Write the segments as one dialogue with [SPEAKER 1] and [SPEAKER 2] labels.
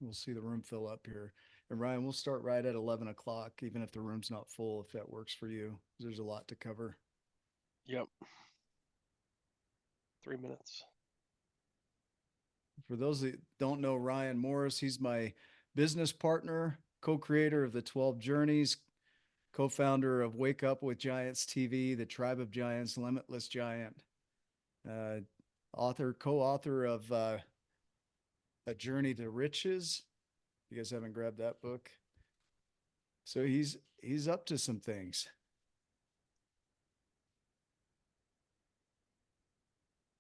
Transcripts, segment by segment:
[SPEAKER 1] We'll see the room fill up here. And Ryan, we'll start right at 11 o'clock, even if the room's not full, if that works for you. There's a lot to cover.
[SPEAKER 2] Yep. 3 minutes.
[SPEAKER 1] For those that don't know Ryan Morris, he's my business partner, co creator of the 12 Journeys, co founder of Wake Up with Giants TV, The Tribe of Giants, Limitless Giant, uh, co author of A Journey to Riches. You guys haven't grabbed that book? So he's up to some things.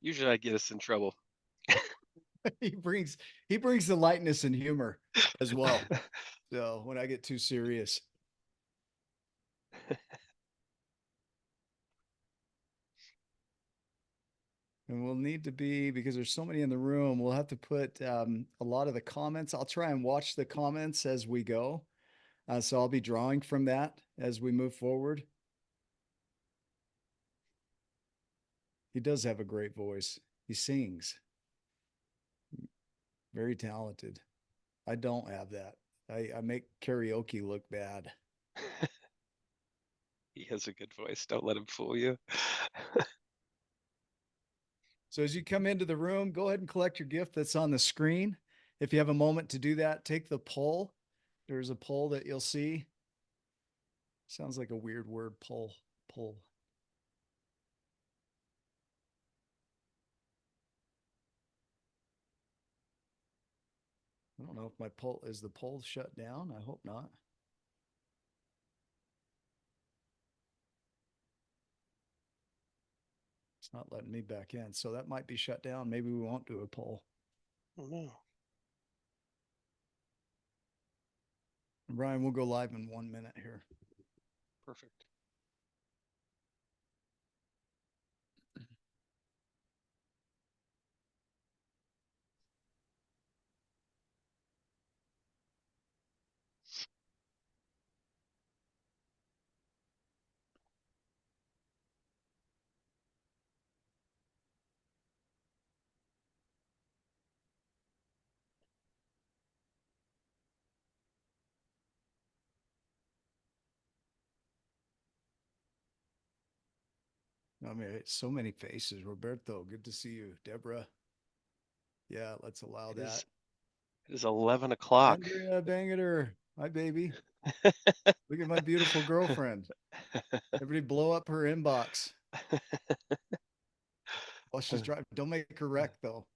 [SPEAKER 2] Usually I get us in trouble.
[SPEAKER 1] he brings he brings the lightness and humor as well. So when I get too serious, and we'll need to be, because there's so many in the room, we'll have to put a lot of the comments. I'll try and watch the comments as we go. So I'll be drawing from that as we move forward. He does have a great voice. He sings. Very talented. I don't have that. I make karaoke look bad.
[SPEAKER 2] He has a good voice. Don't let him fool you.
[SPEAKER 1] So as you come into the room, go ahead and collect your gift that's on the screen. If you have a moment to do that, take the poll. There's a poll that you'll see. Sounds like a weird word, poll. Poll. I don't know if my poll is the poll shut down. I hope not. It's not letting me back in. So that might be shut down. Maybe we won't do a poll.
[SPEAKER 2] Oh no.
[SPEAKER 1] Brian, we'll go live in 1 minute here.
[SPEAKER 2] Perfect.
[SPEAKER 1] I mean, so many faces. Roberto, good to see you. Deborah, yeah, let's allow
[SPEAKER 2] It
[SPEAKER 1] that.
[SPEAKER 2] is it is 11 o'clock.
[SPEAKER 1] Andrea Bangeter, hi, baby. Look at my beautiful girlfriend. Everybody blow up her inbox while she's driving. Don't make her wreck, though.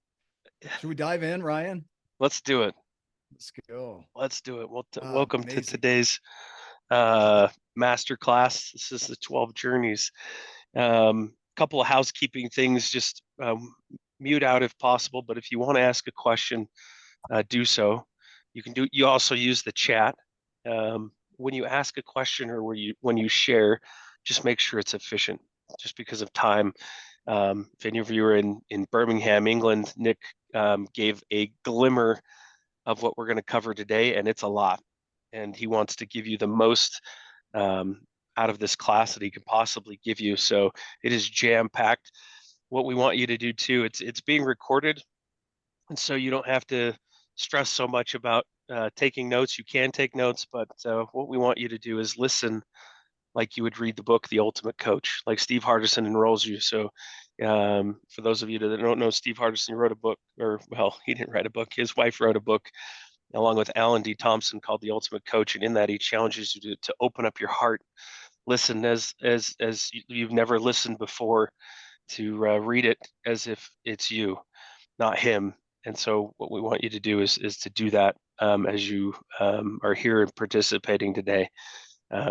[SPEAKER 1] Should we dive in, Ryan?
[SPEAKER 2] Let's do it.
[SPEAKER 1] Let's go.
[SPEAKER 2] Let's do it. Well,
[SPEAKER 1] Ah,
[SPEAKER 2] welcome to
[SPEAKER 1] amazing.
[SPEAKER 2] today's uh, masterclass. This is the 12 Journeys. Couple of housekeeping things, just mute out if possible. But if you want to ask a question, do so. You can do. You also use the chat. When you ask a question or when you share, just make sure it's efficient. Just because of time. If any of you are in Birmingham, England, Nick gave a glimmer of what we're going to cover today, and it's a lot. And he wants to give you the most um, out of this class that he can possibly give you. So it is jam packed. What we want you to do too, it's being recorded, and so you don't have to stress so much about taking notes. You can take notes, but what we want you to do is listen like you would read the book The Ultimate Coach, like Steve Hardison enrolls you. So for those of you that don't know, Steve Hardison wrote a book, or well, he didn't write a book. His wife wrote a book along with Alan D. Thompson called The Ultimate Coach, and in that he challenges you to open up your heart, listen as you've never listened before, to read it as if it's you, not him. And so what we want you to do is to do that as you are here and participating today,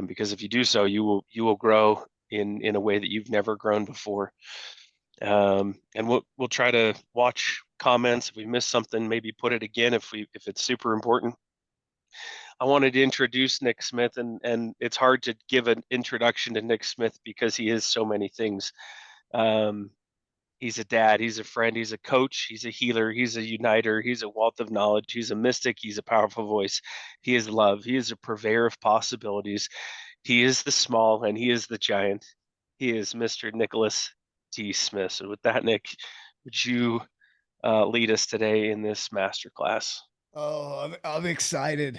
[SPEAKER 2] because if you do so, you will grow in a way that you've never grown before. And we'll try to watch comments. If we miss something, maybe put it again if it's super important. I wanted to introduce Nick Smith, and it's hard to give an introduction to Nick Smith because he is so many things. Um, he's a dad, he's a friend, he's a coach, he's a healer, he's a uniter, he's a wealth of knowledge, he's a mystic, he's a powerful voice, he is love, he is a purveyor of possibilities, he is the small and he is the giant. He is Mr. Nicholas T. Smith. So with that, Nick, would you lead us today in this masterclass?
[SPEAKER 1] Oh, I'm excited.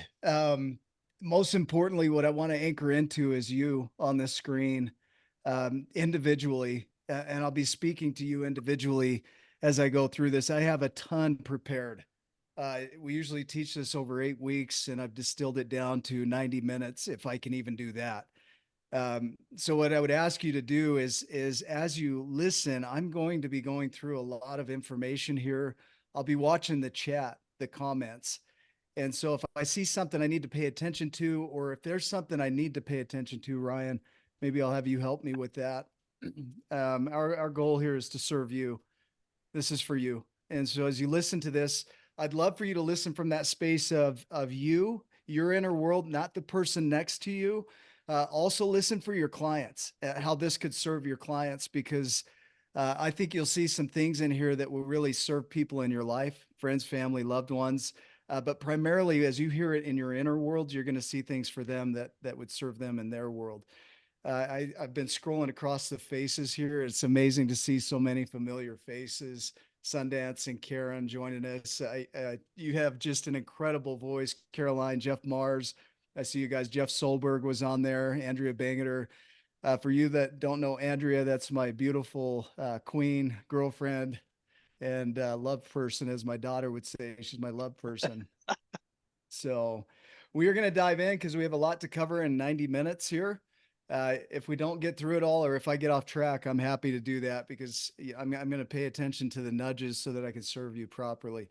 [SPEAKER 1] Most importantly, what I want to anchor into is you on the screen, individually, and I'll be speaking to you individually as I go through this. I have a ton prepared. We usually teach this over 8 weeks, and I've distilled it down to 90 minutes, if I can even do that. So what I would ask you to do is as you listen, I'm going to be going through a lot of information here. I'll be watching the chat, the comments. And so if I see something I need to pay attention to, or if there's something I need to pay attention to, Ryan, maybe I'll have you help me with that. Our goal here is to serve you. This is for you. And so as you listen to this, I'd love for you to listen from that space of you, your inner world, not the person next to you. Also listen for your clients, how this could serve your clients, because I think you'll see some things in here that will really serve people in your life, friends, family, loved ones. But primarily, as you hear it in your inner world, you're going to see things for them that would serve them in their world. I've been scrolling across the faces here. It's amazing to see so many familiar faces. Sundance and Karen joining us. You have just an incredible voice, Caroline, Jeff Mars. I see you guys. Jeff Solberg was on there. Andrea Bangeter. For you that don't know Andrea, that's my beautiful queen girlfriend and love person, as my daughter would say. She's my love person. So we are going to dive in because we have a lot to cover in 90 minutes here. If we don't get through it all, or if I get off track, I'm happy to do that because I'm going to pay attention to the nudges so that I can serve you properly.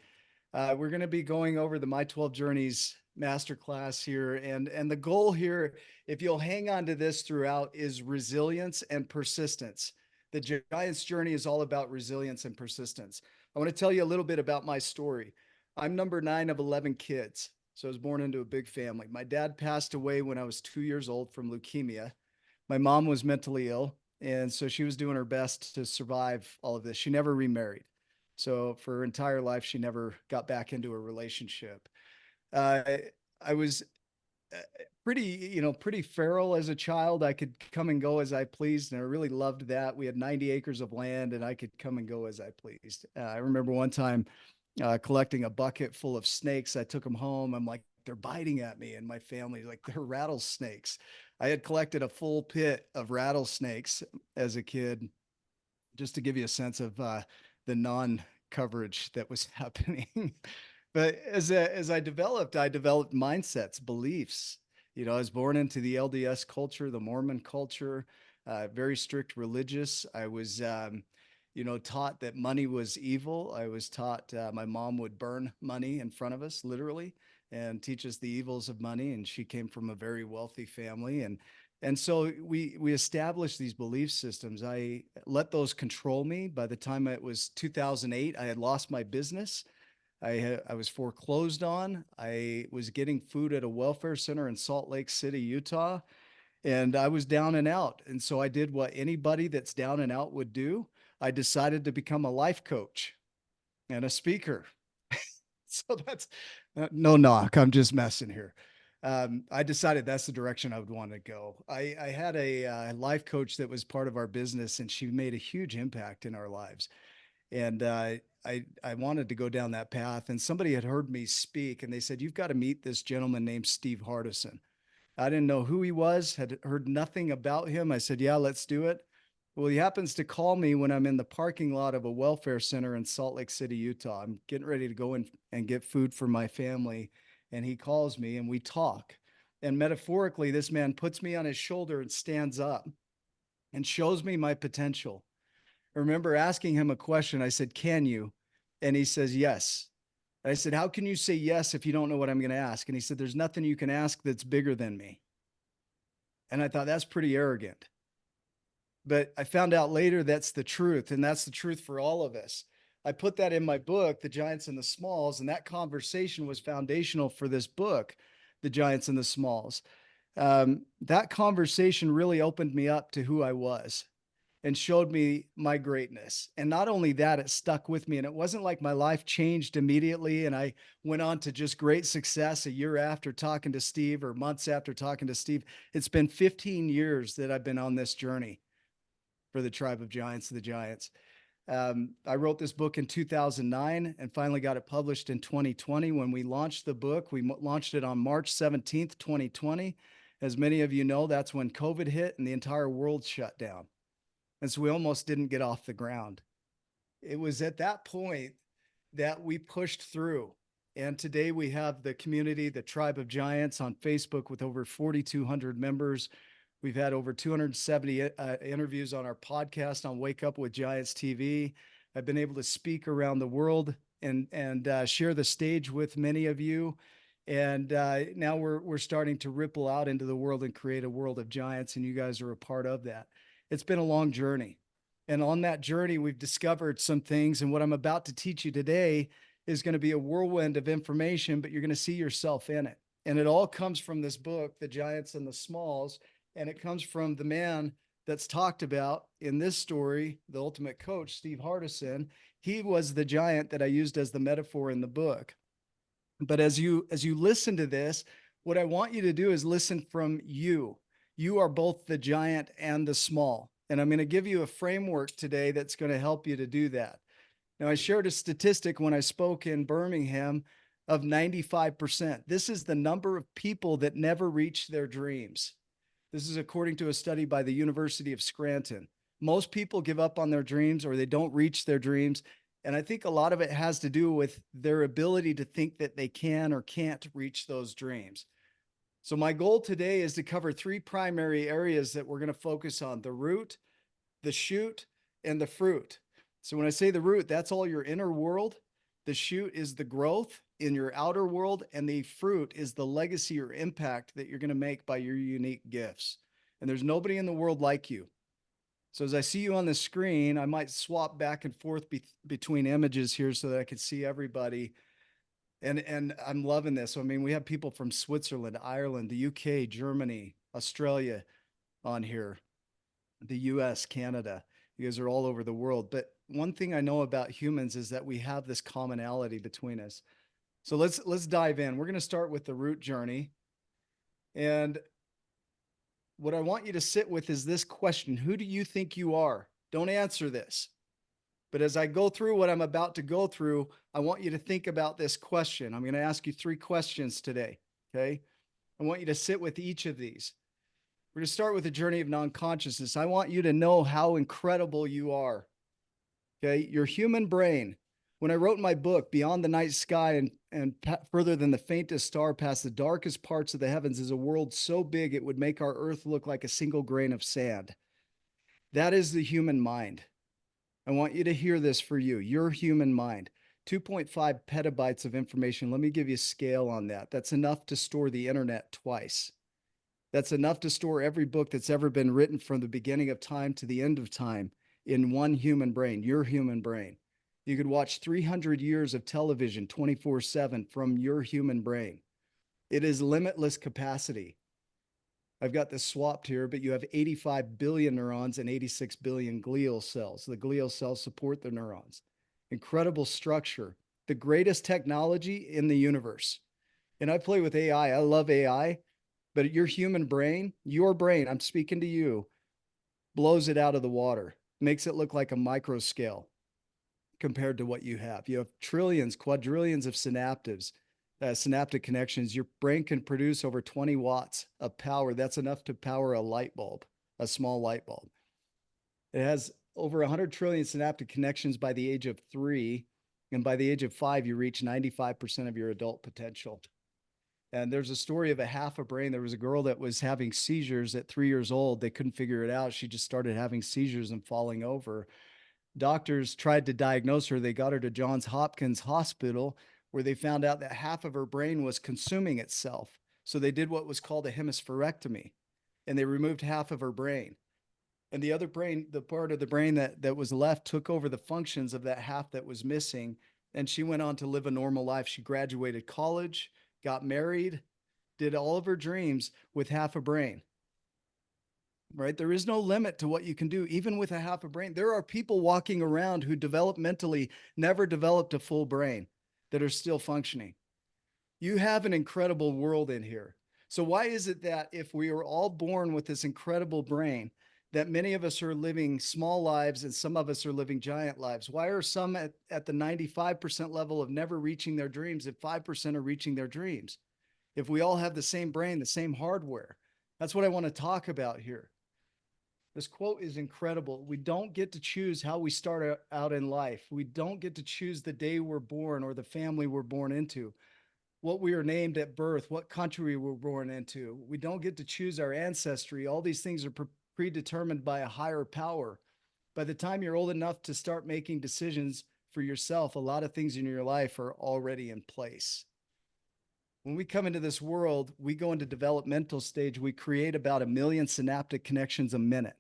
[SPEAKER 1] We're going to be going over the My 12 Journeys masterclass here. And the goal here, if you'll hang on to this throughout, is resilience and persistence. The Giants journey is all about resilience and persistence. I want to tell you a little bit about my story. I'm number 9 of 11 kids. So I was born into a big family. My dad passed away when I was 2 years old from leukemia. My mom was mentally ill. And so she was doing her best to survive all of this. She never remarried. So for her entire life, she never got back into a relationship. Uh, I was uh, pretty, pretty feral as a child. I could come and go as I pleased, and I really loved that. We had 90 acres of land, and I could come and go as I pleased. I remember one time collecting a bucket full of snakes. I took them home. I'm like, they're biting at me, and my family's like, they're rattlesnakes. I had collected a full pit of rattlesnakes as a kid, just to give you a sense of the non coverage that was happening. But as I developed mindsets, beliefs. I was born into the LDS culture, the Mormon culture, very strict religious. I was, taught that money was evil. I was taught my mom would burn money in front of us, literally, and teach us the evils of money. And she came from a very wealthy family, and so we established these belief systems. I let those control me. By the time it was 2008, I had lost my business. I was foreclosed on. I was getting food at a welfare center in Salt Lake City, Utah, and I was down and out. And so I did what anybody that's down and out would do. I decided to become a life coach and a speaker. So that's no knock. I'm just messing here. I decided that's the direction I would want to go. I had a life coach that was part of our business, and she made a huge impact in our lives. And I wanted to go down that path. And somebody had heard me speak, and they said, "You've got to meet this gentleman named Steve Hardison." I didn't know who he was, had heard nothing about him. I said, "Yeah, let's do it." Well, he happens to call me when I'm in the parking lot of a welfare center in Salt Lake City, Utah. I'm getting ready to go in and get food for my family. And he calls me and we talk. And metaphorically, this man puts me on his shoulder and stands up and shows me my potential. I remember asking him a question. I said, "Can you?" And he says, "Yes." And I said, "How can you say yes if you don't know what I'm going to ask?" And he said, "There's nothing you can ask that's bigger than me." And I thought, that's pretty arrogant. But I found out later that's the truth, and that's the truth for all of us. I put that in my book, The Giants and the Smalls, and that conversation was foundational for this book, The Giants and the Smalls. That conversation really opened me up to who I was and showed me my greatness. And not only that, it stuck with me. And it wasn't like my life changed immediately and I went on to just great success a year after talking to Steve or months after talking to Steve. It's been 15 years that I've been on this journey for the tribe of giants, the Giants. I wrote this book in 2009 and finally got it published in 2020. When we launched the book, we launched it on March 17th, 2020. As many of you know, that's when COVID hit and the entire world shut down. And so we almost didn't get off the ground. It was at that point that we pushed through. And today we have the community, the Tribe of Giants on Facebook with over 4,200 members. We've had over 270 interviews on our podcast on Wake Up with Giants TV. I've been able to speak around the world and share the stage with many of you. And now we're starting to ripple out into the world and create a world of giants, and you guys are a part of that. It's been a long journey. And on that journey, we've discovered some things. And what I'm about to teach you today is going to be a whirlwind of information, but you're going to see yourself in it. And it all comes from this book, The Giants and the Smalls. And it comes from the man that's talked about in this story, the ultimate coach, Steve Hardison. He was the giant that I used as the metaphor in the book. But as you listen to this, what I want you to do is listen from you. You are both the giant and the small. And I'm going to give you a framework today that's going to help you to do that. Now, I shared a statistic when I spoke in Birmingham of 95%. This is the number of people that never reach their dreams. This is according to a study by the University of Scranton. Most people give up on their dreams or they don't reach their dreams. And I think a lot of it has to do with their ability to think that they can or can't reach those dreams. So my goal today is to cover three primary areas that we're going to focus on: the root, the shoot, and the fruit. So when I say the root, that's all your inner world. The shoot is the growth in your outer world, and the fruit is the legacy or impact that you're going to make by your unique gifts. And there's nobody in the world like you. So as I see you on the screen, I might swap back and forth between images here so that I can see everybody. And I'm loving this. So, I mean, we have people from Switzerland, Ireland, the UK, Germany, Australia on here, the US, Canada. You guys are all over the world. But one thing I know about humans is that we have this commonality between us. So let's dive in. We're going to start with the root journey. And what I want you to sit with is this question: who do you think you are? Don't answer this. But as I go through what I'm about to go through, I want you to think about this question. I'm going to ask you three questions today. Okay. I want you to sit with each of these. We're going to start with the journey of non-consciousness. I want you to know how incredible you are. Okay. Your human brain. When I wrote my book, Beyond the Night Sky and Further Than the Faintest Star Past the Darkest Parts of the Heavens, is a world so big it would make our earth look like a single grain of sand. That is the human mind. I want you to hear this for you, your human mind. 2.5 petabytes of information. Let me give you a scale on that. That's enough to store the internet twice. That's enough to store every book that's ever been written from the beginning of time to the end of time in one human brain, your human brain. You could watch 300 years of television 24/7 from your human brain. It is limitless capacity. I've got this swapped here, but you have 85 billion neurons and 86 billion glial cells. The glial cells support the neurons. Incredible structure, the greatest technology in the universe. And I play with AI. I love AI, but your human brain, your brain, I'm speaking to you, blows it out of the water, makes it look like a micro scale compared to what you have. You have trillions, quadrillions of synaptic connections. Your brain can produce over 20 watts of power. That's enough to power a light bulb, a small light bulb. It has over 100 trillion synaptic connections by the age of 3. And by the age of 5, you reach 95% of your adult potential. And there's a story of a half a brain. There was a girl that was having seizures at 3 years old. They couldn't figure it out. She just started having seizures and falling over. Doctors tried to diagnose her. They got her to Johns Hopkins Hospital, where they found out that half of her brain was consuming itself. So they did what was called a hemispherectomy, and they removed half of her brain. And the other brain, the part of the brain that was left, took over the functions of that half that was missing. And she went on to live a normal life. She graduated college, got married, did all of her dreams with half a brain. Right? There is no limit to what you can do, even with a half a brain. There are people walking around who developmentally never developed a full brain that are still functioning. You have an incredible world in here. So why is it that if we are all born with this incredible brain, that many of us are living small lives and some of us are living giant lives? Why are some at the 95% level of never reaching their dreams if 5% are reaching their dreams? If we all have the same brain, the same hardware, that's what I want to talk about here. This quote is incredible. We don't get to choose how we start out in life. We don't get to choose the day we're born or the family we're born into, what we are named at birth, what country we're born into. We don't get to choose our ancestry. All these things are predetermined by a higher power. By the time you're old enough to start making decisions for yourself, a lot of things in your life are already in place. When we come into this world, we go into developmental stage, we create about 1 million synaptic connections a minute.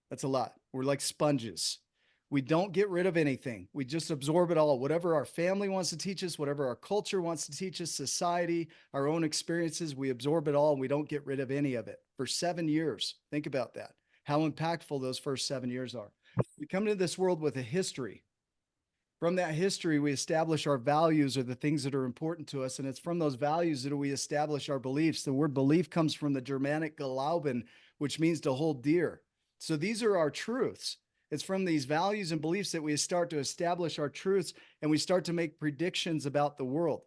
[SPEAKER 1] That's a lot. We're like sponges. We don't get rid of anything. We just absorb it all. Whatever our family wants to teach us, whatever our culture wants to teach us, society, our own experiences, we absorb it all and we don't get rid of any of it for 7 years. Think about that. How impactful those first 7 years are. We come into this world with a history. From that history, we establish our values or the things that are important to us. And it's from those values that we establish our beliefs. The word belief comes from the Germanic glauben, which means to hold dear. So these are our truths. It's from these values and beliefs that we start to establish our truths and we start to make predictions about the world.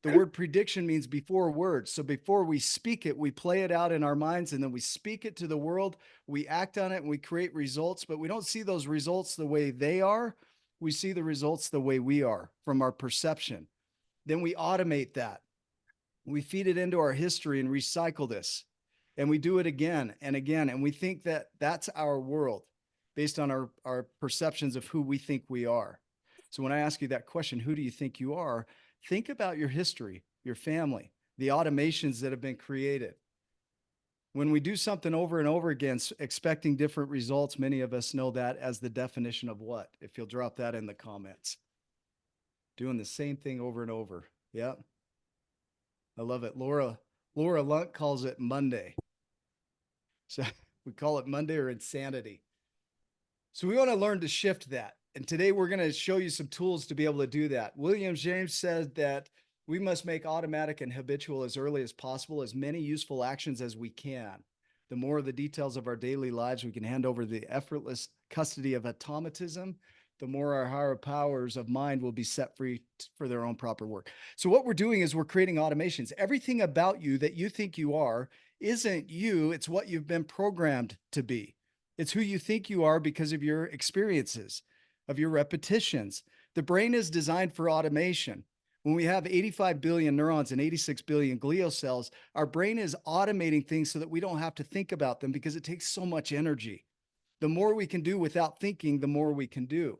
[SPEAKER 1] The word prediction means before words. So before we speak it, we play it out in our minds and then we speak it to the world. We act on it and we create results, but we don't see those results the way they are. We see the results the way we are from our perception. Then we automate that. We feed it into our history and recycle this. And we do it again and again. And we think that that's our world based on our perceptions of who we think we are. So when I ask you that question, who do you think you are? Think about your history, your family, the automations that have been created. When we do something over and over again, expecting different results, many of us know that as the definition of what? If you'll drop that in the comments. Doing the same thing over and over. Yep. I love it. Laura Lunt calls it Monday. So we call it Monday or insanity. So we want to learn to shift that. And today we're going to show you some tools to be able to do that. William James said that we must make automatic and habitual as early as possible, as many useful actions as we can. The more of the details of our daily lives we can hand over the effortless custody of automatism, the more our higher powers of mind will be set free for their own proper work. So what we're doing is we're creating automations. Everything about you that you think you are isn't you, it's what you've been programmed to be. It's who you think you are because of your experiences, of your repetitions. The brain is designed for automation. When we have 85 billion neurons and 86 billion glial cells, our brain is automating things so that we don't have to think about them because it takes so much energy. The more we can do without thinking, the more we can do.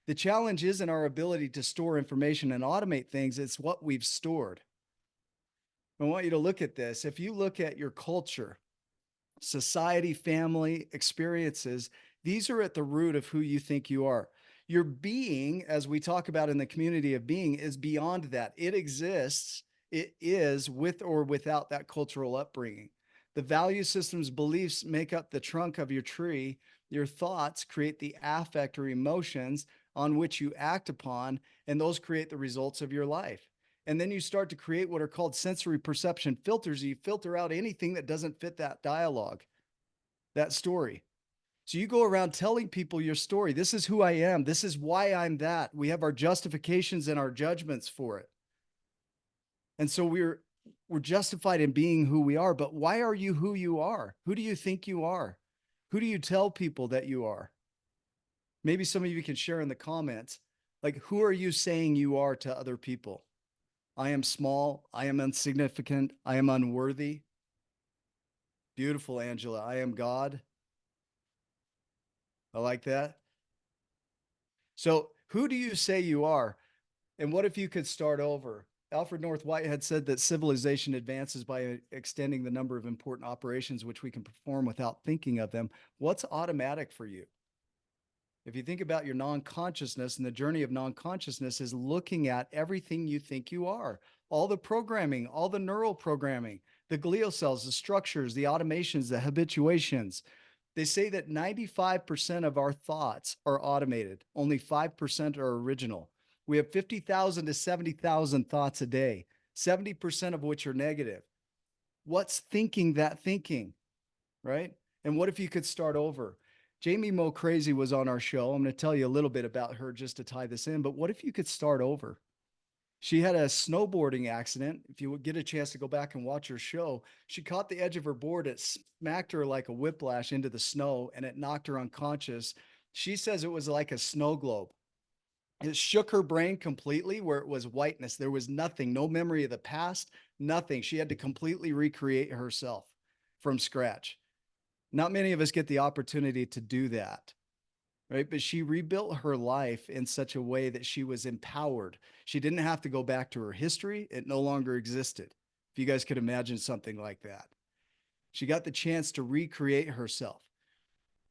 [SPEAKER 1] The challenge isn't our ability to store information and automate things, it's what we've stored. I want you to look at this. If you look at your culture, society, family, experiences, these are at the root of who you think you are. Your being, as we talk about in the community of being, is beyond that. It exists. It is with or without that cultural upbringing. The value systems, beliefs make up the trunk of your tree. Your thoughts create the affect or emotions on which you act upon, and those create the results of your life. And then you start to create what are called sensory perception filters. You filter out anything that doesn't fit that dialogue, that story. So you go around telling people your story. This is who I am. This is why I'm that. We have our justifications and our judgments for it. And so we're justified in being who we are. But why are you who you are? Who do you think you are? Who do you tell people that you are? Maybe some of you can share in the comments, like, who are you saying you are to other people? I am small. I am insignificant. I am unworthy. Beautiful, Angela. I am God. I like that. So who do you say you are? And what if you could start over? Alfred North Whitehead said that civilization advances by extending the number of important operations which we can perform without thinking of them. What's automatic for you? If you think about your non-consciousness, and the journey of non-consciousness is looking at everything you think you are, all the programming, all the neural programming, the glial cells, the structures, the automations, the habituations. They say that 95% of our thoughts are automated. Only 5% are original. We have 50,000 to 70,000 thoughts a day, 70% of which are negative. What's thinking that thinking, right? And what if you could start over? Jamie Mo Crazy was on our show. I'm going to tell you a little bit about her just to tie this in. But what if you could start over? She had a snowboarding accident. If you would get a chance to go back and watch her show, she caught the edge of her board. It smacked her like a whiplash into the snow and it knocked her unconscious. She says it was like a snow globe. It shook her brain completely where it was whiteness. There was nothing, no memory of the past, nothing. She had to completely recreate herself from scratch. Not many of us get the opportunity to do that, right? But she rebuilt her life in such a way that she was empowered. She didn't have to go back to her history, it no longer existed. If you guys could imagine something like that, she got the chance to recreate herself.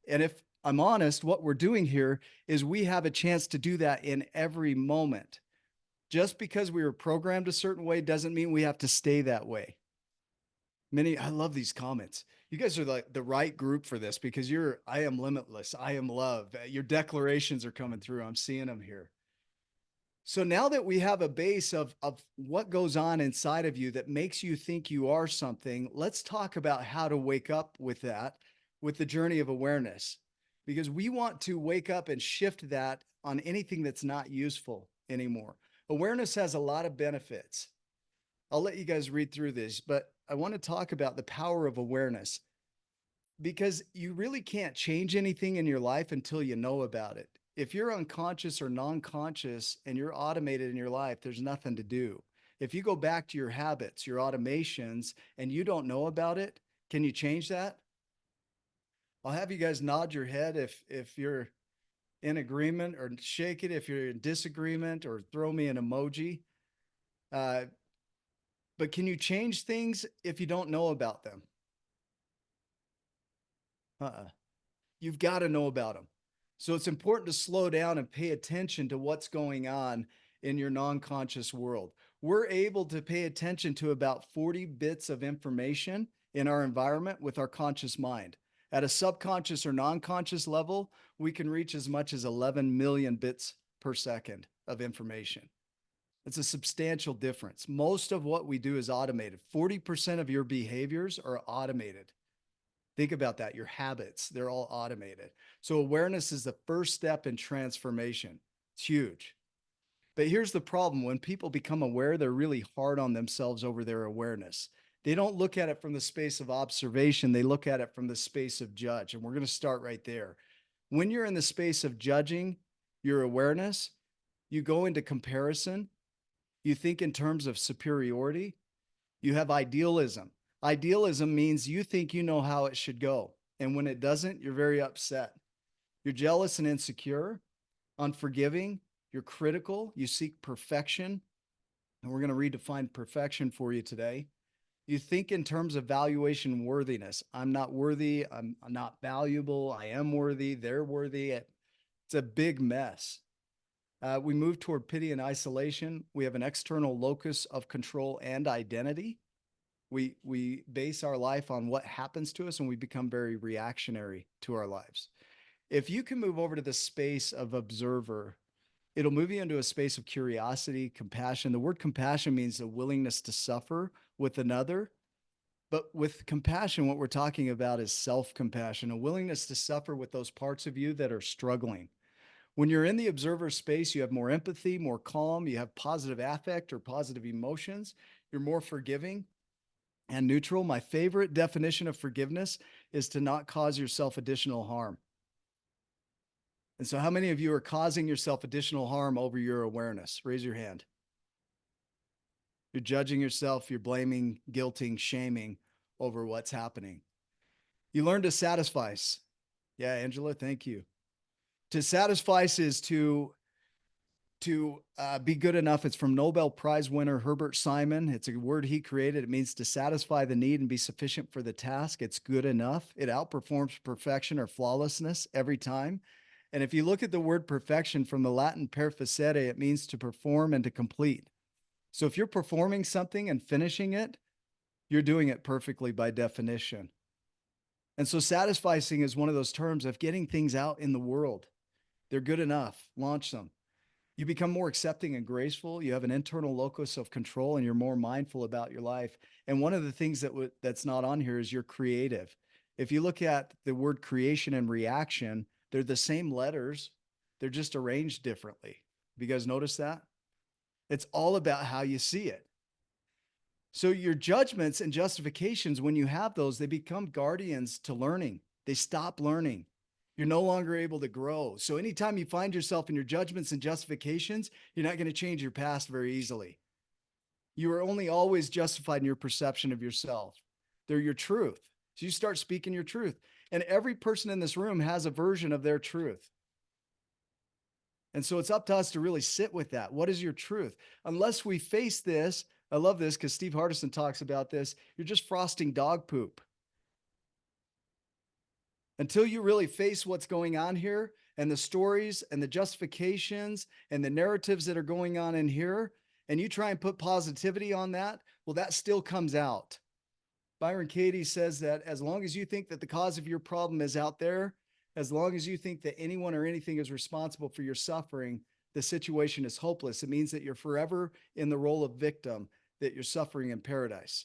[SPEAKER 1] And if I'm honest, what we're doing here is we have a chance to do that in every moment. Just because we were programmed a certain way doesn't mean we have to stay that way. I love these comments. You guys are like the right group for this because I am limitless. I am love. Your declarations are coming through. I'm seeing them here. So now that we have a base of what goes on inside of you that makes you think you are something, let's talk about how to wake up with that, with the journey of awareness, because we want to wake up and shift that on anything that's not useful anymore. Awareness has a lot of benefits. I'll let you guys read through this, but I want to talk about the power of awareness because you really can't change anything in your life until you know about it. If you're unconscious or non conscious and you're automated in your life, there's nothing to do. If you go back to your habits, your automations, and you don't know about it, can you change that? I'll have you guys nod your head if you're in agreement, or shake it if you're in disagreement, or throw me an emoji. Uh, but can you change things if you don't know about them? Uh-uh. You've got to know about them. So it's important to slow down and pay attention to what's going on in your non conscious world. We're able to pay attention to about 40 bits of information in our environment with our conscious mind. At a subconscious or non conscious level, we can reach as much as 11 million bits per second of information. It's a substantial difference. Most of what we do is automated. 40% of your behaviors are automated. Think about that. Your habits, they're all automated. So awareness is the first step in transformation. It's huge. But here's the problem. When people become aware, they're really hard on themselves over their awareness. They don't look at it from the space of observation. They look at it from the space of judge. And we're going to start right there. When you're in the space of judging your awareness, you go into comparison. You think in terms of superiority. You have idealism. Idealism means you think you know how it should go. And when it doesn't, you're very upset. You're jealous and insecure, unforgiving, you're critical, you seek perfection. And we're going to redefine perfection for you today. You think in terms of valuation worthiness. I'm not worthy. I'm not valuable. I am worthy. They're worthy. It's a big mess. We move toward pity and isolation. We have an external locus of control and identity. We base our life on what happens to us, and we become very reactionary to our lives. If you can move over to the space of observer, it'll move you into a space of curiosity, compassion. The word compassion means a willingness to suffer with another. But with compassion, what we're talking about is self-compassion, a willingness to suffer with those parts of you that are struggling. When you're in the observer space, you have more empathy, more calm, you have positive affect or positive emotions, you're more forgiving and neutral. My favorite definition of forgiveness is to not cause yourself additional harm. And so, how many of you are causing yourself additional harm over your awareness? Raise your hand. You're judging yourself, you're blaming, guilting, shaming over what's happening. You learn to satisfy. Yeah, Angela, thank you. To satisfy is to be good enough. It's from Nobel Prize winner Herbert Simon. It's a word he created. It means to satisfy the need and be sufficient for the task. It's good enough. It outperforms perfection or flawlessness every time. And if you look at the word perfection from the Latin perfecere, it means to perform and to complete. So if you're performing something and finishing it, you're doing it perfectly by definition. And so satisficing is one of those terms of getting things out in the world. They're good enough. Launch them. You become more accepting and graceful. You have an internal locus of control, and you're more mindful about your life. And one of the things that's not on here is you're creative. If you look at the word creation and reaction, they're the same letters, they're just arranged differently. Have you guys noticed that? It's all about how you see it. So your judgments and justifications, when you have those, they become guardians to learning. They stop learning. You're no longer able to grow. So anytime you find yourself in your judgments and justifications, you're not going to change your past very easily. You are only always justified in your perception of yourself. They're your truth. So you start speaking your truth. And every person in this room has a version of their truth. And so it's up to us to really sit with that. What is your truth? Unless we face this, I love this because Steve Hardison talks about this. You're just frosting dog poop. Until you really face what's going on here and the stories and the justifications and the narratives that are going on in here, and you try and put positivity on that, well, that still comes out. Byron Katie says that as long as you think that the cause of your problem is out there, as long as you think that anyone or anything is responsible for your suffering, the situation is hopeless. It means that you're forever in the role of victim, that you're suffering in paradise.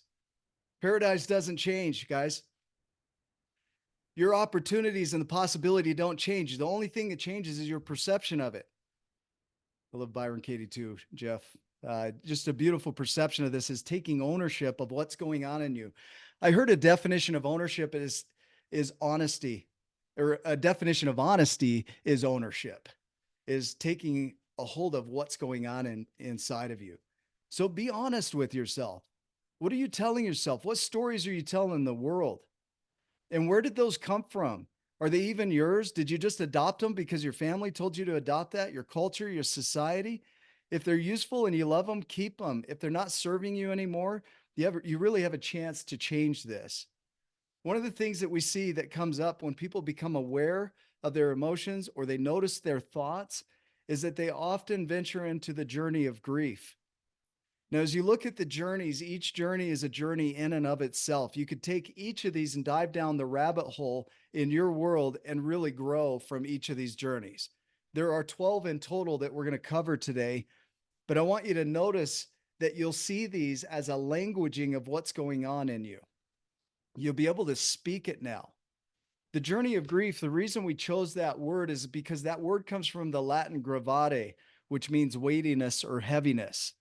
[SPEAKER 1] Paradise doesn't change, guys. Your opportunities and the possibility don't change. The only thing that changes is your perception of it. I love Byron Katie too, Jeff. Just a beautiful perception of this is taking ownership of what's going on in you. I heard a definition of ownership is honesty, or a definition of honesty is ownership, is taking a hold of what's going on inside of you. So be honest with yourself. What are you telling yourself? What stories are you telling the world? And where did those come from? Are they even yours? Did you just adopt them because your family told you to adopt that? Your culture, your society? If they're useful and you love them, keep them. If they're not serving you anymore, you really have a chance to change this. One of the things that we see that comes up when people become aware of their emotions or they notice their thoughts is that they often venture into the journey of grief. Now, as you look at the journeys, each journey is a journey in and of itself. You could take each of these and dive down the rabbit hole in your world and really grow from each of these journeys. There are 12 in total that we're going to cover today, but I want you to notice that you'll see these as a languaging of what's going on in you. You'll be able to speak it now. The journey of grief, the reason we chose that word is because that word comes from the Latin gravare, which means weightiness or heaviness.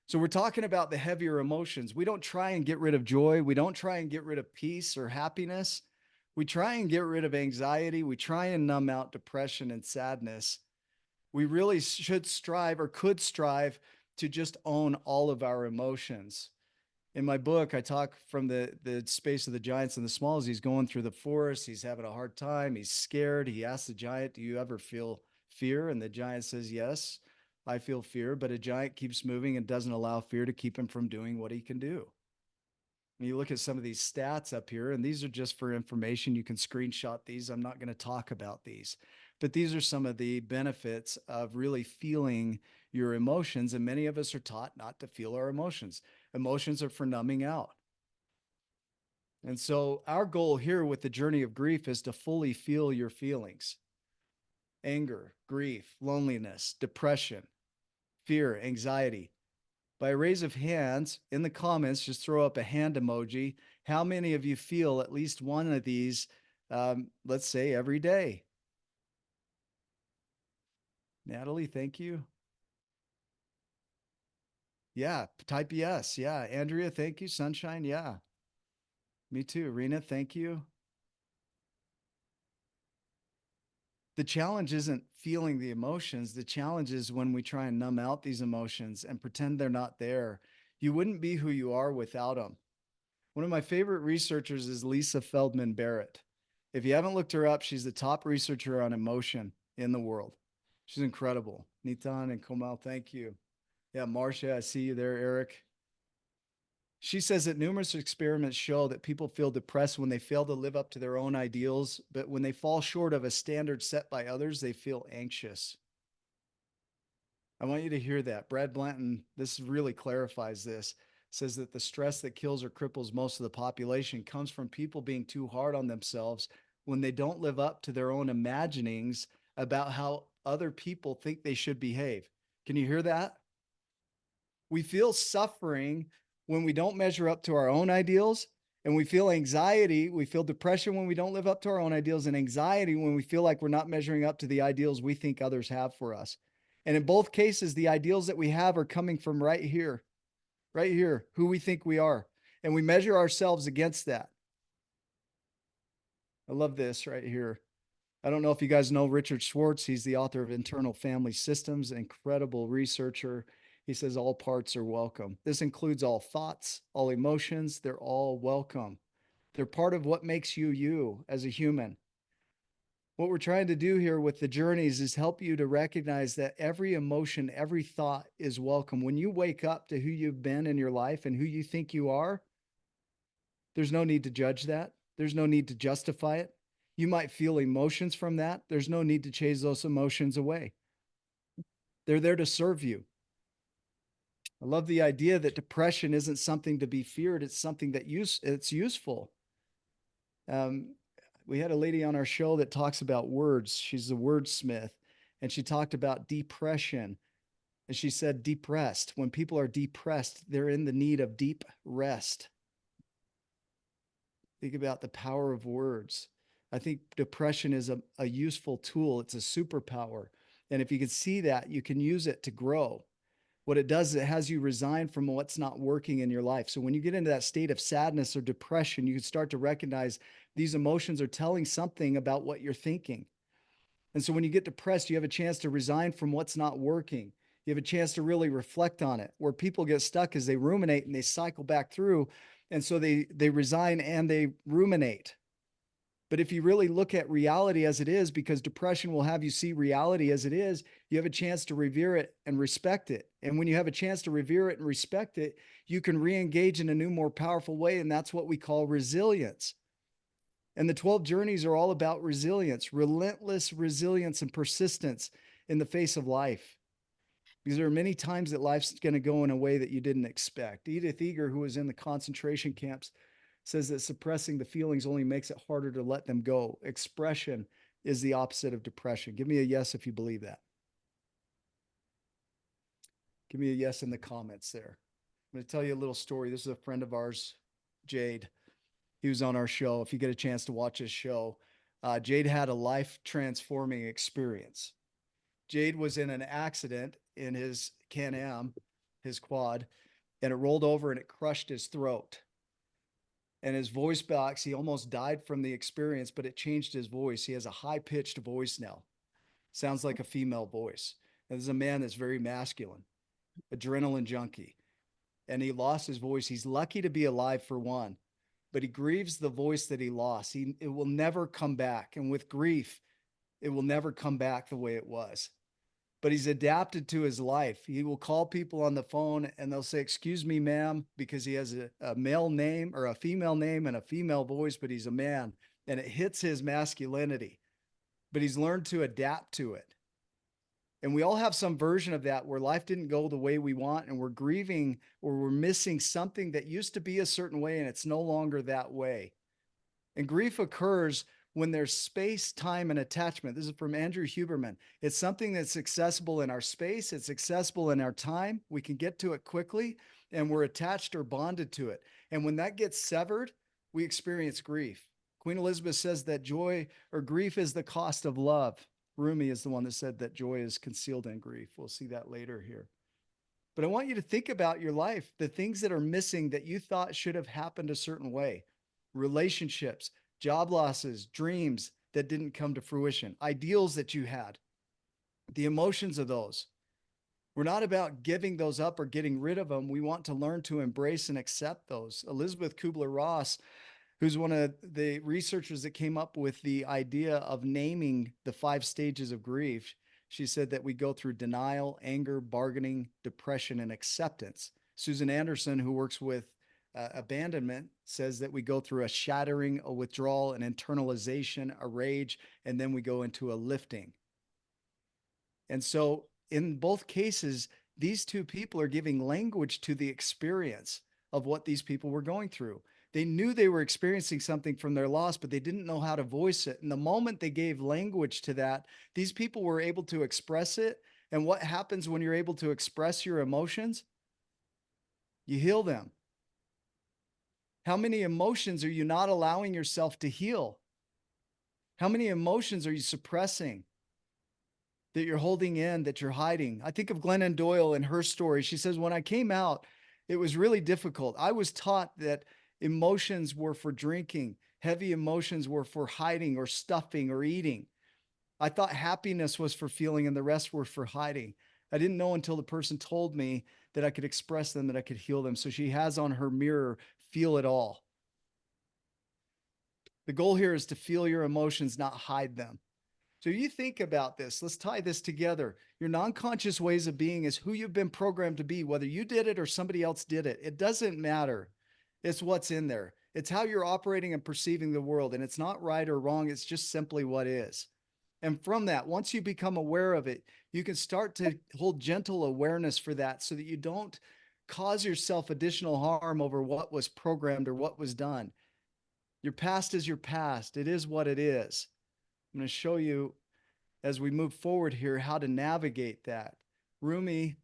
[SPEAKER 1] So we're talking about the heavier emotions. We don't try and get rid of joy. We don't try and get rid of peace or happiness. We try and get rid of anxiety. We try and numb out depression and sadness. We really should strive or could strive to just own all of our emotions. In my book, I talk from the space of the giants and the smalls. He's going through the forest. He's having a hard time. He's scared. He asks the giant, "Do you ever feel fear?" And the giant says, "Yes, I feel fear." But a giant keeps moving and doesn't allow fear to keep him from doing what he can do. And you look at some of these stats up here, and these are just for information. You can screenshot these. I'm not going to talk about these, but these are some of the benefits of really feeling your emotions. And many of us are taught not to feel our emotions. Emotions are for numbing out. And so our goal here with the journey of grief is to fully feel your feelings: anger, grief, loneliness, depression, fear, anxiety. By a raise of hands in the comments, just throw up a hand emoji. How many of you feel at least one of these, let's say, every day? Natalie, thank you. Yeah, type yes. Yeah. Andrea, thank you. Sunshine, yeah. Me too. Rena, thank you. The challenge isn't feeling the emotions. The challenge is when we try and numb out these emotions and pretend they're not there. You wouldn't be who you are without them. One of my favorite researchers is Lisa Feldman Barrett. If you haven't looked her up, she's the top researcher on emotion in the world. She's incredible. Nitan and Komal, thank you. Yeah, Marcia, I see you there, Eric. She says that numerous experiments show that people feel depressed when they fail to live up to their own ideals, but when they fall short of a standard set by others, they feel anxious. I want you to hear that. Brad Blanton, this really clarifies this, says that the stress that kills or cripples most of the population comes from people being too hard on themselves when they don't live up to their own imaginings about how other people think they should behave. Can you hear that? We feel suffering when we don't measure up to our own ideals And we feel anxiety, we feel depression when we don't live up to our own ideals, and anxiety when we feel like we're not measuring up to the ideals we think others have for us. And in both cases, the ideals that we have are coming from right here, who we think we are. And we measure ourselves against that. I love this right here. I don't know if you guys know Richard Schwartz. He's the author of Internal Family Systems, incredible researcher. He says all parts are welcome. This includes all thoughts, all emotions. They're all welcome. They're part of what makes you you as a human. What we're trying to do here with the journeys is help you to recognize that every emotion, every thought is welcome. When you wake up to who you've been in your life and who you think you are, there's no need to judge that. There's no need to justify it. You might feel emotions from that. There's no need to chase those emotions away. They're there to serve you. I love the idea that depression isn't something to be feared. It's something that it's useful. Um, we had a lady on our show that talks about words. She's a wordsmith, and she talked about depression. And she said, depressed. When people are depressed, they're in the need of deep rest. Think about the power of words. I think depression is a useful tool. It's a superpower. And if you can see that, you can use it to grow. What it does is it has you resign from what's not working in your life. So when you get into that state of sadness or depression, you can start to recognize these emotions are telling something about what you're thinking. And so when you get depressed, you have a chance to resign from what's not working. You have a chance to really reflect on it. Where people get stuck is they ruminate and they cycle back through. And so they resign and they ruminate. But if you really look at reality as it is, because depression will have you see reality as it is, you have a chance to revere it and respect it. And when you have a chance to revere it and respect it, you can re-engage in a new, more powerful way. And that's what we call resilience. And the 12 journeys are all about resilience, relentless resilience and persistence in the face of life. Because there are many times that life's going to go in a way that you didn't expect. Edith Eger, who was in the concentration camps, says that suppressing the feelings only makes it harder to let them go. Expression is the opposite of depression. Give me a yes if you believe that. Give me a yes in the comments there. I'm going to tell you a little story. This is a friend of ours, Jade. He was on our show. If you get a chance to watch his show, Jade had a life transforming experience. Jade was in an accident in his Can-Am, his quad, and it rolled over and it crushed his throat. And his voice box, he almost died from the experience, but it changed his voice. He has a high pitched voice now. Sounds like a female voice. And this is a man that's very masculine, adrenaline junkie. And he lost his voice. He's lucky to be alive for one, but he grieves the voice that he lost. It will never come back. And with grief, it will never come back the way it was. But he's adapted to his life. He will call people on the phone and they'll say, "Excuse me, ma'am," because he has a male name or a female name and a female voice, but he's a man. And it hits his masculinity. But he's learned to adapt to it. And we all have some version of that where life didn't go the way we want and we're grieving or we're missing something that used to be a certain way and it's no longer that way. And grief occurs when there's space, time, and attachment. This is from Andrew Huberman. It's something that's accessible in our space, it's accessible in our time. We can get to it quickly, and we're attached or bonded to it. And when that gets severed, we experience grief. Queen Elizabeth says that joy or grief is the cost of love. Rumi is the one that said that joy is concealed in grief. We'll see that later here. But I want you to think about your life, the things that are missing that you thought should have happened a certain way, relationships, job losses, dreams that didn't come to fruition, ideals that you had, the emotions of those. We're not about giving those up or getting rid of them. We want to learn to embrace and accept those. Elizabeth Kubler-Ross, who's one of the researchers that came up with the idea of naming the 5 stages of grief, she said that we go through denial, anger, bargaining, depression, and acceptance. Susan Anderson, who works with abandonment, says that we go through a shattering, a withdrawal, an internalization, a rage, and then we go into a lifting. And so in both cases, these two people are giving language to the experience of what these people were going through. They knew they were experiencing something from their loss, but they didn't know how to voice it. And the moment they gave language to that, these people were able to express it. And what happens when you're able to express your emotions? You heal them. How many emotions are you not allowing yourself to heal? How many emotions are you suppressing, that you're holding in, that you're hiding? I think of Glennon Doyle and her story. She says, when I came out, it was really difficult. I was taught that emotions were for drinking, heavy emotions were for hiding or stuffing or eating. I thought happiness was for feeling and the rest were for hiding. I didn't know until the person told me that I could express them, that I could heal them. So she has on her mirror, feel it all. The goal here is to feel your emotions, not hide them. So you think about this. Let's tie this together. Your non-conscious ways of being is who you've been programmed to be, whether you did it or somebody else did it. It doesn't matter. It's what's in there. It's how you're operating and perceiving the world. And it's not right or wrong. It's just simply what is. And from that, once you become aware of it, you can start to hold gentle awareness for that so that you don't cause yourself additional harm over what was programmed or what was done. Your past is your past. It is what it is. I'm going to show you as we move forward here how to navigate that. Rumi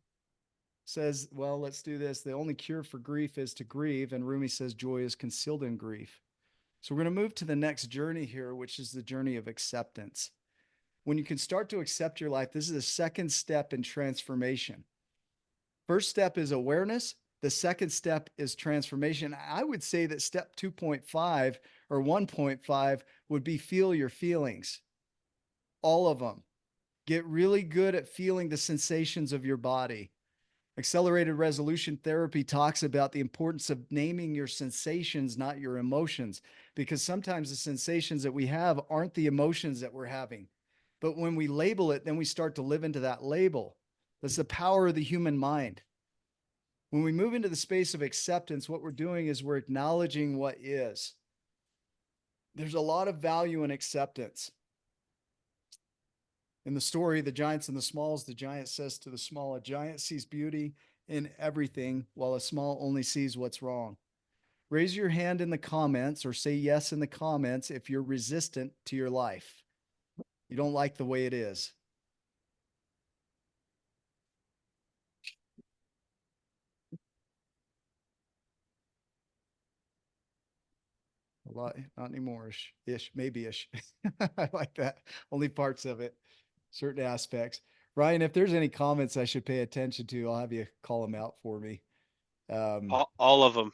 [SPEAKER 1] says, well, let's do this. The only cure for grief is to grieve. And Rumi says, joy is concealed in grief. So we're going to move to the next journey here, which is the journey of acceptance. When you can start to accept your life, this is the second step in transformation. First step is awareness. The second step is transformation. I would say that step 2.5 or 1.5 would be feel your feelings, all of them. Get really good at feeling the sensations of your body. Accelerated resolution therapy talks about the importance of naming your sensations, not your emotions, because sometimes the sensations that we have aren't the emotions that we're having. But when we label it, then we start to live into that label. That's the power of the human mind. When we move into the space of acceptance, what we're doing is we're acknowledging what is. There's a lot of value in acceptance. In the story, The Giants and the Smalls, the giant says to the small, a giant sees beauty in everything, while a small only sees what's wrong. Raise your hand in the comments or say yes in the comments if you're resistant to your life. You don't like the way it is. A lot, not anymore ish, maybe ish. I like that. Only parts of it, certain aspects. Ryan, if there's any comments I should pay attention to, I'll have you call them out for me.
[SPEAKER 2] All of them.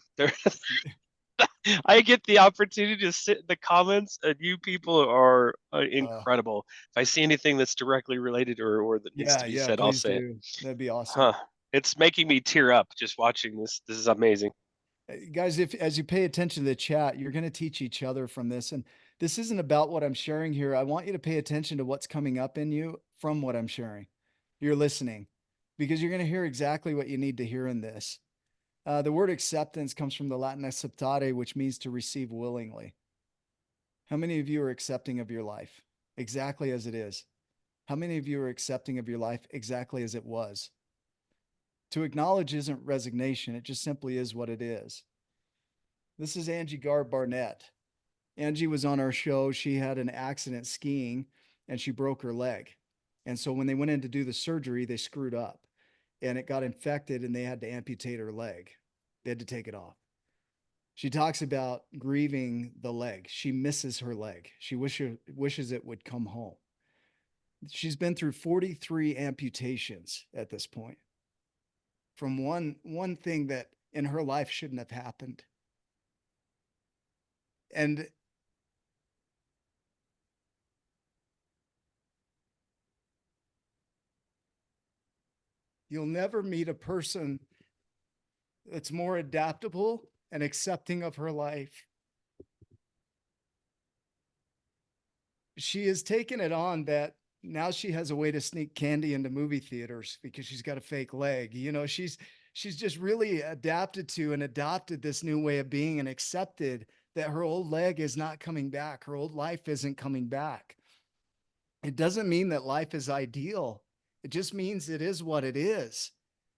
[SPEAKER 2] I get the opportunity to sit in the comments, and you people are
[SPEAKER 1] uh,
[SPEAKER 2] incredible. If I see anything that's directly related or that needs to be
[SPEAKER 1] yeah,
[SPEAKER 2] said, I'll
[SPEAKER 1] please
[SPEAKER 2] say it.
[SPEAKER 1] do. That'd be awesome.
[SPEAKER 2] Huh. It's making me tear up just watching this. This is amazing.
[SPEAKER 1] Guys, if as you pay attention to the chat, you're going to teach each other from this. And this isn't about what I'm sharing here. I want you to pay attention to what's coming up in you from what I'm sharing. You're listening because you're going to hear exactly what you need to hear in this. The word acceptance comes from the Latin acceptare, which means to receive willingly. How many of you are accepting of your life exactly as it is? How many of you are accepting of your life exactly as it was? To acknowledge isn't resignation, it just simply is what it is. This is Angie Garb Barnett. Angie was on our show. She had an accident skiing and she broke her leg. And so when they went in to do the surgery, they screwed up and it got infected and they had to amputate her leg. They had to take it off. She talks about grieving the leg. She misses her leg. She wishes it would come home. She's been through 43 amputations at this point from one thing that in her life shouldn't have happened. And you'll never meet a person that's more adaptable and accepting of her life. She has taken it on that now she has a way to sneak candy into movie theaters because she's got a fake leg. You know, she's just really adapted to and adopted this new way of being and accepted that her old leg is not coming back. Her old life isn't coming back. It doesn't mean that life is ideal. It just means it is what it is.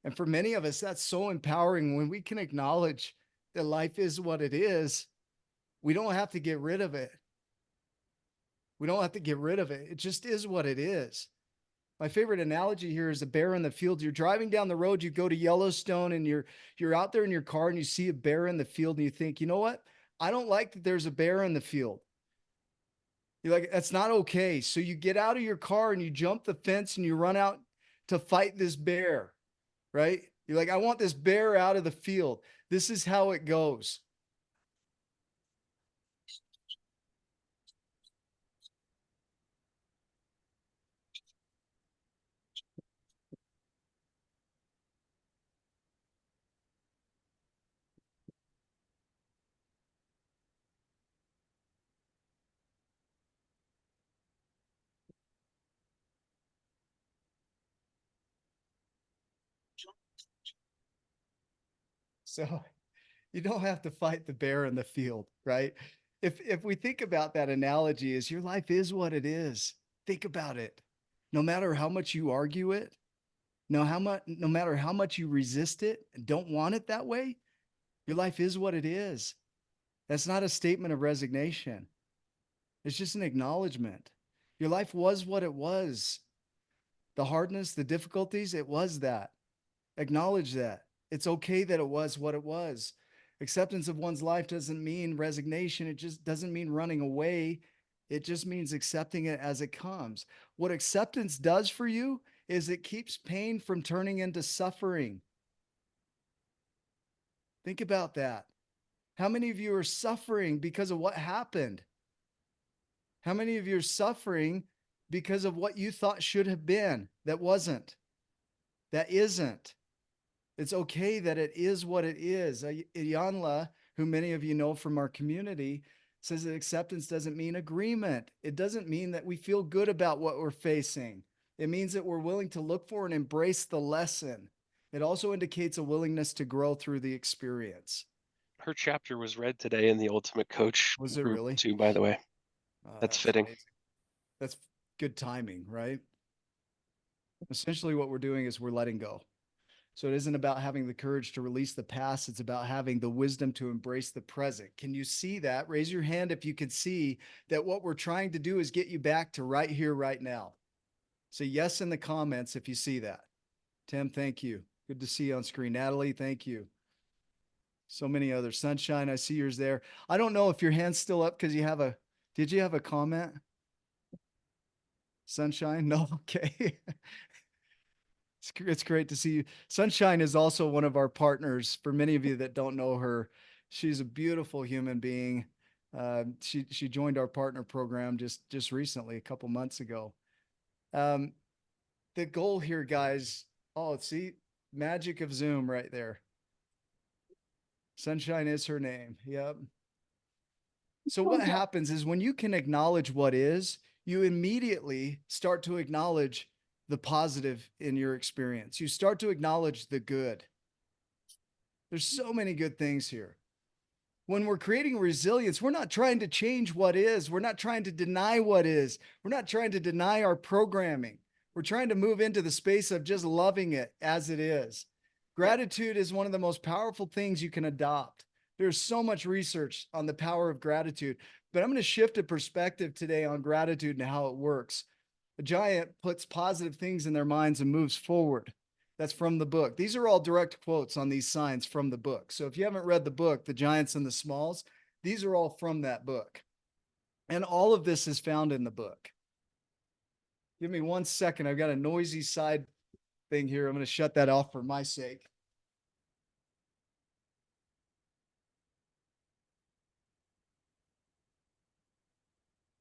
[SPEAKER 1] And for many of us, that's so empowering when we can acknowledge that life is what it is. We don't have to get rid of it. We don't have to get rid of it. It just is what it is. My favorite analogy here is a bear in the field. You're driving down the road, you go to Yellowstone, and you're out there in your car and you see a bear in the field and you think, you know what? I don't like that there's a bear in the field. You're like, that's not okay. So you get out of your car and you jump the fence and you run out to fight this bear, right? You're like, I want this bear out of the field. This is how it goes. So you don't have to fight the bear in the field, right? If we think about that analogy as your life is what it is, think about it. No matter how much you argue it, no matter how much you resist it and don't want it that way, your life is what it is. That's not a statement of resignation. It's just an acknowledgement. Your life was what it was. The hardness, the difficulties, it was that. Acknowledge that. It's okay that it was what it was. Acceptance of one's life doesn't mean resignation. It just doesn't mean running away. It just means accepting it as it comes. What acceptance does for you is it keeps pain from turning into suffering. Think about that. How many of you are suffering because of what happened? How many of you are suffering because of what you thought should have been that wasn't, that isn't? It's okay that it is what it is. Iyanla, who many of you know from our community, says that acceptance doesn't mean agreement. It doesn't mean that we feel good about what we're facing. It means that we're willing to look for and embrace the lesson. It also indicates a willingness to grow through the experience.
[SPEAKER 2] Her chapter was read today in the Ultimate Coach
[SPEAKER 1] Was it
[SPEAKER 2] group
[SPEAKER 1] really?
[SPEAKER 2] too, by the way.
[SPEAKER 1] Oh,
[SPEAKER 2] That's
[SPEAKER 1] that's
[SPEAKER 2] fitting.
[SPEAKER 1] amazing. That's good timing, right? Essentially, what we're doing is we're letting go. So it isn't about having the courage to release the past. It's about having the wisdom to embrace the present. Can you see that? Raise your hand if you can see that what we're trying to do is get you back to right here, right now. Say yes in the comments if you see that. Tim, thank you. Good to see you on screen. Natalie, thank you. So many others. Sunshine, I see yours there. I don't know if your hand's still up because did you have a comment? Sunshine? No? Okay. It's great to see you. Sunshine is also one of our partners. For many of you that don't know her, she's a beautiful human being. She joined our partner program just recently, a couple months ago. Um, the goal here, guys. Oh, see, magic of Zoom right there. Sunshine is her name. Yep. So what happens is when you can acknowledge what is, you immediately start to acknowledge the positive in your experience. You start to acknowledge the good. There's so many good things here. When we're creating resilience, we're not trying to change what is. We're not trying to deny what is. We're not trying to deny our programming. We're trying to move into the space of just loving it as it is. Gratitude is one of the most powerful things you can adopt. There's so much research on the power of gratitude, but I'm going to shift a perspective today on gratitude and how it works. A giant puts positive things in their minds and moves forward. That's from the book. These are all direct quotes on these signs from the book. So if you haven't read the book, The Giants and the Smalls, these are all from that book. And all of this is found in the book. Give me 1 second. I've got a noisy side thing here. I'm going to shut that off for my sake.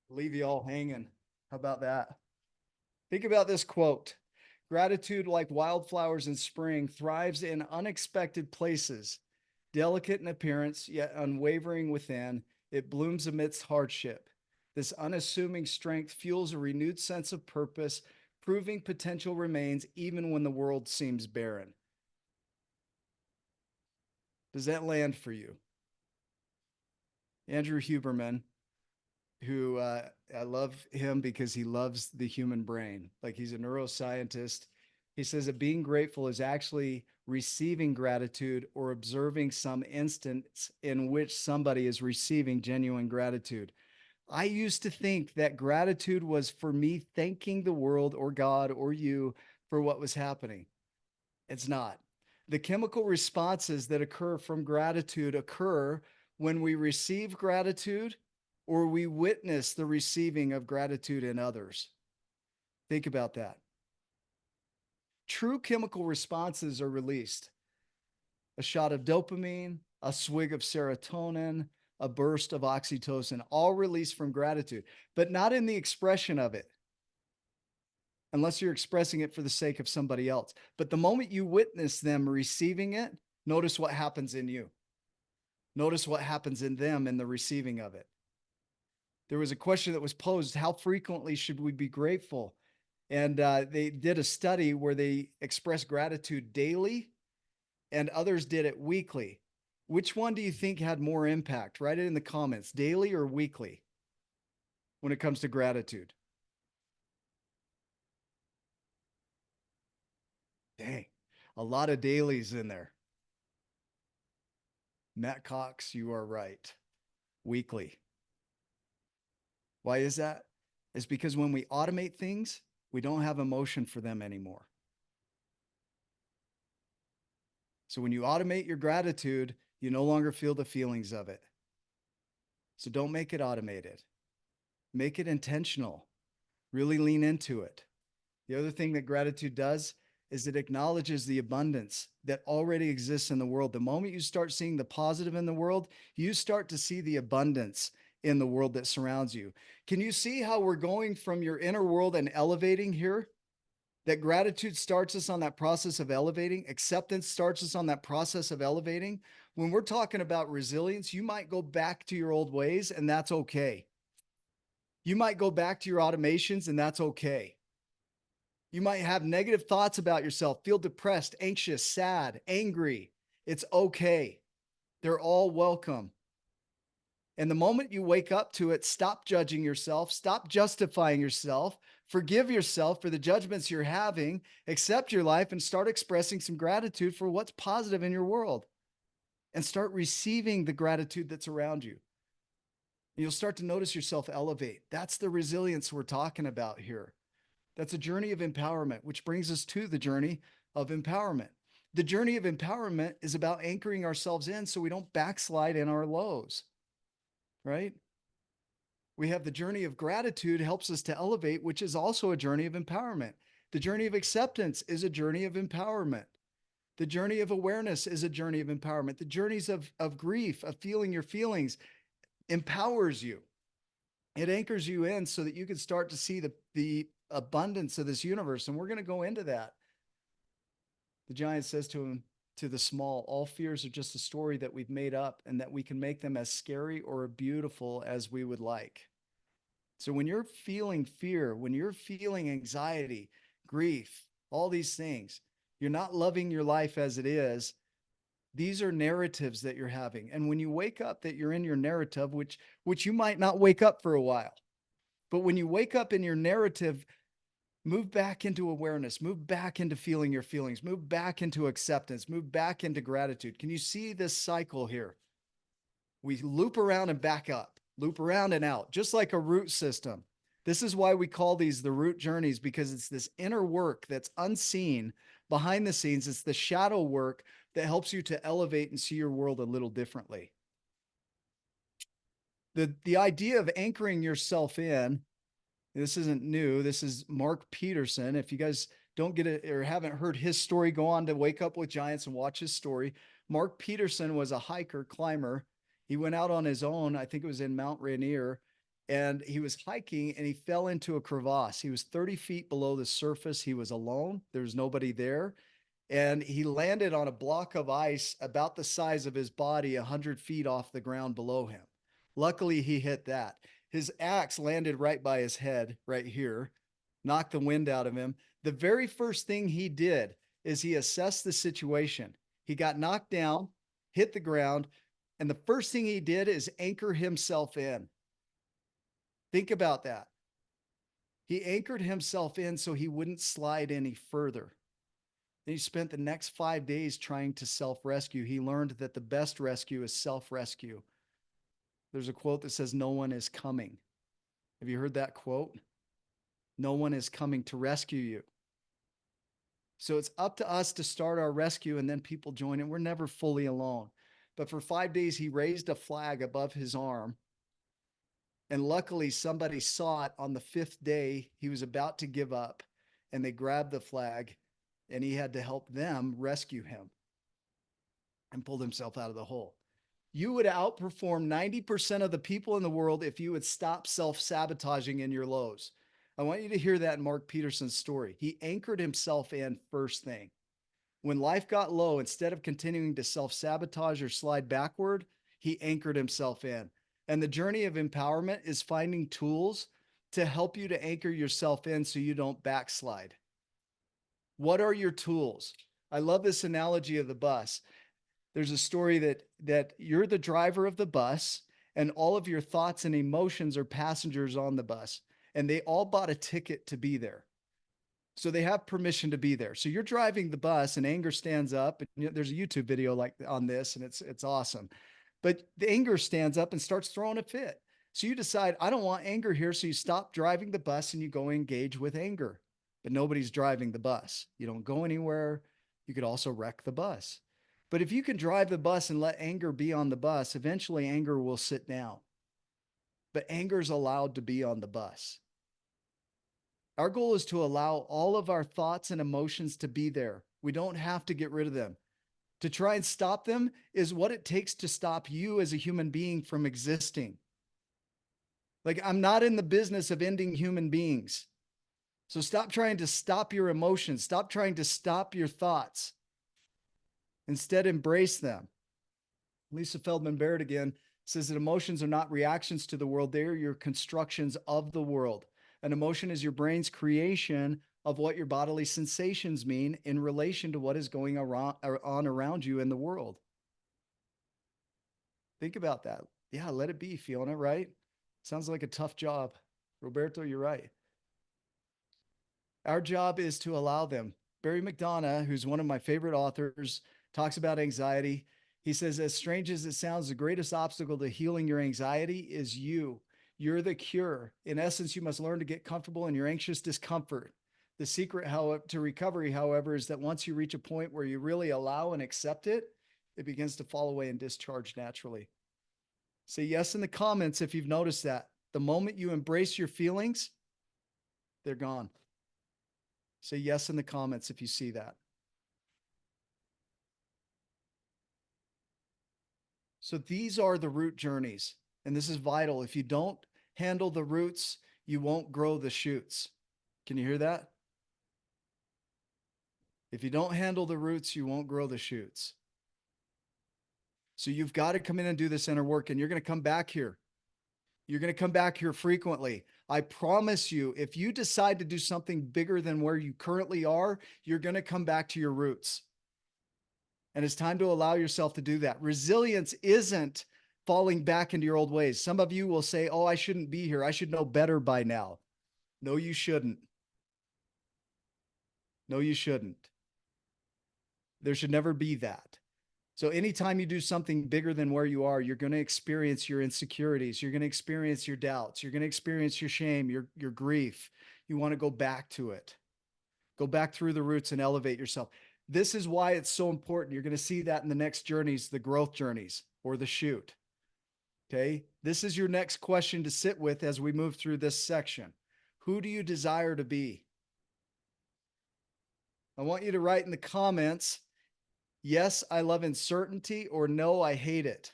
[SPEAKER 1] Leave you all hanging. How about that? Think about this quote. Gratitude, like wildflowers in spring, thrives in unexpected places. Delicate in appearance, yet unwavering within, it blooms amidst hardship. This unassuming strength fuels a renewed sense of purpose, proving potential remains even when the world seems barren. Does that land for you? Andrew Huberman, who I love him because he loves the human brain. Like he's a neuroscientist. He says that being grateful is actually receiving gratitude or observing some instance in which somebody is receiving genuine gratitude. I used to think that gratitude was for me thanking the world or God or you for what was happening. It's not. The chemical responses that occur from gratitude occur when we receive gratitude or we witness the receiving of gratitude in others. Think about that. True chemical responses are released: a shot of dopamine, a swig of serotonin, a burst of oxytocin, all released from gratitude, but not in the expression of it, unless you're expressing it for the sake of somebody else. But the moment you witness them receiving it, notice what happens in you. Notice what happens in them in the receiving of it. There was a question that was posed: how frequently should we be grateful? And they did a study where they expressed gratitude daily, and others did it weekly. Which one do you think had more impact? Write it in the comments: daily or weekly, when it comes to gratitude. Dang, a lot of dailies in there. Matt Cox, you are right. Weekly. Why is that? It's because when we automate things, we don't have emotion for them anymore. So when you automate your gratitude, you no longer feel the feelings of it. So don't make it automated. Make it intentional. Really lean into it. The other thing that gratitude does is it acknowledges the abundance that already exists in the world. The moment you start seeing the positive in the world, you start to see the abundance in the world that surrounds you. Can you see how we're going from your inner world and elevating here? That gratitude starts us on that process of elevating. Acceptance starts us on that process of elevating. When we're talking about resilience, you might go back to your old ways, and that's okay. You might go back to your automations, and that's okay. You might have negative thoughts about yourself, feel depressed, anxious, sad, angry. It's okay. They're all welcome. And the moment you wake up to it, stop judging yourself, stop justifying yourself, forgive yourself for the judgments you're having, accept your life, and start expressing some gratitude for what's positive in your world. And start receiving the gratitude that's around you. And you'll start to notice yourself elevate. That's the resilience we're talking about here. That's a journey of empowerment, which brings us to the journey of empowerment. The journey of empowerment is about anchoring ourselves in so we don't backslide in our lows, right? We have the journey of gratitude helps us to elevate, which is also a journey of empowerment. The journey of acceptance is a journey of empowerment. The journey of awareness is a journey of empowerment. The journeys of grief, of feeling your feelings, empowers you. It anchors you in so that you can start to see the abundance of this universe. And we're going to go into that. The giant says to him, to the small, all fears are just a story that we've made up and that we can make them as scary or beautiful as we would like. So when you're feeling fear, when you're feeling anxiety, grief, all these things, you're not loving your life as it is. These are narratives that you're having. And when you wake up that you're in your narrative, which you might not wake up for a while, but when you wake up in your narrative, move back into awareness, move back into feeling your feelings, move back into acceptance, move back into gratitude. Can you see this cycle here? We loop around and back up, loop around and out, just like a root system. This is why we call these the root journeys, because it's this inner work that's unseen behind the scenes. It's the shadow work that helps you to elevate and see your world a little differently. The idea of anchoring yourself in, this isn't new. This is Mark Peterson. If you guys don't get it or haven't heard his story, go on to Wake Up with Giants and watch his story. Mark Peterson was a hiker, climber. He went out on his own. I think it was in Mount Rainier, and he was hiking and he fell into a crevasse. He was 30 feet below the surface. He was alone. There was nobody there. And he landed on a block of ice about the size of his body, 100 feet off the ground below him. Luckily, he hit that. His axe landed right by his head, right here, knocked the wind out of him. The very first thing he did is he assessed the situation. He got knocked down, hit the ground, and the first thing he did is anchor himself in. Think about that. He anchored himself in so he wouldn't slide any further. Then he spent the next 5 days trying to self-rescue. He learned that the best rescue is self-rescue. There's a quote that says, "No one is coming." Have you heard that quote? No one is coming to rescue you. So it's up to us to start our rescue, and then people join in. We're never fully alone. But for 5 days, he raised a flag above his arm. And luckily, somebody saw it on the fifth day. He was about to give up, and they grabbed the flag, and he had to help them rescue him and pulled himself out of the hole. You would outperform 90% of the people in the world if you would stop self sabotaging in your lows. I want you to hear that in Mark Peterson's story. He anchored himself in first thing. When life got low, instead of continuing to self sabotage or slide backward, he anchored himself in. And the journey of empowerment is finding tools to help you to anchor yourself in so you don't backslide. What are your tools? I love this analogy of the bus. There's a story that you're the driver of the bus and all of your thoughts and emotions are passengers on the bus, and they all bought a ticket to be there. So they have permission to be there. So you're driving the bus and anger stands up. And there's a YouTube video like on this, and it's awesome. But the anger stands up and starts throwing a fit. So you decide, I don't want anger here. So you stop driving the bus and you go engage with anger. But nobody's driving the bus. You don't go anywhere. You could also wreck the bus. But if you can drive the bus and let anger be on the bus, eventually anger will sit down. But anger is allowed to be on the bus. Our goal is to allow all of our thoughts and emotions to be there. We don't have to get rid of them. To try and stop them is what it takes to stop you as a human being from existing. Like, I'm not in the business of ending human beings. So stop trying to stop your emotions. Stop trying to stop your thoughts. Instead, embrace them. Lisa Feldman Barrett again says that emotions are not reactions to the world, they are your constructions of the world. An emotion is your brain's creation of what your bodily sensations mean in relation to what is going on around you in the world. Think about that. Yeah, let it be, Fiona, right? Sounds like a tough job. Roberto, you're right. Our job is to allow them. Barry McDonough, who's one of my favorite authors, talks about anxiety. He says, as strange as it sounds, the greatest obstacle to healing your anxiety is you. You're the cure. In essence, you must learn to get comfortable in your anxious discomfort. The secret to recovery, however, is that once you reach a point where you really allow and accept it, it begins to fall away and discharge naturally. Say yes in the comments if you've noticed that. The moment you embrace your feelings, they're gone. Say yes in the comments if you see that. So these are the root journeys, and this is vital. If you don't handle the roots, you won't grow the shoots. Can you hear that? If you don't handle the roots, you won't grow the shoots. So you've got to come in and do this inner work, and you're going to come back here. You're going to come back here frequently. I promise you, if you decide to do something bigger than where you currently are, you're going to come back to your roots. And it's time to allow yourself to do that. Resilience isn't falling back into your old ways. Some of you will say, oh, I shouldn't be here. I should know better by now. No, you shouldn't. No, you shouldn't. There should never be that. So anytime you do something bigger than where you are, you're going to experience your insecurities. You're going to experience your doubts. You're going to experience your shame, your grief. You want to go back to it. Go back through the roots and elevate yourself. This is why it's so important. You're going to see that in the next journeys, the growth journeys or the shoot. Okay. This is your next question to sit with as we move through this section. Who do you desire to be? I want you to write in the comments, yes, I love uncertainty, or no, I hate it.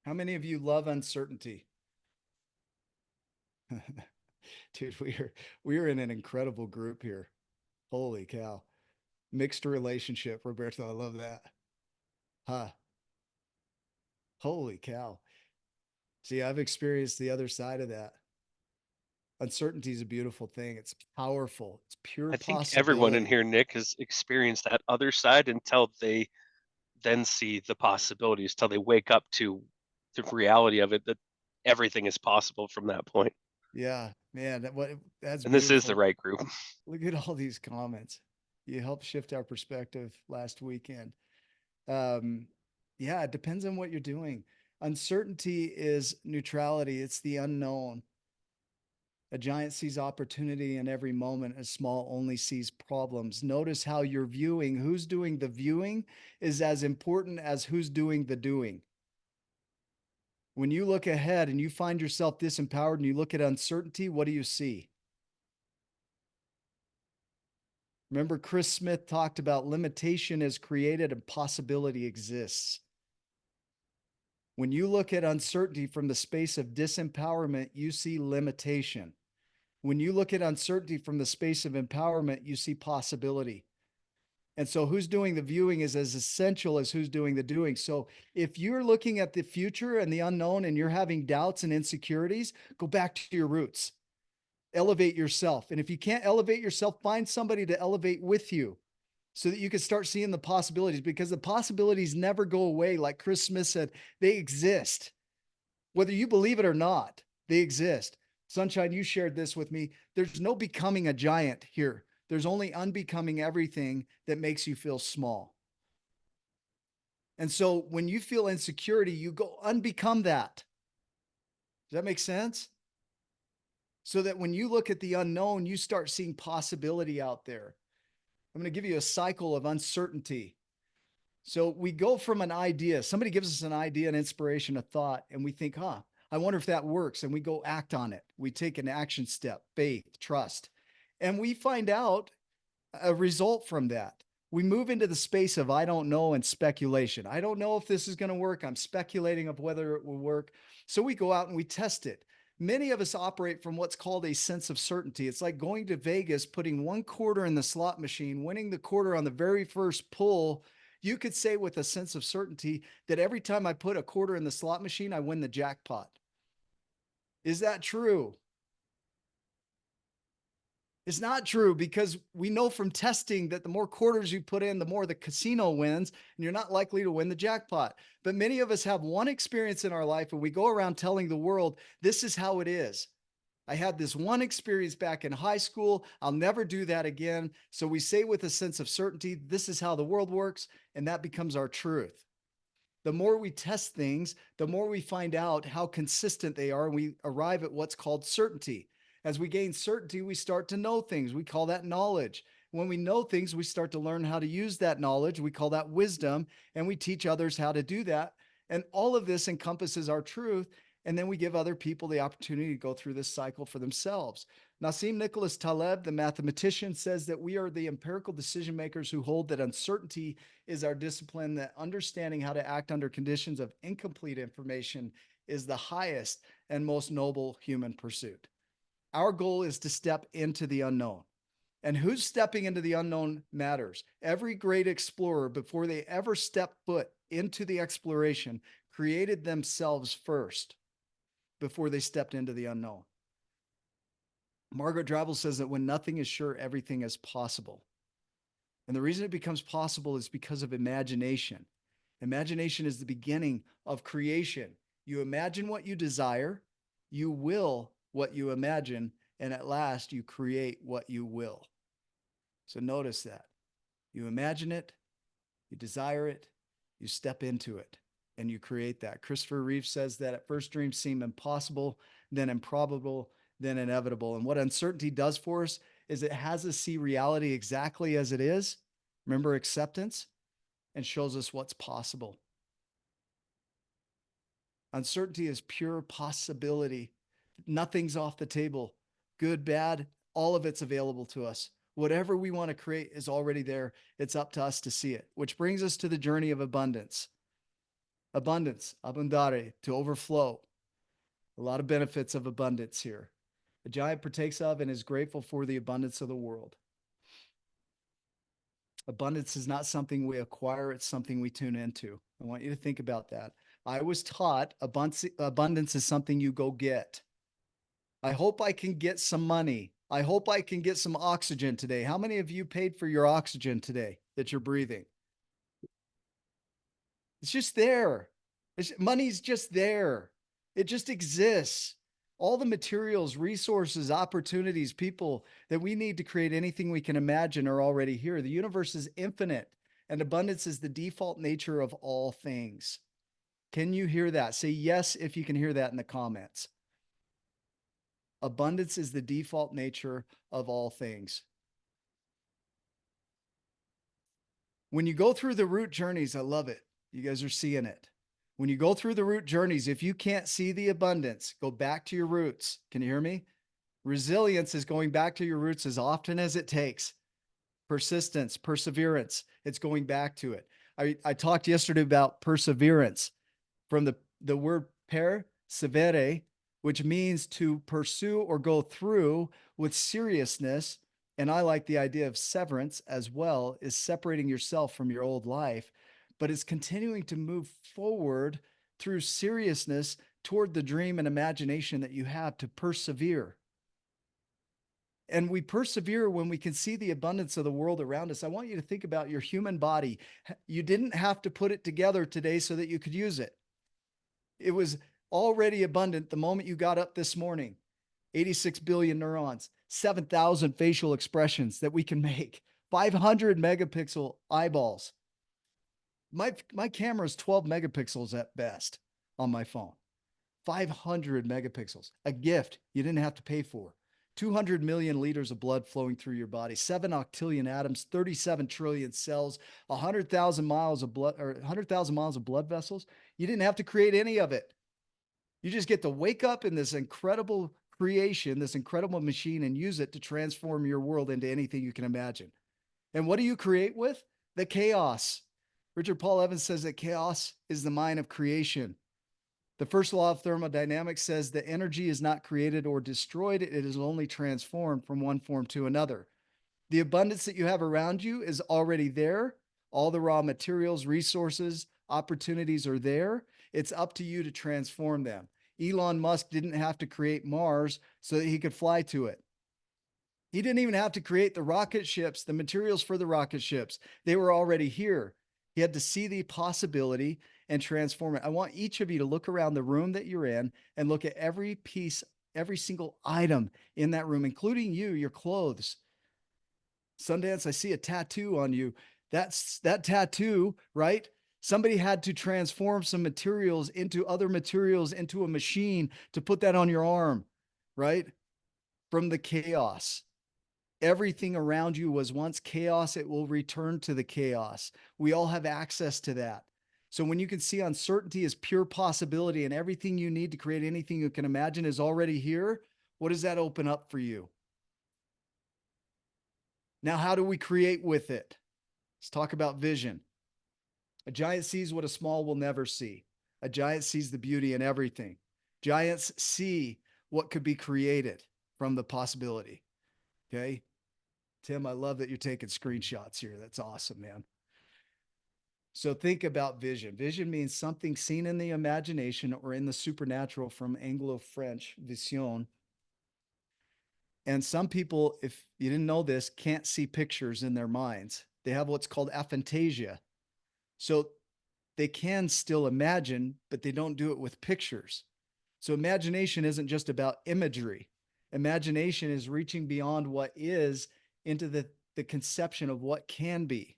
[SPEAKER 1] How many of you love uncertainty? Dude, we are in an incredible group here. Holy cow. Mixed relationship, Roberto. I love that. Huh. Holy cow. See, I've experienced the other side of that. Uncertainty is a beautiful thing. It's powerful. It's pure
[SPEAKER 2] I think everyone in
[SPEAKER 1] possibility.
[SPEAKER 2] here, Nick, has experienced that other side until they then see the possibilities, till they wake up to the reality of it, that everything is possible from that point.
[SPEAKER 1] Yeah, man, that's
[SPEAKER 2] And this is the
[SPEAKER 1] beautiful.
[SPEAKER 2] right group.
[SPEAKER 1] Look at all these comments. You helped shift our perspective last weekend. Um, yeah, it depends on what you're doing. Uncertainty is neutrality. It's the unknown. A giant sees opportunity in every moment. A small only sees problems. Notice how you're viewing. Who's doing the viewing is as important as who's doing the doing. When you look ahead and you find yourself disempowered and you look at uncertainty, what do you see? Remember, Chris Smith talked about limitation is created and possibility exists. When you look at uncertainty from the space of disempowerment, you see limitation. When you look at uncertainty from the space of empowerment, you see possibility. And so who's doing the viewing is as essential as who's doing the doing. So if you're looking at the future and the unknown and you're having doubts and insecurities, go back to your roots. Elevate yourself. And if you can't elevate yourself, find somebody to elevate with you so that you can start seeing the possibilities, because the possibilities never go away. Like Chris Smith said, they exist. Whether you believe it or not, they exist. Sunshine, you shared this with me. There's no becoming a giant here. There's only unbecoming everything that makes you feel small. And so when you feel insecurity, you go unbecome that. Does that make sense? So that when you look at the unknown, you start seeing possibility out there. I'm going to give you a cycle of uncertainty. So we go from an idea, somebody gives us an idea, an inspiration, a thought, and we think, I wonder if that works. And we go act on it. We take an action step, faith, trust, and we find out a result from that. We move into the space of I don't know and speculation. I don't know if this is going to work. I'm speculating of whether it will work. So we go out and we test it. Many of us operate from what's called a sense of certainty. It's like going to Vegas, putting one quarter in the slot machine, winning the quarter on the very first pull. You could say with a sense of certainty that every time I put a quarter in the slot machine, I win the jackpot. Is that true? It's not true, because we know from testing that the more quarters you put in, the more the casino wins, and you're not likely to win the jackpot. But many of us have one experience in our life and we go around telling the world, this is how it is. I had this one experience back in high school. I'll never do that again. So we say with a sense of certainty, this is how the world works, and that becomes our truth. The more we test things, the more we find out how consistent they are, and we arrive at what's called certainty. As we gain certainty, we start to know things. We call that knowledge. When we know things, we start to learn how to use that knowledge. We call that wisdom, and we teach others how to do that. And all of this encompasses our truth. And then we give other people the opportunity to go through this cycle for themselves. Nassim Nicholas Taleb, the mathematician, says that we are the empirical decision makers who hold that uncertainty is our discipline, that understanding how to act under conditions of incomplete information is the highest and most noble human pursuit. Our goal is to step into the unknown. And who's stepping into the unknown matters. Every great explorer, before they ever step foot into the exploration, created themselves first before they stepped into the unknown. Margaret Drabble says that when nothing is sure, everything is possible. And the reason it becomes possible is because of imagination. Imagination is the beginning of creation. You imagine what you desire, you will what you imagine, and at last you create what you will. So notice that. You imagine it, you desire it, you step into it, and you create that. Christopher Reeve says that at first dreams seem impossible, then improbable, then inevitable. And what uncertainty does for us is it has us see reality exactly as it is. Remember acceptance, and shows us what's possible. Uncertainty is pure possibility. Nothing's off the table. Good, bad, all of it's available to us. Whatever we want to create is already there. It's up to us to see it, which brings us to the journey of abundance. Abundance, abundare, to overflow. A lot of benefits of abundance here. The giant partakes of and is grateful for the abundance of the world. Abundance is not something we acquire, it's something we tune into. I want you to think about that. I was taught abundance is something you go get. I hope I can get some money. I hope I can get some oxygen today. How many of you paid for your oxygen today that you're breathing? It's just there. Money's just there. It just exists. All the materials, resources, opportunities, people that we need to create anything we can imagine are already here. The universe is infinite, and abundance is the default nature of all things. Can you hear that? Say yes if you can hear that in the comments. Abundance is the default nature of all things. When you go through the root journeys, I love it. You guys are seeing it. When you go through the root journeys, if you can't see the abundance, go back to your roots. Can you hear me? Resilience is going back to your roots as often as it takes. Persistence, perseverance, it's going back to it. I talked yesterday about perseverance from the word persevere, which means to pursue or go through with seriousness. And I like the idea of severance as well, is separating yourself from your old life, but it's continuing to move forward through seriousness toward the dream and imagination that you have, to persevere. And we persevere when we can see the abundance of the world around us. I want you to think about your human body. You didn't have to put it together today so that you could use it. It was already abundant the moment you got up this morning. 86 billion neurons, 7,000 facial expressions that we can make, 500 megapixel eyeballs. My camera is 12 megapixels at best on my phone. 500 megapixels, a gift you didn't have to pay for. 200 million liters of blood flowing through your body, 7 octillion atoms, 37 trillion cells, 100,000 miles of blood, or 100,000 miles of blood vessels. You didn't have to create any of it. You just get to wake up in this incredible creation, this incredible machine, and use it to transform your world into anything you can imagine. And what do you create with? The chaos. Richard Paul Evans says that chaos is the mind of creation. The first law of thermodynamics says that energy is not created or destroyed, it is only transformed from one form to another. The abundance that you have around you is already there. All the raw materials, resources, opportunities are there. It's up to you to transform them. Elon Musk didn't have to create Mars so that he could fly to it. He didn't even have to create the rocket ships, the materials for the rocket ships. They were already here. He had to see the possibility and transform it. I want each of you to look around the room that you're in and look at every piece, every single item in that room, including you, your clothes. Sundance, I see a tattoo on you. That's that tattoo, right? Somebody had to transform some materials into other materials into a machine to put that on your arm, right? From the chaos. Everything around you was once chaos. It will return to the chaos. We all have access to that. So when you can see uncertainty as pure possibility and everything you need to create anything you can imagine is already here, what does that open up for you? Now, how do we create with it? Let's talk about vision. A giant sees what a small will never see. A giant sees the beauty in everything. Giants see what could be created from the possibility. Okay. Tim, I love that you're taking screenshots here. That's awesome, man. So think about vision. Vision means something seen in the imagination or in the supernatural, from Anglo-French vision. And some people, if you didn't know this, can't see pictures in their minds. They have what's called aphantasia. So they can still imagine, but they don't do it with pictures. So imagination isn't just about imagery. Imagination is reaching beyond what is into the conception of what can be.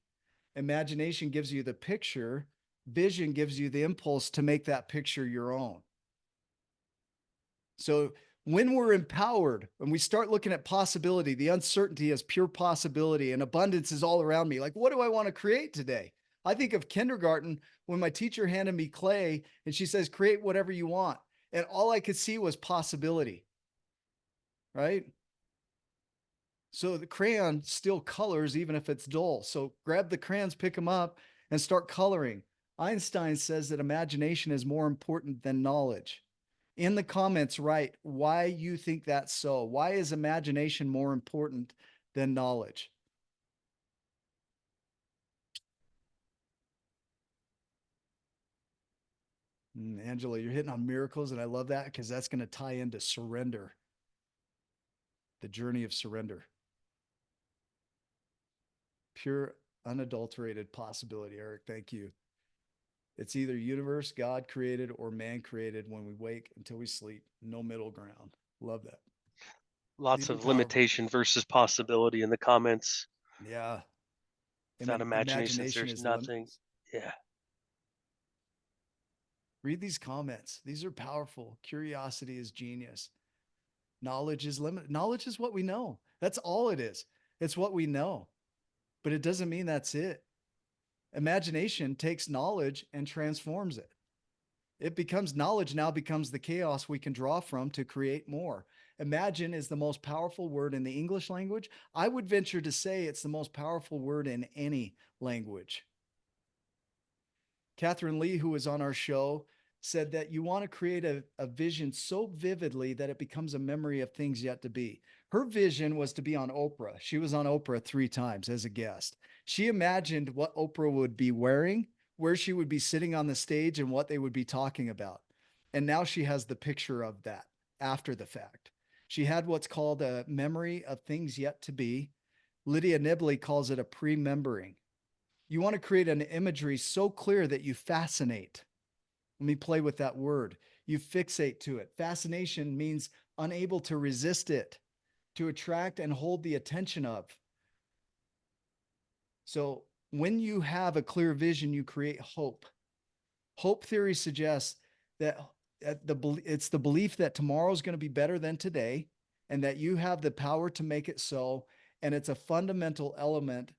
[SPEAKER 1] Imagination gives you the picture. Vision gives you the impulse to make that picture your own. So when we're empowered and we start looking at possibility, the uncertainty as pure possibility, and abundance is all around me. Like, what do I want to create today? I think of kindergarten when my teacher handed me clay and she says, create whatever you want. And all I could see was possibility, right? So the crayon still colors even if it's dull. So grab the crayons, pick them up, and start coloring. Einstein says that imagination is more important than knowledge. In the comments, write why you think that's so. Why is imagination more important than knowledge? Angela, you're hitting on miracles, and I love that because that's going to tie into surrender, the journey of surrender. Pure, unadulterated possibility, Eric. Thank you. It's either universe, God created, or man created when we wake until we sleep. No middle ground. Love that.
[SPEAKER 2] Lots
[SPEAKER 1] These are
[SPEAKER 2] of
[SPEAKER 1] powerful.
[SPEAKER 2] limitation versus possibility in the comments.
[SPEAKER 1] Yeah.
[SPEAKER 2] Without imagination,
[SPEAKER 1] Imagination
[SPEAKER 2] there's
[SPEAKER 1] is
[SPEAKER 2] nothing.
[SPEAKER 1] limitless.
[SPEAKER 2] Yeah.
[SPEAKER 1] Read these comments. These are powerful. Curiosity is genius. Knowledge is limited. Knowledge is what we know. That's all it is. It's what we know, but it doesn't mean that's it. Imagination takes knowledge and transforms it. It becomes knowledge now becomes the chaos we can draw from to create more. Imagine is the most powerful word in the English language. I would venture to say it's the most powerful word in any language. Catherine Lee, who was on our show, said that you want to create a vision so vividly that it becomes a memory of things yet to be. Her vision was to be on Oprah. She was on Oprah 3 times as a guest. She imagined what Oprah would be wearing, where she would be sitting on the stage, and what they would be talking about. And now she has the picture of that after the fact. She had what's called a memory of things yet to be. Lydia Nibley calls it a pre-membering. You want to create an imagery so clear that you fascinate. Let me play with that word. You fixate to it. Fascination means unable to resist it, to attract and hold the attention of. So when you have a clear vision, you create hope. Hope theory suggests that it's the belief that tomorrow is going to be better than today and that you have the power to make it so. And it's a fundamental element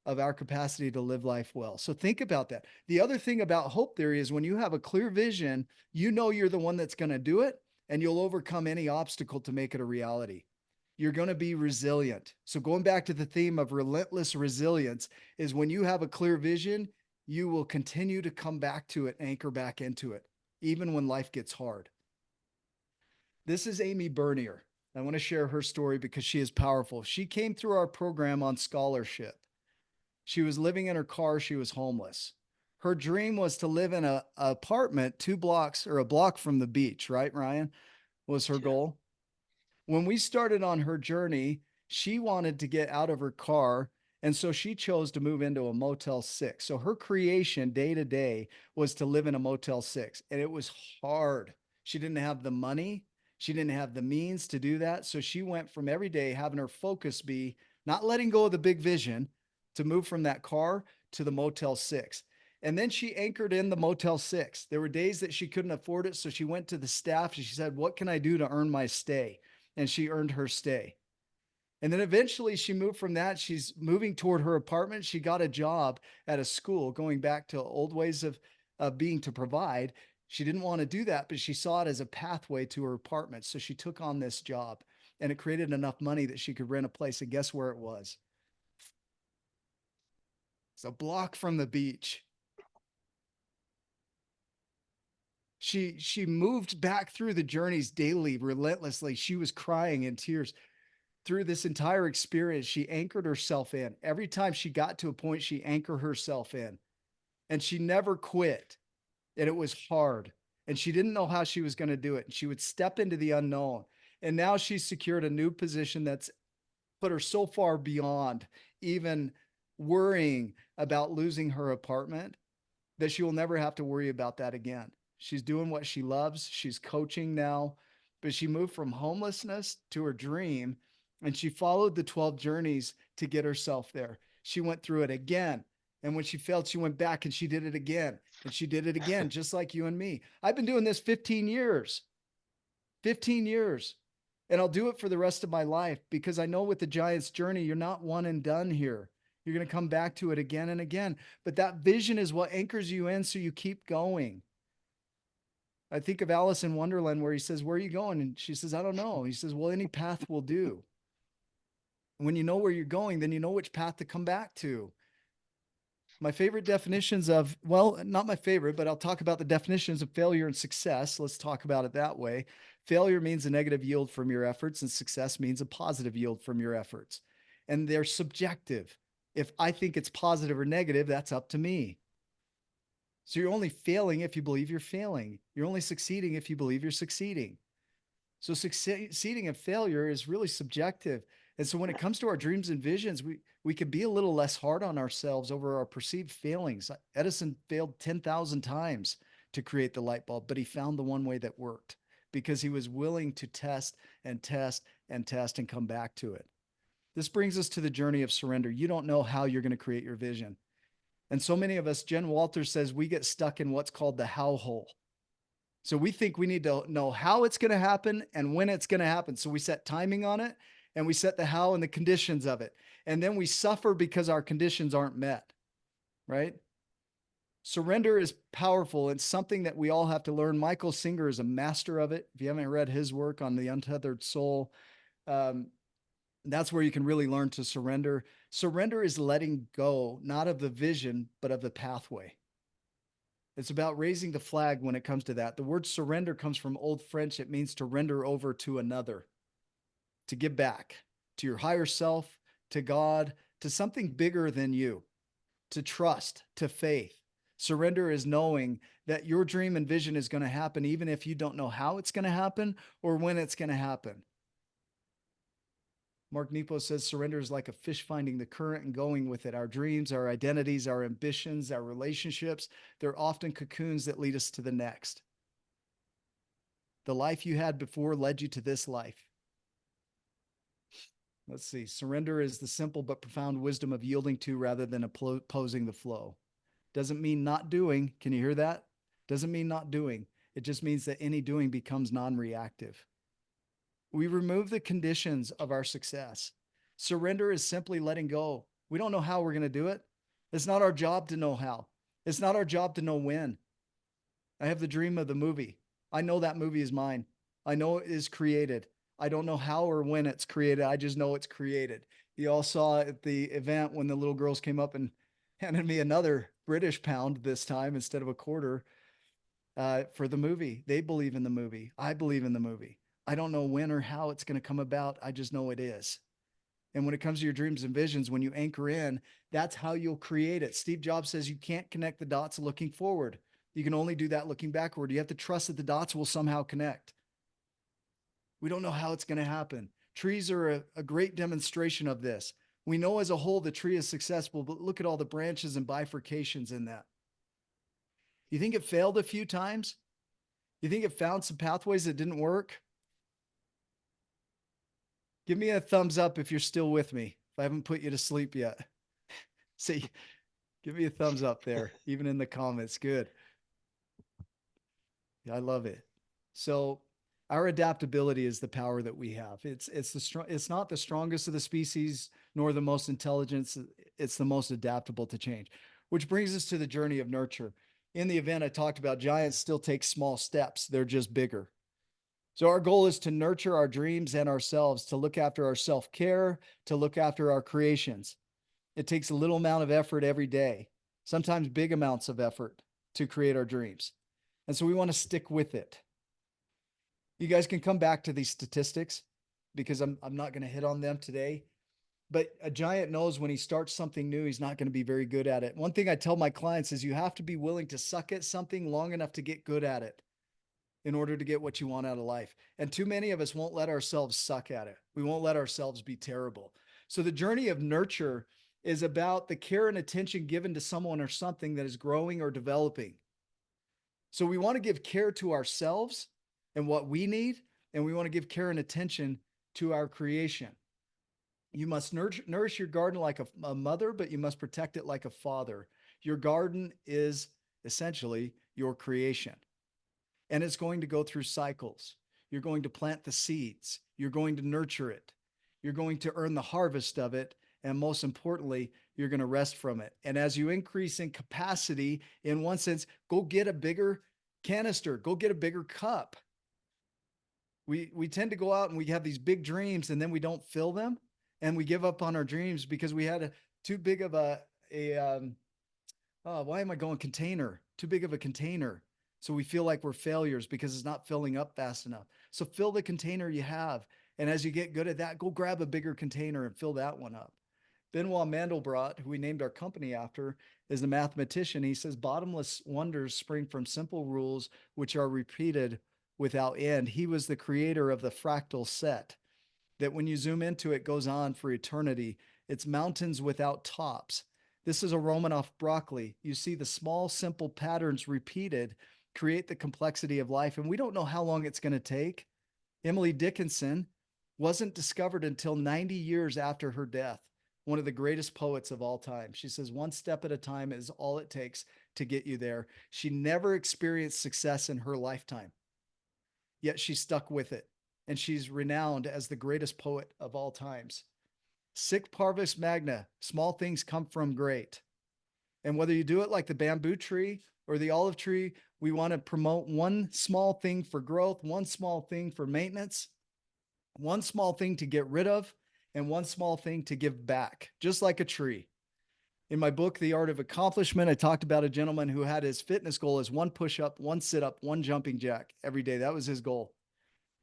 [SPEAKER 1] of our capacity to live life well. So think about that. The other thing about hope theory is when you have a clear vision, you know you're the one that's going to do it and you'll overcome any obstacle to make it a reality. You're going to be resilient. So going back to the theme of relentless resilience is when you have a clear vision, you will continue to come back to it, anchor back into it, even when life gets hard. This is Amy Bernier. I want to share her story because she is powerful. She came through our program on scholarship. She was living in her car. She was homeless. Her dream was to live in a apartment 2 blocks or a block from the beach, right, Ryan? Was her
[SPEAKER 2] Yeah.
[SPEAKER 1] goal. When we started on her journey, she wanted to get out of her car. And so she chose to move into a Motel 6. So her creation day to day was to live in a Motel 6. And it was hard. She didn't have the money. She didn't have the means to do that. So she went from every day having her focus be not letting go of the big vision to move from that car to the Motel 6. And then she anchored in the Motel 6. There were days that she couldn't afford it. So she went to the staff and she said, "What can I do to earn my stay?" And she earned her stay. And then eventually she moved from that. She's moving toward her apartment. She got a job at a school, going back to old ways of being to provide. She didn't want to do that, but she saw it as a pathway to her apartment. So she took on this job and it created enough money that she could rent a place. And guess where it was? It's a block from the beach. She moved back through the journeys daily, relentlessly. She was crying in tears through this entire experience. She anchored herself in. Every time she got to a point, she anchored herself in, and she never quit. And it was hard, and she didn't know how she was going to do it. And she would step into the unknown. And now she's secured a new position that's put her so far beyond even worrying about losing her apartment that she will never have to worry about that again. She's doing what she loves. She's coaching now, but she moved from homelessness to her dream and she followed the 12 journeys to get herself there. She went through it again. And when she failed, she went back and she did it again. And she did it again, just like you and me. I've been doing this 15 years, 15 years. And I'll do it for the rest of my life because I know with the Giants journey, you're not one and done here. You're going to come back to it again and again. But that vision is what anchors you in so you keep going. I think of Alice in Wonderland where he says, "Where are you going?" And she says, "I don't know." He says, "Well, any path will do." When you know where you're going, then you know which path to come back to. My favorite definitions of, well, not my favorite, but I'll talk about the definitions of failure and success. Let's talk about it that way. Failure means a negative yield from your efforts, and success means a positive yield from your efforts. And they're subjective. If I think it's positive or negative, that's up to me. So you're only failing if you believe you're failing. You're only succeeding if you believe you're succeeding. So succeeding and failure is really subjective. And so when it comes to our dreams and visions, we can be a little less hard on ourselves over our perceived failings. Edison failed 10,000 times to create the light bulb, but he found the one way that worked because he was willing to test and test and test and come back to it. This brings us to the journey of surrender. You don't know how you're going to create your vision. And so many of us, Jen Walters says, we get stuck in what's called the how hole. So we think we need to know how it's going to happen and when it's going to happen. So we set timing on it and we set the how and the conditions of it. And then we suffer because our conditions aren't met, right? Surrender is powerful. It's something that we all have to learn. Michael Singer is a master of it. If you haven't read his work on the untethered soul, um, that's where you can really learn to surrender. Surrender is letting go, not of the vision, but of the pathway. It's about raising the flag when it comes to that. The word surrender comes from Old French. It means to render over to another, to give back to your higher self, to God, to something bigger than you, to trust, to faith. Surrender is knowing that your dream and vision is going to happen, even if you don't know how it's going to happen or when it's going to happen. Mark Nepo says surrender is like a fish finding the current and going with it. Our dreams, our identities, our ambitions, our relationships, they're often cocoons that lead us to the next. The life you had before led you to this life. Let's see. Surrender is the simple but profound wisdom of yielding to rather than opposing the flow. Doesn't mean not doing. Can you hear that? Doesn't mean not doing. It just means that any doing becomes non reactive. We remove the conditions of our success. Surrender is simply letting go. We don't know how we're going to do it. It's not our job to know how. It's not our job to know when. I have the dream of the movie. I know that movie is mine. I know it is created. I don't know how or when it's created. I just know it's created. You all saw at the event when the little girls came up and handed me another British pound this time instead of a quarter for the movie. They believe in the movie. I believe in the movie. I don't know when or how it's going to come about. I just know it is. And when it comes to your dreams and visions, when you anchor in, that's how you'll create it. Steve Jobs says you can't connect the dots looking forward. You can only do that looking backward. You have to trust that the dots will somehow connect. We don't know how it's going to happen. Trees are a great demonstration of this. We know as a whole the tree is successful, but look at all the branches and bifurcations in that. You think it failed a few times? You think it found some pathways that didn't work? Give me a thumbs up if you're still with me, if I haven't put you to sleep yet. See, give me a thumbs up there, even in the comments. Good. I love it. So our adaptability is the power that we have. It's not the strongest of the species nor the most intelligent. It's the most adaptable to change, which brings us to the journey of nurture. In the event I talked about, giants still take small steps. They're just bigger. So our goal is to nurture our dreams and ourselves, to look after our self-care, to look after our creations. It takes a little amount of effort every day, sometimes big amounts of effort to create our dreams. And so we want to stick with it. You guys can come back to these statistics because I'm not going to hit on them today. But a giant knows when he starts something new, he's not going to be very good at it. One thing I tell my clients is you have to be willing to suck at something long enough to get good at it in order to get what you want out of life. And too many of us won't let ourselves suck at it. We won't let ourselves be terrible. So the journey of nurture is about the care and attention given to someone or something that is growing or developing. So we want to give care to ourselves and what we need, and we want to give care and attention to our creation. You must nourish your garden like a mother, but you must protect it like a father. Your garden is essentially your creation, and it's going to go through cycles. You're going to plant the seeds. You're going to nurture it. You're going to earn the harvest of it. And most importantly, you're going to rest from it. And as you increase in capacity, in one sense, go get a bigger canister, go get a bigger cup. We tend to go out and we have these big dreams and then we don't fill them and we give up on our dreams because we had too big of why am I going container? Too big of a container. So we feel like we're failures because it's not filling up fast enough. So fill the container you have. And as you get good at that, go grab a bigger container and fill that one up. Benoit Mandelbrot, who we named our company after, is a mathematician. He says bottomless wonders spring from simple rules which are repeated without end. He was the creator of the fractal set that when you zoom into it goes on for eternity. It's mountains without tops. This is a Romanoff broccoli. You see the small, simple patterns repeated create the complexity of life. And we don't know how long it's going to take. Emily Dickinson wasn't discovered until 90 years after her death, one of the greatest poets of all time. She says, one step at a time is all it takes to get you there. She never experienced success in her lifetime, yet she stuck with it. And she's renowned as the greatest poet of all times. Sic parvis magna, small things come from great. And whether you do it like the bamboo tree or the olive tree, we want to promote one small thing for growth, one small thing for maintenance, one small thing to get rid of, and one small thing to give back, just like a tree. In my book, The Art of Accomplishment, I talked about a gentleman who had his fitness goal as one push up, one sit up, one jumping jack every day. That was his goal.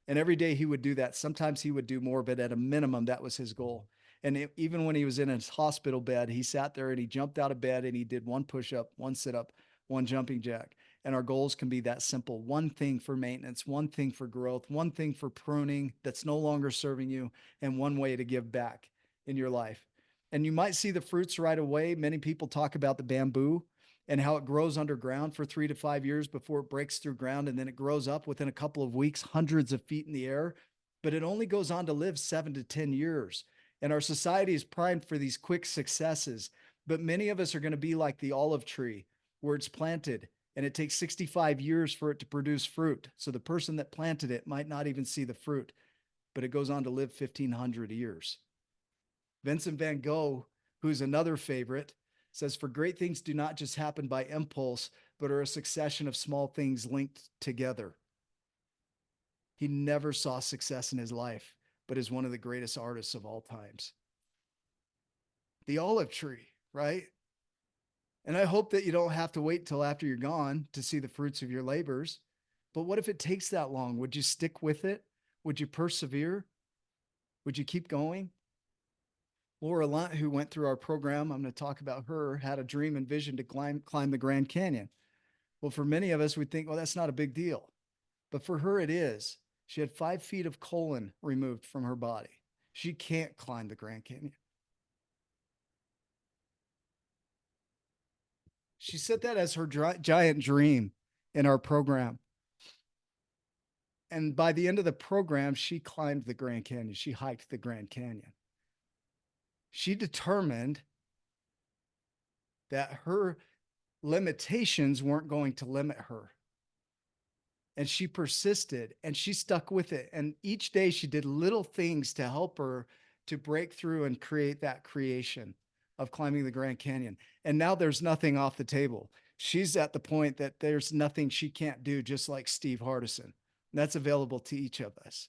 [SPEAKER 1] And every day he would do that. Sometimes he would do more, but at a minimum, that was his goal. And even when he was in his hospital bed, he sat there and he jumped out of bed and he did one push up, one sit up, one jumping jack. And our goals can be that simple: one thing for maintenance, one thing for growth, one thing for pruning that's no longer serving you, and one way to give back in your life. And you might see the fruits right away. Many people talk about the bamboo and how it grows underground for 3 to 5 years before it breaks through ground. And then it grows up within a couple of weeks, hundreds of feet in the air. But it only goes on to live 7 to 10 years. And our society is primed for these quick successes. But many of us are going to be like the olive tree, where it's planted and it takes 65 years for it to produce fruit. So the person that planted it might not even see the fruit, but it goes on to live 1,500 years. Vincent van Gogh, who's another favorite, says, "For great things do not just happen by impulse, but are a succession of small things linked together." He never saw success in his life, but is one of the greatest artists of all times. The olive tree, right? And I hope that you don't have to wait till after you're gone to see the fruits of your labors. But what if it takes that long? Would you stick with it? Would you persevere? Would you keep going? Laura Lunt, who went through our program, I'm going to talk about her, had a dream and vision to climb the Grand Canyon. Well, for many of us, we think, well, that's not a big deal. But for her, it is. She had 5 feet of colon removed from her body. She can't climb the Grand Canyon. She set that as her giant dream in our program. And by the end of the program, she climbed the Grand Canyon. She hiked the Grand Canyon. She determined that her limitations weren't going to limit her. And she persisted and she stuck with it. And each day she did little things to help her to break through and create that creation of climbing the Grand Canyon. And now there's nothing off the table. She's at the point that there's nothing she can't do, just like Steve Hardison. And that's available to each of us.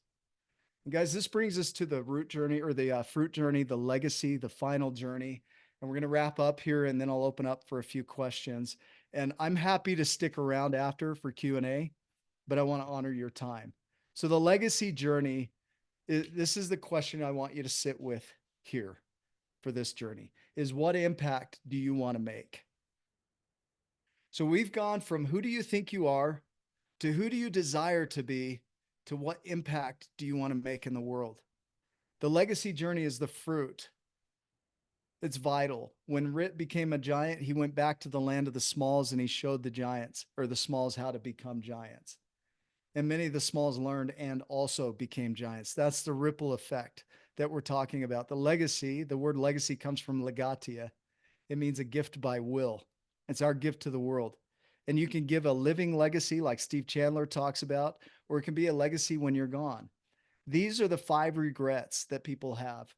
[SPEAKER 1] And guys, this brings us to the root journey, or the fruit journey, the legacy, the final journey. And we're going to wrap up here, and then I'll open up for a few questions. And I'm happy to stick around after for Q&A, but I want to honor your time. So the legacy journey, this is the question I want you to sit with here for this journey, is what impact do you want to make? So we've gone from who do you think you are to who do you desire to be to what impact do you want to make in the world. The legacy journey is the fruit. It's vital. When Rit became a giant, he went back to the land of the smalls and he showed the giants, or the smalls, how to become giants. And many of the smalls learned and also became giants. That's the ripple effect that we're talking about. The legacy, the word legacy comes from legatia. It means a gift by will. It's our gift to the world. And you can give a living legacy like Steve Chandler talks about, or it can be a legacy when you're gone. These are the 5 regrets that people have.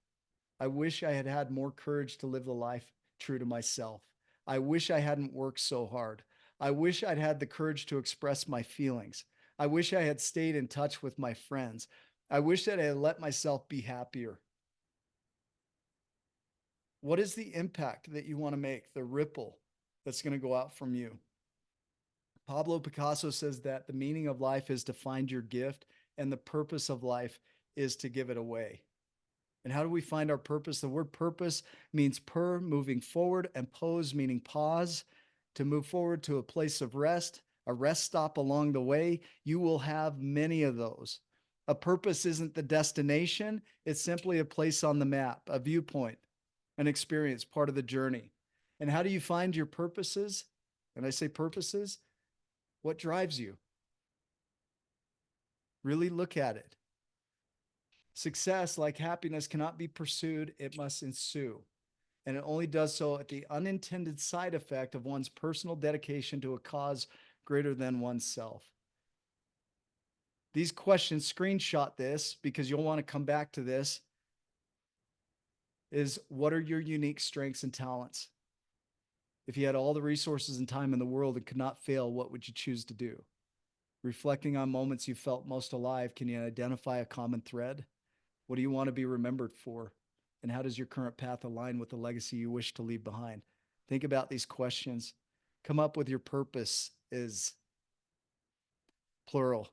[SPEAKER 1] I wish I had had more courage to live the life true to myself. I wish I hadn't worked so hard. I wish I'd had the courage to express my feelings. I wish I had stayed in touch with my friends. I wish that I had let myself be happier. What is the impact that you want to make, the ripple that's going to go out from you? Pablo Picasso says that the meaning of life is to find your gift, and the purpose of life is to give it away. And how do we find our purpose? The word purpose means moving forward, and pose, meaning pause, to move forward to a place of rest, a rest stop along the way. You will have many of those. A purpose isn't the destination. It's simply a place on the map, a viewpoint, an experience, part of the journey. And how do you find your purposes? And I say purposes, what drives you? Really look at it. Success, like happiness, cannot be pursued. It must ensue. And it only does so at the unintended side effect of one's personal dedication to a cause greater than oneself. These questions, screenshot this because you'll want to come back to this, is what are your unique strengths and talents? If you had all the resources and time in the world and could not fail, what would you choose to do? Reflecting on moments you felt most alive, can you identify a common thread? What do you want to be remembered for? And how does your current path align with the legacy you wish to leave behind? Think about these questions. Come up with your purpose is plural.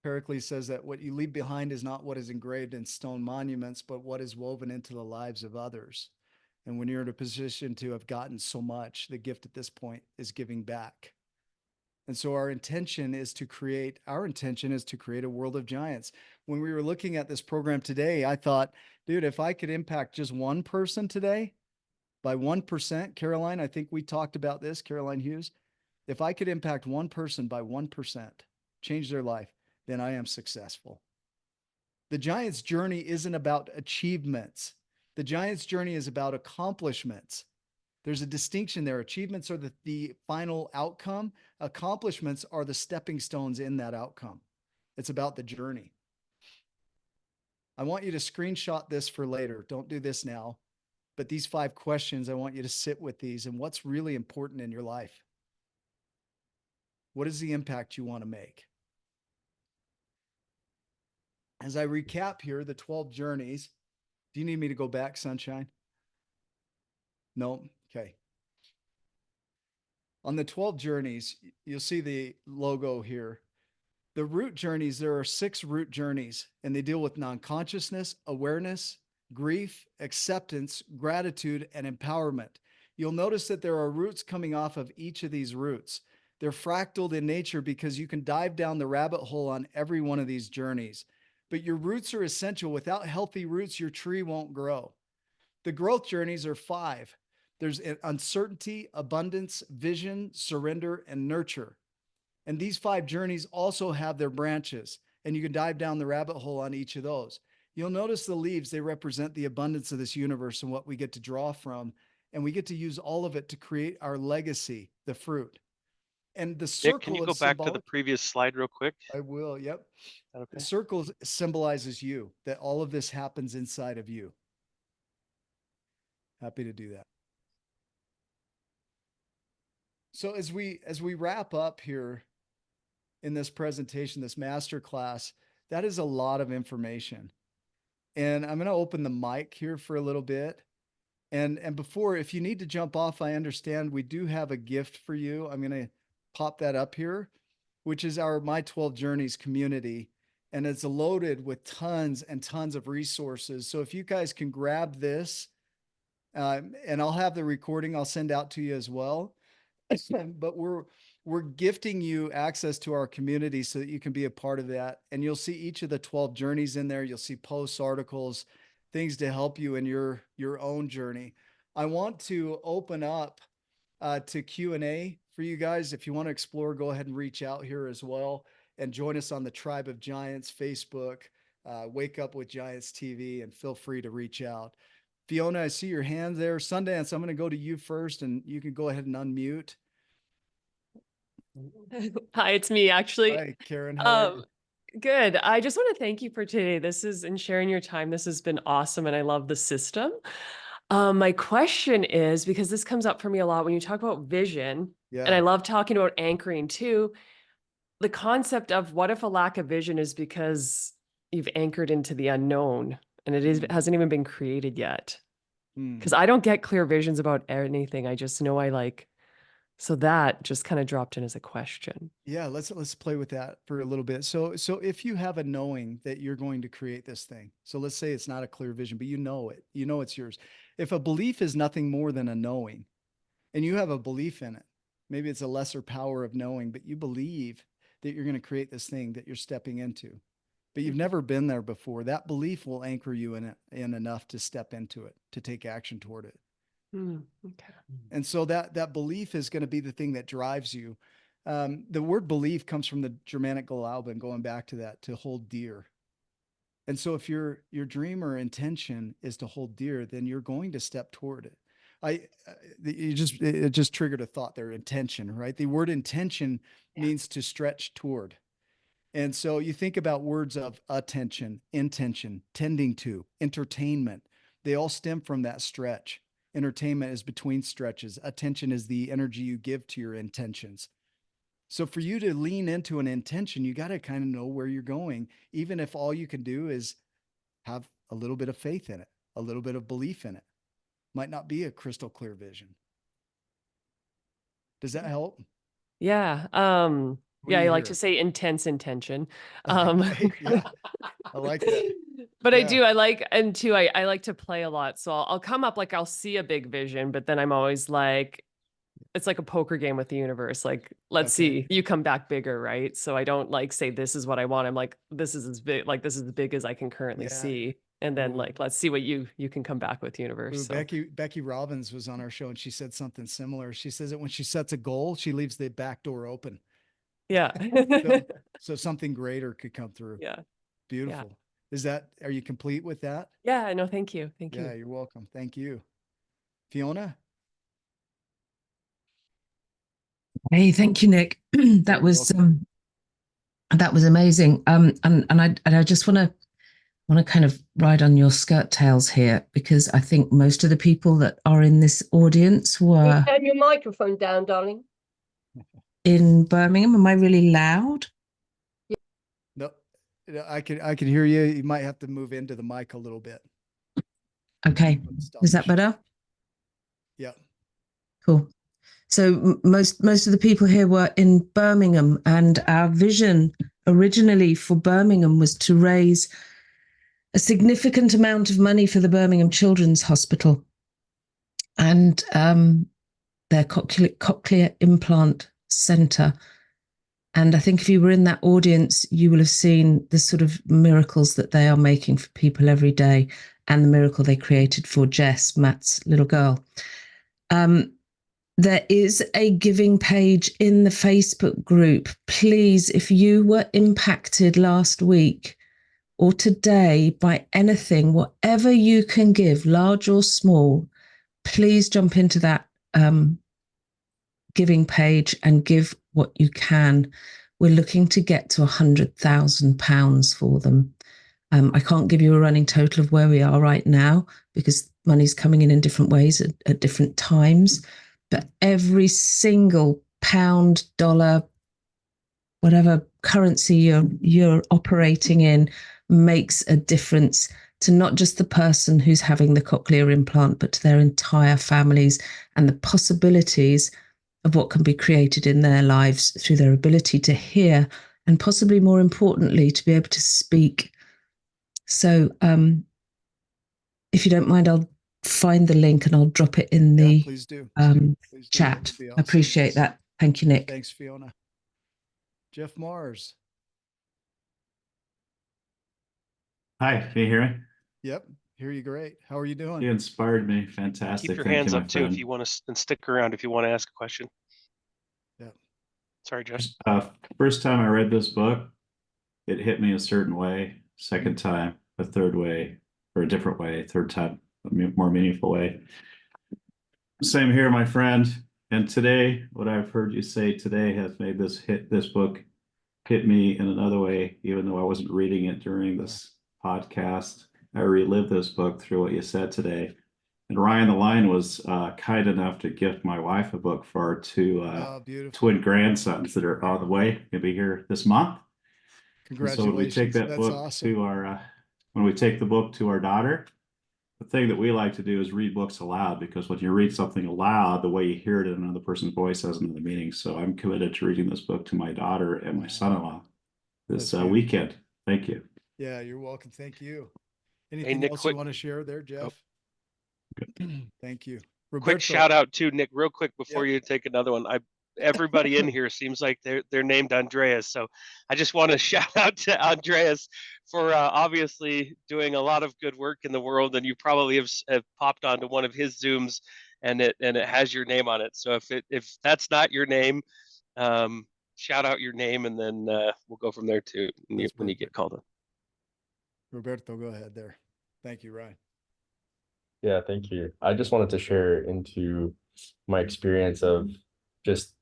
[SPEAKER 1] Pericles says that what you leave behind is not what is engraved in stone monuments, but what is woven into the lives of others. And when you're in a position to have gotten so much, the gift at this point is giving back. And so our intention is to create a world of giants. When we were looking at this program today, I thought, dude, if I could impact just one person today by 1%, Caroline, I think we talked about this, Caroline Hughes. If I could impact one person by 1%, change their life, then I am successful. The giant's journey isn't about achievements. The giant's journey is about accomplishments. There's a distinction there. Achievements are the final outcome. Accomplishments are the stepping stones in that outcome. It's about the journey. I want you to screenshot this for later. Don't do this now. But these 5 questions, I want you to sit with these and what's really important in your life. What is the impact you want to make? As I recap here, the 12 journeys. Do you need me to go back, Sunshine? No? Okay. On the 12 journeys, you'll see the logo here. The root journeys, there are 6 root journeys, and they deal with non-consciousness, awareness, grief, acceptance, gratitude, and empowerment. You'll notice that there are roots coming off of each of these roots. They're fractaled in nature because you can dive down the rabbit hole on every one of these journeys. But your roots are essential. Without healthy roots, your tree won't grow. The growth journeys are 5. There's uncertainty, abundance, vision, surrender, and nurture. And these 5 journeys also have their branches, and you can dive down the rabbit hole on each of those. You'll notice the leaves, they represent the abundance of this universe and what we get to draw from, and we get to use all of it to create our legacy, the fruit. And the
[SPEAKER 2] Nick, can you
[SPEAKER 1] circle
[SPEAKER 2] go
[SPEAKER 1] is
[SPEAKER 2] back to the
[SPEAKER 1] symbolic.
[SPEAKER 2] previous slide real quick?
[SPEAKER 1] I will, yep. The
[SPEAKER 2] Okay.
[SPEAKER 1] circle symbolizes you, that all of this happens inside of you. Happy to do that. So as we wrap up here in this presentation, this master class, that is a lot of information. And I'm going to open the mic here for a little bit. And before, if you need to jump off, I understand we do have a gift for you. I'm going to pop that up here, which is our My 12 Journeys community. And it's loaded with tons and tons of resources. So if you guys can grab this, and I'll have the recording I'll send out to you as well. But we're gifting you access to our community so that you can be a part of that. And you'll see each of the 12 journeys in there. You'll see posts, articles, things to help you in your own journey. I want to open up to Q&A for you guys. If you want to explore, go ahead and reach out here as well and join us on the Tribe of Giants Facebook, Wake Up with Giants TV, and feel free to reach out. Fiona, I see your hand there. Sundance, I'm going to go to you first, and you can go ahead and unmute.
[SPEAKER 3] Hi, it's me actually.
[SPEAKER 1] Hi, Karen. How are you?
[SPEAKER 3] Good. I just want to thank you for today. And sharing your time. This has been awesome, and I love the system. My question is, because this comes up for me a lot when you talk about vision, and I
[SPEAKER 1] Yeah.
[SPEAKER 3] love talking about anchoring too, the concept of what if a lack of vision is because you've anchored into the unknown and hasn't even been created yet. Because I don't get clear visions about anything. I just know so that just kind of dropped in as a question.
[SPEAKER 1] Yeah, let's play with that for a little bit. So if you have a knowing that you're going to create this thing, so let's say it's not a clear vision, but you know it, you know it's yours. If a belief is nothing more than a knowing, and you have a belief in it, maybe it's a lesser power of knowing, but you believe that you're going to create this thing that you're stepping into, but you've never been there before. That belief will anchor you in enough to step into it, to take action toward it.
[SPEAKER 3] Okay.
[SPEAKER 1] And so that belief is going to be the thing that drives you. The word belief comes from the Germanic Glauben, going back to that, to hold dear. And so if your dream or intention is to hold deer, then you're going to step toward it. It just triggered a thought there, intention, right? The word intention means to stretch toward. And so you think about words of attention, intention, tending to, entertainment. They all stem from that stretch. Entertainment is between stretches. Attention is the energy you give to your intentions. So for you to lean into an intention, you got to kind of know where you're going, even if all you can do is have a little bit of faith in it, a little bit of belief in it. Might not be a crystal clear vision. Does that help?
[SPEAKER 3] Yeah.
[SPEAKER 1] What
[SPEAKER 3] Yeah,
[SPEAKER 1] do
[SPEAKER 3] I
[SPEAKER 1] you
[SPEAKER 3] like
[SPEAKER 1] hear?
[SPEAKER 3] to say intense intention.
[SPEAKER 1] Okay, yeah, I like that.
[SPEAKER 3] But I
[SPEAKER 1] Yeah.
[SPEAKER 3] do, and too, I like to play a lot. So I'll come up, like, I'll see a big vision, but then I'm always like, it's like a poker game with the universe. Like, let's
[SPEAKER 1] Okay.
[SPEAKER 3] see, you come back bigger, right? So I don't like say, this is what I want. I'm like, this is as big, like, this is as big as I can currently
[SPEAKER 1] Yeah.
[SPEAKER 3] see. And then,
[SPEAKER 1] Ooh.
[SPEAKER 3] like, let's see what you can come back with, universe.
[SPEAKER 1] Ooh,
[SPEAKER 3] So
[SPEAKER 1] Becky Robbins was on our show and she said something similar. She says that when she sets a goal, she leaves the back door open.
[SPEAKER 3] yeah.
[SPEAKER 1] So, so something greater could come through.
[SPEAKER 3] Yeah.
[SPEAKER 1] Beautiful. Are you complete with that?
[SPEAKER 3] Yeah. No, thank you. Thank
[SPEAKER 1] Yeah,
[SPEAKER 3] you.
[SPEAKER 1] you're welcome. Thank you. Fiona?
[SPEAKER 4] Hey, thank you, Nick. That was amazing. And I just want to kind of ride on your skirt tails here, because I think most of the people that are in this audience
[SPEAKER 5] Can you
[SPEAKER 4] were
[SPEAKER 5] turn your microphone down, darling?
[SPEAKER 4] in Birmingham. Am I really loud?
[SPEAKER 1] No, I can hear you. You might have to move into the mic a little bit.
[SPEAKER 4] Okay. Is that better?
[SPEAKER 1] Yeah.
[SPEAKER 4] Cool. So most of the people here were in Birmingham, and our vision originally for Birmingham was to raise a significant amount of money for the Birmingham Children's Hospital and their cochlear implant center. And I think if you were in that audience, you will have seen the sort of miracles that they are making for people every day, and the miracle they created for Jess, Matt's little girl. There is a giving page in the Facebook group. Please, if you were impacted last week or today by anything, whatever you can give, large or small, please jump into that giving page and give what you can. We're looking to get to £100,000 for them. I can't give you a running total of where we are right now, because money's coming in different ways at different times. But every single pound, dollar, whatever currency you're operating in makes a difference to not just the person who's having the cochlear implant, but to their entire families, and the possibilities of what can be created in their lives through their ability to hear, and possibly more importantly, to be able to speak. So if you don't mind, I'll find the link and I'll drop it in the
[SPEAKER 1] please do. Please do.
[SPEAKER 4] chat.
[SPEAKER 1] That'd be
[SPEAKER 4] I
[SPEAKER 1] awesome.
[SPEAKER 4] appreciate that. Thank you, Nick.
[SPEAKER 1] Thanks, Fiona. Jeff Mars.
[SPEAKER 6] Hi, can you hear me?
[SPEAKER 1] Yep. Hear you great. How are you doing?
[SPEAKER 6] You inspired me. Fantastic.
[SPEAKER 2] Keep your
[SPEAKER 6] Thank
[SPEAKER 2] hands
[SPEAKER 6] you, my
[SPEAKER 2] up too
[SPEAKER 6] friend.
[SPEAKER 2] if you want to, and stick around if you want to ask a question.
[SPEAKER 1] Yeah.
[SPEAKER 2] Sorry, Jeff.
[SPEAKER 6] First time I read this book, it hit me a certain way. Second time, a third way, or a different way. Third time, a more meaningful way. Same here, my friend. And today, what I've heard you say today has made this book hit me in another way, even though I wasn't reading it during this podcast. I relived this book through what you said today. And Ryan the Lion was kind enough to gift my wife a book for our two twin grandsons that are on the way. They'll be here this month.
[SPEAKER 1] Congratulations.
[SPEAKER 6] So when we take that book
[SPEAKER 1] awesome.
[SPEAKER 6] to our, when we take the book to our daughter, the thing that we like to do is read books aloud, because when you read something aloud, the way you hear it in another person's voice has another meaning. So I'm committed to reading this book to my daughter and my son-in-law this weekend. Thank you.
[SPEAKER 1] Yeah, you're welcome. Thank you. Anything else you want to share there, Jeff? Thank you. Roberto.
[SPEAKER 2] Quick shout out to Nick, real quick before you take another one. Everybody in here seems like they're named Andreas, so I just want to shout out to Andreas for obviously doing a lot of good work in the world, and you probably have popped onto one of his Zooms, and it has your name on it. So if that's not your name, shout out your name, and then we'll go from there too when you get called on.
[SPEAKER 1] Roberto, go ahead there. Thank you, Ryan.
[SPEAKER 7] Yeah, thank you. I just wanted to share into my experience of just,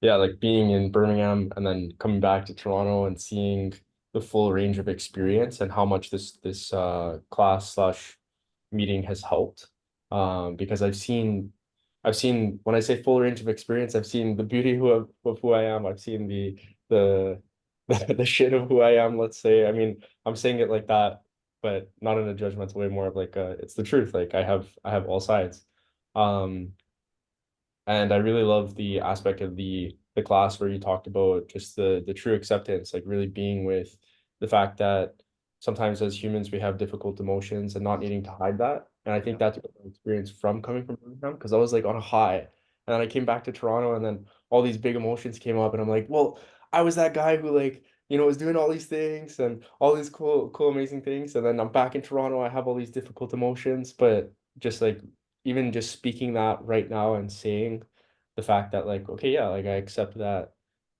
[SPEAKER 7] yeah, like being in Birmingham and then coming back to Toronto and seeing the full range of experience and how much this class slash meeting has helped. Because I've seen when I say full range of experience, I've seen the beauty of who I am. I've seen the the shit of who I am, let's say. I mean, I'm saying it like that, but not in a judgmental way, more of like it's the truth. Like I have all sides. And I really love the aspect of the class where you talked about just the true acceptance, like really being with the fact that sometimes as humans we have difficult emotions and not needing to hide that. And I think that's what I experienced from coming from Birmingham, because I was like on a high. And then I came back to Toronto and then all these big emotions came up and I'm like, well, I was that guy who like, was doing all these things and all these cool, amazing things. And then I'm back in Toronto, I have all these difficult emotions, but just like even just speaking that right now and saying the fact that like, okay, yeah, like I accept that,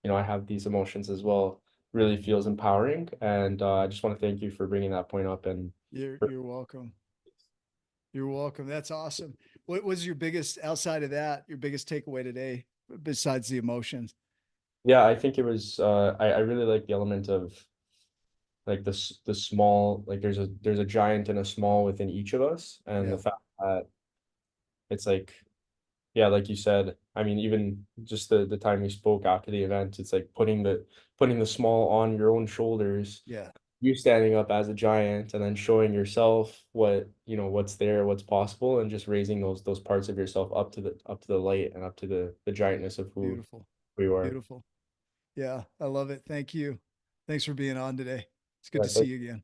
[SPEAKER 7] I have these emotions as well, really feels empowering. And I just want to thank you for bringing that point up. And
[SPEAKER 1] You're welcome. You're welcome. That's awesome. What was your biggest, outside of that, your biggest takeaway today, besides the emotions?
[SPEAKER 7] yeah, I think it was I really like the element of like the small, like there's a giant and a small within each of us, and
[SPEAKER 1] Yeah.
[SPEAKER 7] the fact that it's like, yeah, like you said, I mean, even just the time we spoke after the event, it's like putting the small on your own shoulders,
[SPEAKER 1] Yeah.
[SPEAKER 7] you standing up as a giant and then showing yourself what, what's there, what's possible, and just raising those parts of yourself up to the light and up to the giantness of who
[SPEAKER 1] Beautiful.
[SPEAKER 7] you are.
[SPEAKER 1] Beautiful. Yeah. I love it. Thank you. Thanks for being on today. It's good
[SPEAKER 7] Yeah,
[SPEAKER 1] to see you again.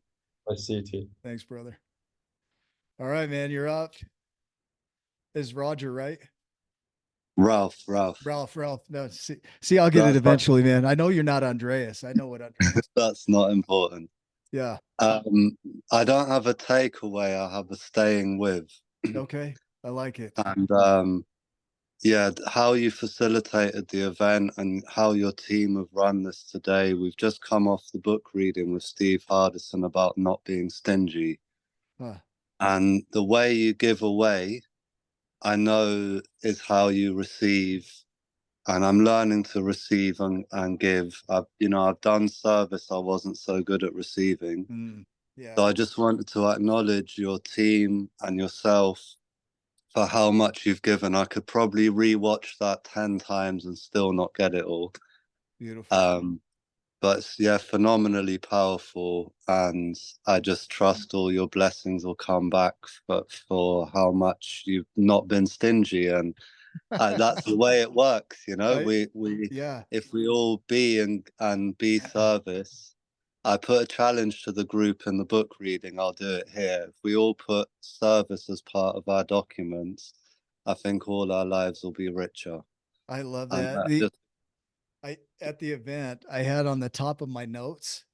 [SPEAKER 7] I see you too.
[SPEAKER 1] Thanks, brother. All right, man. You're up. Is Roger, right?
[SPEAKER 8] Ralph.
[SPEAKER 1] Ralph. No, see, I'll get it eventually, man. I know you're not Andreas. I know what Andreas.
[SPEAKER 8] That's not important.
[SPEAKER 1] Yeah.
[SPEAKER 8] I don't have a takeaway. I have a staying with.
[SPEAKER 1] Okay. I like it.
[SPEAKER 8] And yeah, how you facilitated the event and how your team have run this today. We've just come off the book reading with Steve Hardison about not being stingy.
[SPEAKER 1] Huh.
[SPEAKER 8] And the way you give away, I know, is how you receive. And I'm learning to receive and give. I've done service. I wasn't so good at receiving.
[SPEAKER 1] Yeah.
[SPEAKER 8] So I just wanted to acknowledge your team and yourself for how much you've given. I could probably rewatch that 10 times and still not get it all.
[SPEAKER 1] Beautiful.
[SPEAKER 8] But yeah, phenomenally powerful. And I just trust all your blessings will come back for how much you've not been stingy. And that's the way it works,
[SPEAKER 1] Yeah.
[SPEAKER 8] If we all be and be service. I put a challenge to the group in the book reading. I'll do it here. If we all put service as part of our documents, I think all our lives will be richer.
[SPEAKER 1] I love
[SPEAKER 8] And
[SPEAKER 1] that. At the event, I had on the top of my notes,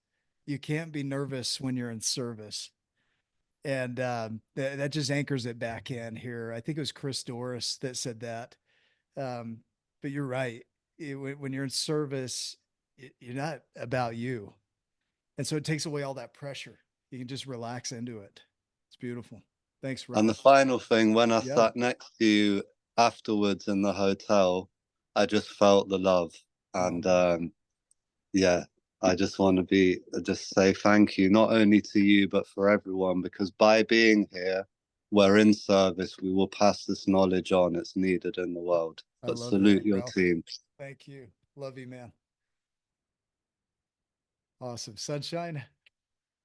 [SPEAKER 1] you can't be nervous when you're in service. And that just anchors it back in here. I think it was Chris Doris that said that. But you're right. When you're in service, you're not about you. And so it takes away all that pressure. You can just relax into it. It's beautiful. Thanks, Rob.
[SPEAKER 8] And the final thing, when I sat next to you afterwards in the hotel, I just felt the love. And yeah, I just want to just say thank you, not only to you, but for everyone, because by being here, we're in service. We will pass this knowledge on. It's needed in the world. But salute your team.
[SPEAKER 1] Thank you. Love you, man. Awesome. Sunshine,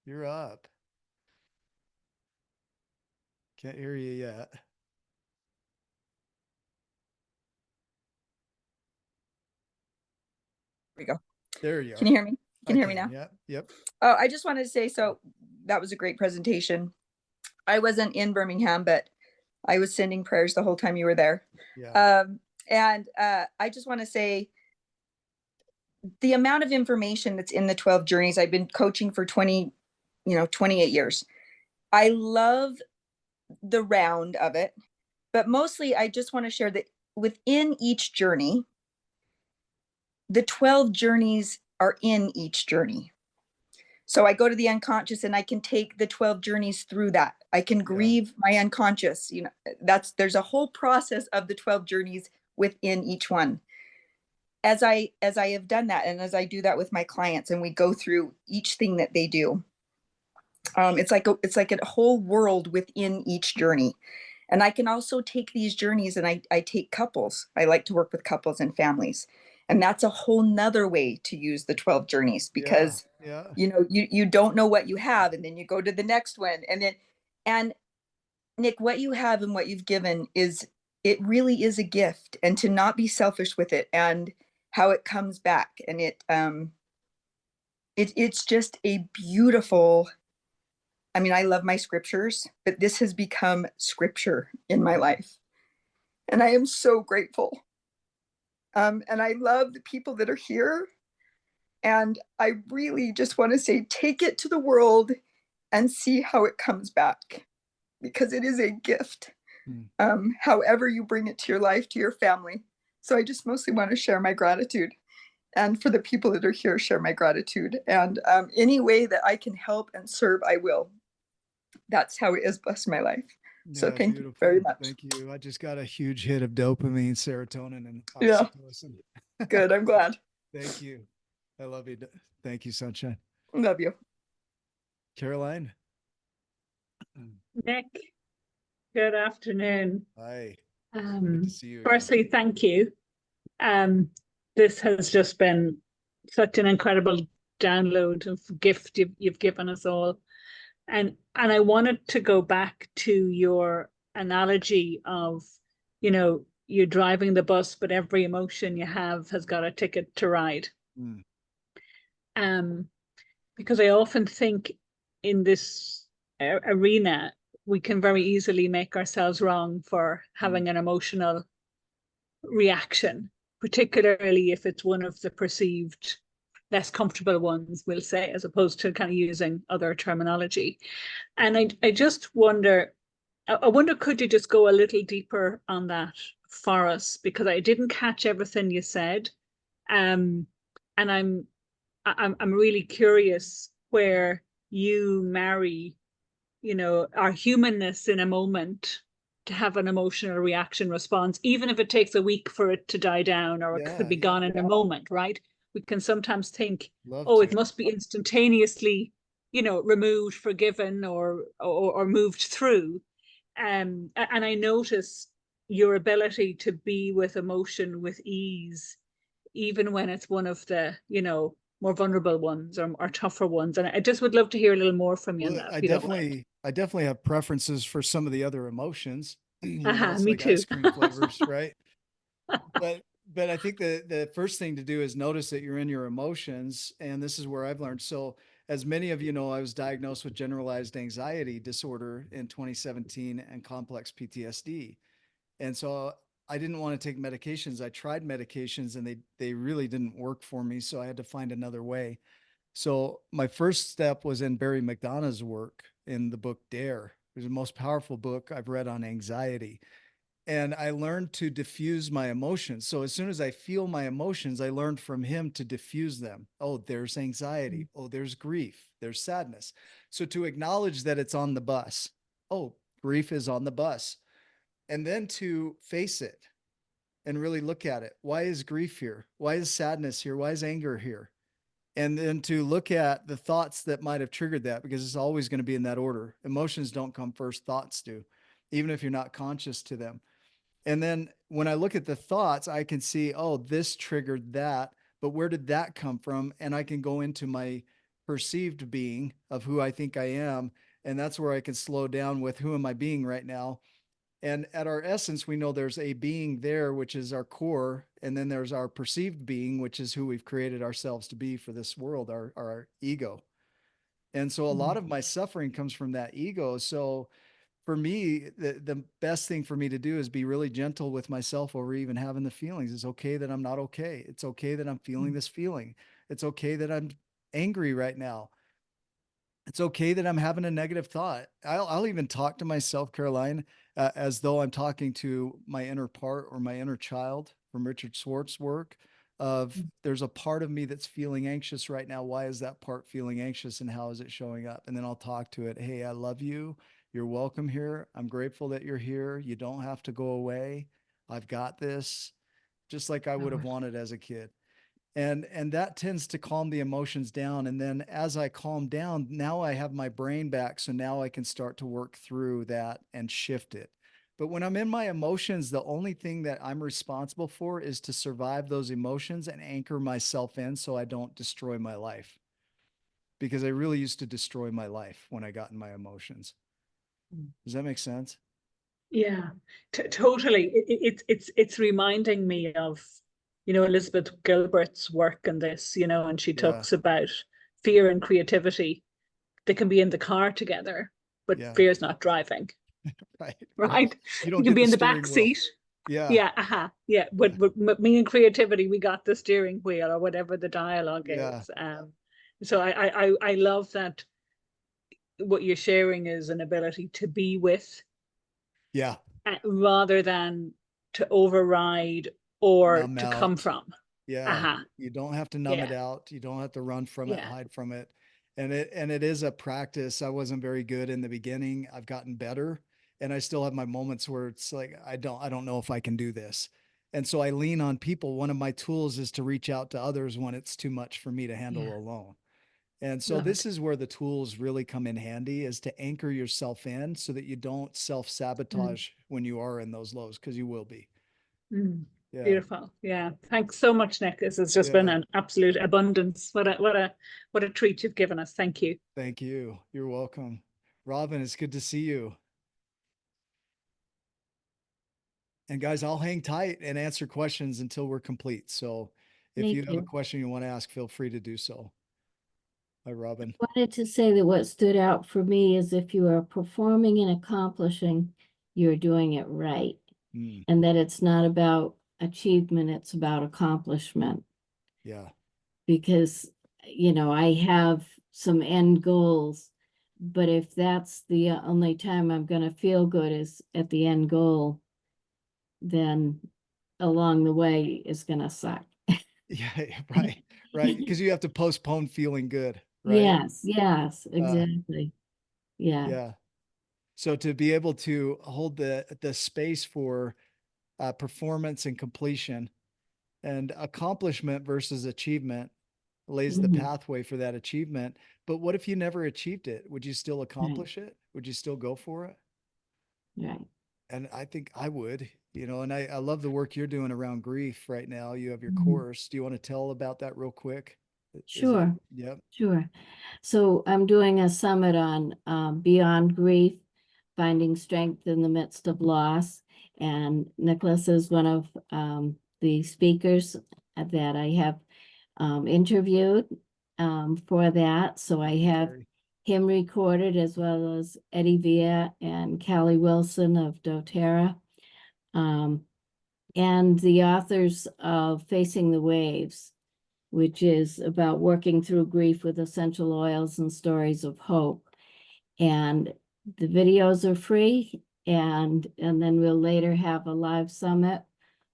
[SPEAKER 1] you're up. Can't hear you yet.
[SPEAKER 9] We go.
[SPEAKER 1] There you are.
[SPEAKER 9] Can you hear me? Can you hear me now?
[SPEAKER 1] Yep.
[SPEAKER 9] Oh, I just wanted to say, so that was a great presentation. I wasn't in Birmingham, but I was sending prayers the whole time you were there.
[SPEAKER 1] Yeah.
[SPEAKER 9] And I just want to say the amount of information that's in the 12 journeys, I've been coaching for 28 years. I love the round of it, but mostly I just want to share that within each journey, the 12 journeys are in each journey. So I go to the unconscious and I can take the 12 journeys through that. I can grieve my unconscious. You know, there's a whole process of the 12 journeys within each one. As I have done that, and as I do that with my clients, and we go through each thing that they do, it's like a whole world within each journey. And I can also take these journeys, and I take couples. I like to work with couples and families. And that's a whole nother way to use the 12 journeys, because you know, you don't know what you have, and then you go to the next one. And Nick, what you have and what you've given it really is a gift, and to not be selfish with it and how it comes back. And it's just a beautiful, I mean, I love my scriptures, but this has become scripture in my life. And I am so grateful. And I love the people that are here. And I really just want to say, take it to the world and see how it comes back, because it is a gift. However you bring it to your life, to your family. So I just mostly want to share my gratitude. And for the people that are here, share my gratitude. And any way that I can help and serve, I will. That's how it has blessed my life. So thank you very much.
[SPEAKER 1] Thank you. I just got a huge hit of dopamine, serotonin, and oxytocin.
[SPEAKER 9] Good. I'm glad.
[SPEAKER 1] Thank you. I love you. Thank you, Sunshine.
[SPEAKER 9] Love you.
[SPEAKER 1] Caroline.
[SPEAKER 10] Nick, good afternoon.
[SPEAKER 1] Hi. Good to see you again.
[SPEAKER 10] Firstly, thank you. This has just been such an incredible download of gift you've given us all. And I wanted to go back to your analogy of, you know, you're driving the bus, but every emotion you have has got a ticket to ride. Because I often think in this arena, we can very easily make ourselves wrong for having an emotional reaction, particularly if it's one of the perceived less comfortable ones, we'll say, as opposed to kind of using other terminology. And I just wonder, could you just go a little deeper on that for us? Because I didn't catch everything you said. And I'm really curious where you marry, you know, our humanness in a moment to have an emotional reaction response, even if it takes a week for it to die down, or it could be gone in a moment, right? We can sometimes think, it must be instantaneously, you know, removed, forgiven, or moved through. And I notice your ability to be with emotion with ease, even when it's one of the, you know, more vulnerable ones or tougher ones. And I just would love to hear a little more from you on that.
[SPEAKER 1] I definitely have preferences for some of the other emotions.
[SPEAKER 10] Me
[SPEAKER 1] like
[SPEAKER 10] too.
[SPEAKER 1] Ice cream flavors, right? But I think the first thing to do is notice that you're in your emotions. And this is where I've learned. So as many of you know, I was diagnosed with generalized anxiety disorder in 2017 and complex PTSD. And so I didn't want to take medications. I tried medications and they really didn't work for me. So I had to find another way. So my first step was in Barry McDonough's work in the book Dare. It was the most powerful book I've read on anxiety. And I learned to diffuse my emotions. So as soon as I feel my emotions, I learned from him to diffuse them. Oh, there's anxiety. Oh, there's grief. There's sadness. So to acknowledge that it's on the bus. Oh, grief is on the bus. And then to face it and really look at it. Why is grief here? Why is sadness here? Why is anger here? And then to look at the thoughts that might have triggered that, because it's always going to be in that order. Emotions don't come first, thoughts do, even if you're not conscious to them. And then when I look at the thoughts, I can see, oh, this triggered that, but where did that come from? And I can go into my perceived being of who I think I am. And that's where I can slow down with who am I being right now? And at our essence, we know there's a being there, which is our core. And then there's our perceived being, which is who we've created ourselves to be for this world, our ego. And so a lot of my suffering comes from that ego. So for me, the best thing for me to do is be really gentle with myself over even having the feelings. It's okay that I'm not okay. It's okay that I'm feeling this feeling. It's okay that I'm angry right now. It's okay that I'm having a negative thought. I'll even talk to myself, Caroline, as though I'm talking to my inner part or my inner child from Richard Swartz's work. of there's a part of me that's feeling anxious right now. Why is that part feeling anxious and how is it showing up? And then I'll talk to it. Hey, I love you. You're welcome here. I'm grateful that you're here. You don't have to go away. I've got this, just like I would have wanted as a kid. And that tends to calm the emotions down. And then as I calm down, now I have my brain back. So now I can start to work through that and shift it. But when I'm in my emotions, the only thing that I'm responsible for is to survive those emotions and anchor myself in so I don't destroy my life. Because I really used to destroy my life when I got in my emotions. Does that make sense?
[SPEAKER 10] Yeah, totally. It's reminding me of, you know, Elizabeth Gilbert's work in this, you know, and she talks about fear and creativity. They can be in the car together, but fear is not driving. Right. You can be in the back seat. Yeah. But me and creativity, we got the steering wheel or whatever the dialogue is. So I love that what you're sharing is an ability to be with. Rather than to override or
[SPEAKER 1] Numb
[SPEAKER 10] to
[SPEAKER 1] out.
[SPEAKER 10] come from.
[SPEAKER 1] You don't have to numb it out. You don't have to run from it, hide from it. And it is a practice. I wasn't very good in the beginning. I've gotten better. And I still have my moments where it's like, I don't know if I can do this. And so I lean on people. One of my tools is to reach out to others when it's too much for me to handle alone. And so this is where the tools really come in handy, is to anchor yourself in so that you don't self-sabotage when you are in those lows, because you will be.
[SPEAKER 10] Beautiful. Yeah. Thanks so much, Nick. This has just been an absolute abundance. What a treat you've given us. Thank you.
[SPEAKER 1] Thank you. You're welcome. Robin, it's good to see you. And guys, I'll hang tight and answer questions until we're complete. So if you have a question you want to ask, feel free to do so. Hi, Robin.
[SPEAKER 11] I wanted to say that what stood out for me is if you are performing and accomplishing, you're doing it right. And that it's not about achievement, it's about accomplishment. Because, you know, I have some end goals, but if that's the only time I'm going to feel good is at the end goal, then along the way is going to suck.
[SPEAKER 1] Right. Because you have to postpone feeling good, right?
[SPEAKER 11] Yes, exactly.
[SPEAKER 1] So to be able to hold the space for performance and completion and accomplishment versus achievement lays the pathway for that achievement. But what if you never achieved it? Would you still accomplish it? Would you still go for it? And I think I would, you know, and I love the work you're doing around grief right now. You have your course. Do you want to tell about that real quick?
[SPEAKER 11] Sure. Sure. So I'm doing a summit on beyond grief, finding strength in the midst of loss. And Nicholas is one of the speakers that I have interviewed for that. So I have him recorded, as well as Eddie Villa and Callie Wilson of doTERRA. And the authors of Facing the Waves, which is about working through grief with essential oils and stories of hope. And the videos are free. And then we'll later have a live summit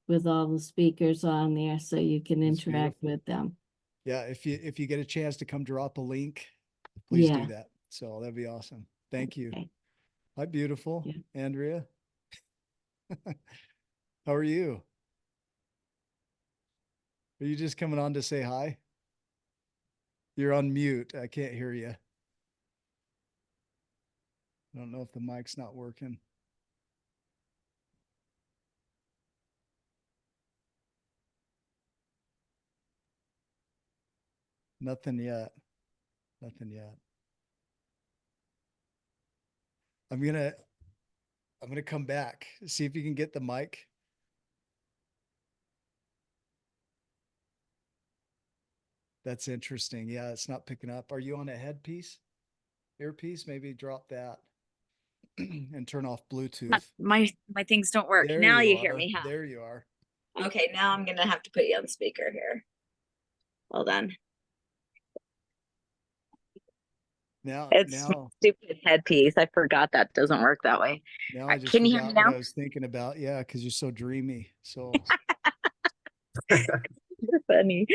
[SPEAKER 11] with all the speakers on there, so you can interact with them.
[SPEAKER 1] Yeah, if you get a chance to come drop a link, please do that. So that'd be awesome. Thank you. Hi, beautiful Andrea. How are you? Are you just coming on to say hi? You're on mute. I can't hear you. I don't know if the mic's not working. Nothing yet. Nothing yet. I'm gonna come back. See if you can get the mic. That's interesting. Yeah, it's not picking up. Are you on a headpiece? Earpiece? Maybe drop that and turn off Bluetooth.
[SPEAKER 12] My things don't work.
[SPEAKER 1] There
[SPEAKER 12] now you
[SPEAKER 1] are.
[SPEAKER 12] hear me, huh?
[SPEAKER 1] There you are.
[SPEAKER 12] Okay, now I'm gonna have to put you on speaker here. Hold on. It's stupid headpiece. I forgot that doesn't work that way.
[SPEAKER 1] Now I just
[SPEAKER 12] Can you hear me
[SPEAKER 1] forgot
[SPEAKER 12] now?
[SPEAKER 1] what I was thinking about. Yeah, because you're so dreamy. So
[SPEAKER 12] You're funny.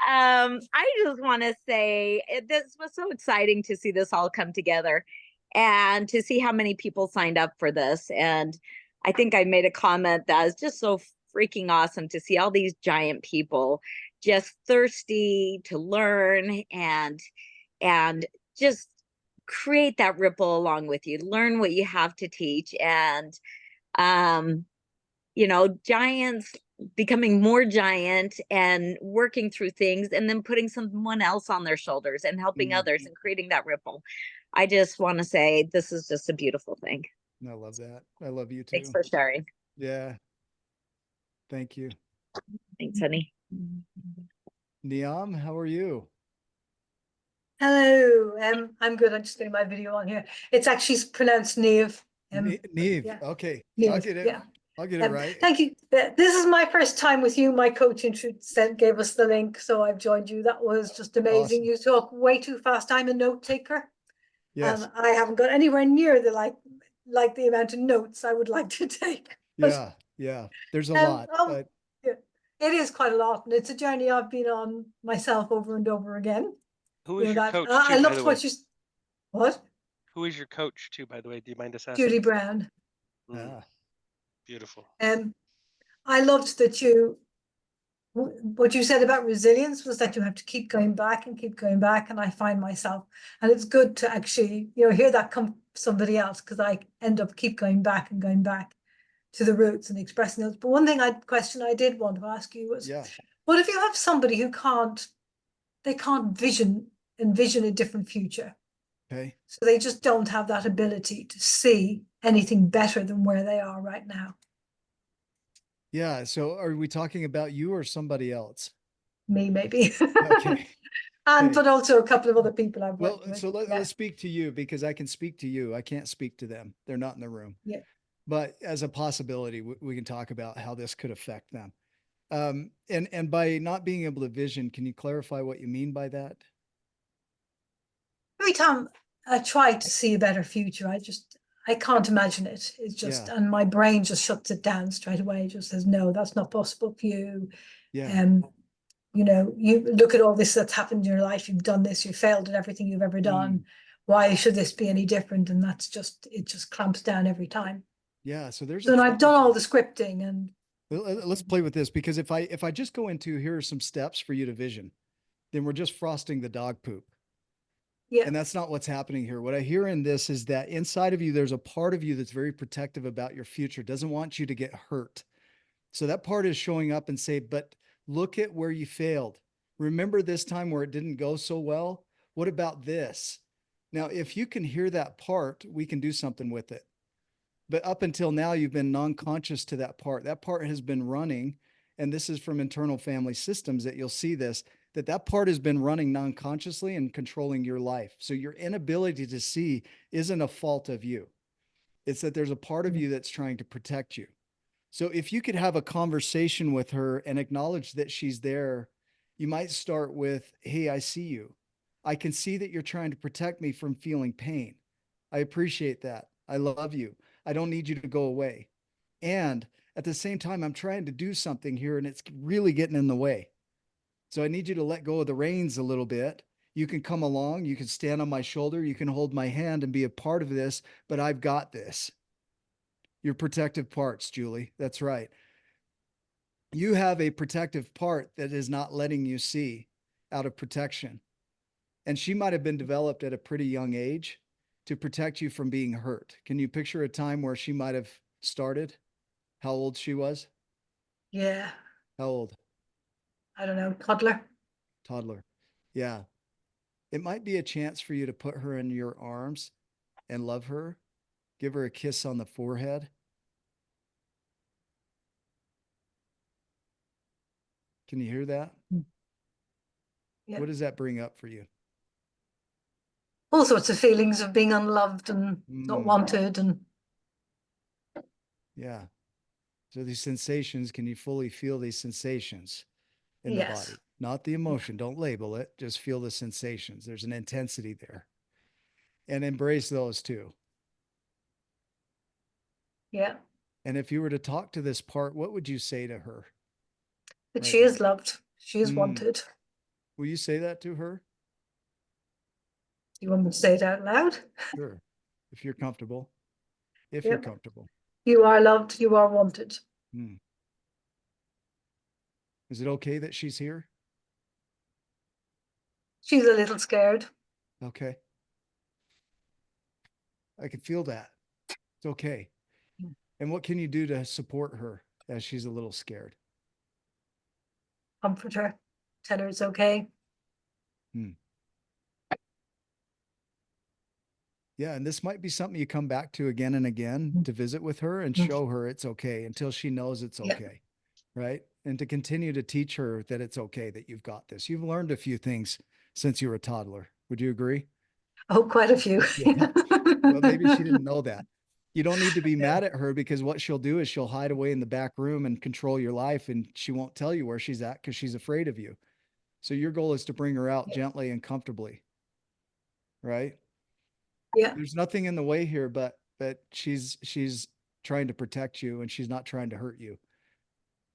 [SPEAKER 12] I just want to say this was so exciting to see this all come together and to see how many people signed up for this. And I think I made a comment that is just so freaking awesome to see all these giant people just thirsty to learn and just create that ripple along with you, learn what you have to teach. And giants becoming more giant and working through things and then putting someone else on their shoulders and helping others and creating that ripple. I just want to say this is just a beautiful thing.
[SPEAKER 1] I love that. I love you too.
[SPEAKER 12] Thanks for sharing.
[SPEAKER 1] Yeah. Thank you.
[SPEAKER 12] Thanks, honey.
[SPEAKER 1] Niam, how are you?
[SPEAKER 13] Hello, I'm good. I'm just getting my video on here. It's actually pronounced Neve.
[SPEAKER 1] Neve.
[SPEAKER 13] Yeah.
[SPEAKER 1] Okay.
[SPEAKER 13] Neve,
[SPEAKER 1] I'll get it.
[SPEAKER 13] yeah.
[SPEAKER 1] I'll get it right.
[SPEAKER 13] Thank you. This is my first time with you. My coach gave us the link, so I've joined you. That was just amazing.
[SPEAKER 1] Awesome.
[SPEAKER 13] You talk way too fast. I'm a note taker.
[SPEAKER 1] Yes.
[SPEAKER 13] I haven't got anywhere near the like the amount of notes I would like to take.
[SPEAKER 1] Yeah. Yeah. There's a lot. But...
[SPEAKER 13] yeah, it is quite a lot, and it's a journey I've been on myself over and over again.
[SPEAKER 2] Who is your coach?
[SPEAKER 13] I loved what you. What?
[SPEAKER 2] Who is your coach too, by the way? Do you mind us asking?
[SPEAKER 13] Judy Brown.
[SPEAKER 2] Beautiful.
[SPEAKER 13] I loved that what you said about resilience was that you have to keep going back and keep going back. And I find myself, and it's good to actually, hear that come from somebody else, because I end up keep going back and going back to the roots and expressing those. But one thing I did want to ask you was, what if you have somebody who can't envision a different future?
[SPEAKER 1] Okay.
[SPEAKER 13] So they just don't have that ability to see anything better than where they are right now.
[SPEAKER 1] Yeah. So are we talking about you or somebody else?
[SPEAKER 13] Me, maybe.
[SPEAKER 1] Okay.
[SPEAKER 13] But also a couple of other people I've worked with.
[SPEAKER 1] So let's speak to you, because I can speak to you. I can't speak to them. They're not in the room.
[SPEAKER 13] Yeah.
[SPEAKER 1] But as a possibility, we can talk about how this could affect them. And by not being able to vision, can you clarify what you mean by that?
[SPEAKER 13] Every time I try to see a better future, I can't imagine it. It's just, and my brain just shuts it down straight away. It just says, no, that's not possible for you.
[SPEAKER 1] Yeah.
[SPEAKER 13] You look at all this that's happened in your life. You've done this, you failed at everything you've ever done. Why should this be any different? And it just clamps down every time.
[SPEAKER 1] Yeah. So
[SPEAKER 13] and I've done all the scripting, and
[SPEAKER 1] let's play with this, because if I just go into, here are some steps for you to vision, then we're just frosting the dog poop.
[SPEAKER 13] Yeah.
[SPEAKER 1] And that's not what's happening here. What I hear in this is that inside of you, there's a part of you that's very protective about your future, doesn't want you to get hurt. So that part is showing up and say, but look at where you failed. Remember this time where it didn't go so well? What about this? Now, if you can hear that part, we can do something with it. But up until now, you've been non-conscious to that part. That part has been running. And this is from internal family systems that you'll see this, that part has been running non-consciously and controlling your life. So your inability to see isn't a fault of you. It's that there's a part of you that's trying to protect you. So if you could have a conversation with her and acknowledge that she's there, you might start with, hey, I see you. I can see that you're trying to protect me from feeling pain. I appreciate that. I love you. I don't need you to go away. And at the same time, I'm trying to do something here and it's really getting in the way. So I need you to let go of the reins a little bit. You can come along, you can stand on my shoulder, you can hold my hand and be a part of this, but I've got this. Your protective parts, Julie. That's right. You have a protective part that is not letting you see out of protection. And she might have been developed at a pretty young age to protect you from being hurt. Can you picture a time where she might have started? How old she was?
[SPEAKER 13] Yeah.
[SPEAKER 1] How old?
[SPEAKER 13] I don't know, toddler.
[SPEAKER 1] Yeah. It might be a chance for you to put her in your arms and love her. Give her a kiss on the forehead. Can you hear that?
[SPEAKER 13] Yeah.
[SPEAKER 1] What does that bring up for you?
[SPEAKER 13] All sorts of feelings of being unloved and not wanted. And
[SPEAKER 1] yeah. So these sensations, can you fully feel these sensations in the body? Not the emotion. Don't label it. Just feel the sensations. There's an intensity there. And embrace those too.
[SPEAKER 13] Yeah.
[SPEAKER 1] And if you were to talk to this part, what would you say to her?
[SPEAKER 13] That she is loved. She is wanted.
[SPEAKER 1] Will you say that to her?
[SPEAKER 13] You want me to say it out loud?
[SPEAKER 1] Sure. If you're comfortable. If
[SPEAKER 13] Yep.
[SPEAKER 1] you're comfortable.
[SPEAKER 13] You are loved. You are wanted.
[SPEAKER 1] Is it okay that she's here?
[SPEAKER 13] She's a little scared.
[SPEAKER 1] Okay. I can feel that. It's okay. And what can you do to support her as she's a little scared?
[SPEAKER 13] Comfort her. Tell her it's okay.
[SPEAKER 1] Yeah, and this might be something you come back to again and again to visit with her and show her it's okay until she knows it's okay, right? And to continue to teach her that it's okay, that you've got this. You've learned a few things since you were a toddler. Would you agree?
[SPEAKER 13] Oh, quite a few.
[SPEAKER 1] Yeah. Well, maybe she didn't know that. You don't need to be mad at her, because what she'll do is she'll hide away in the back room and control your life, and she won't tell you where she's at because she's afraid of you. So your goal is to bring her out gently and comfortably, right?
[SPEAKER 13] Yeah.
[SPEAKER 1] There's nothing in the way here, but she's trying to protect you, and she's not trying to hurt you.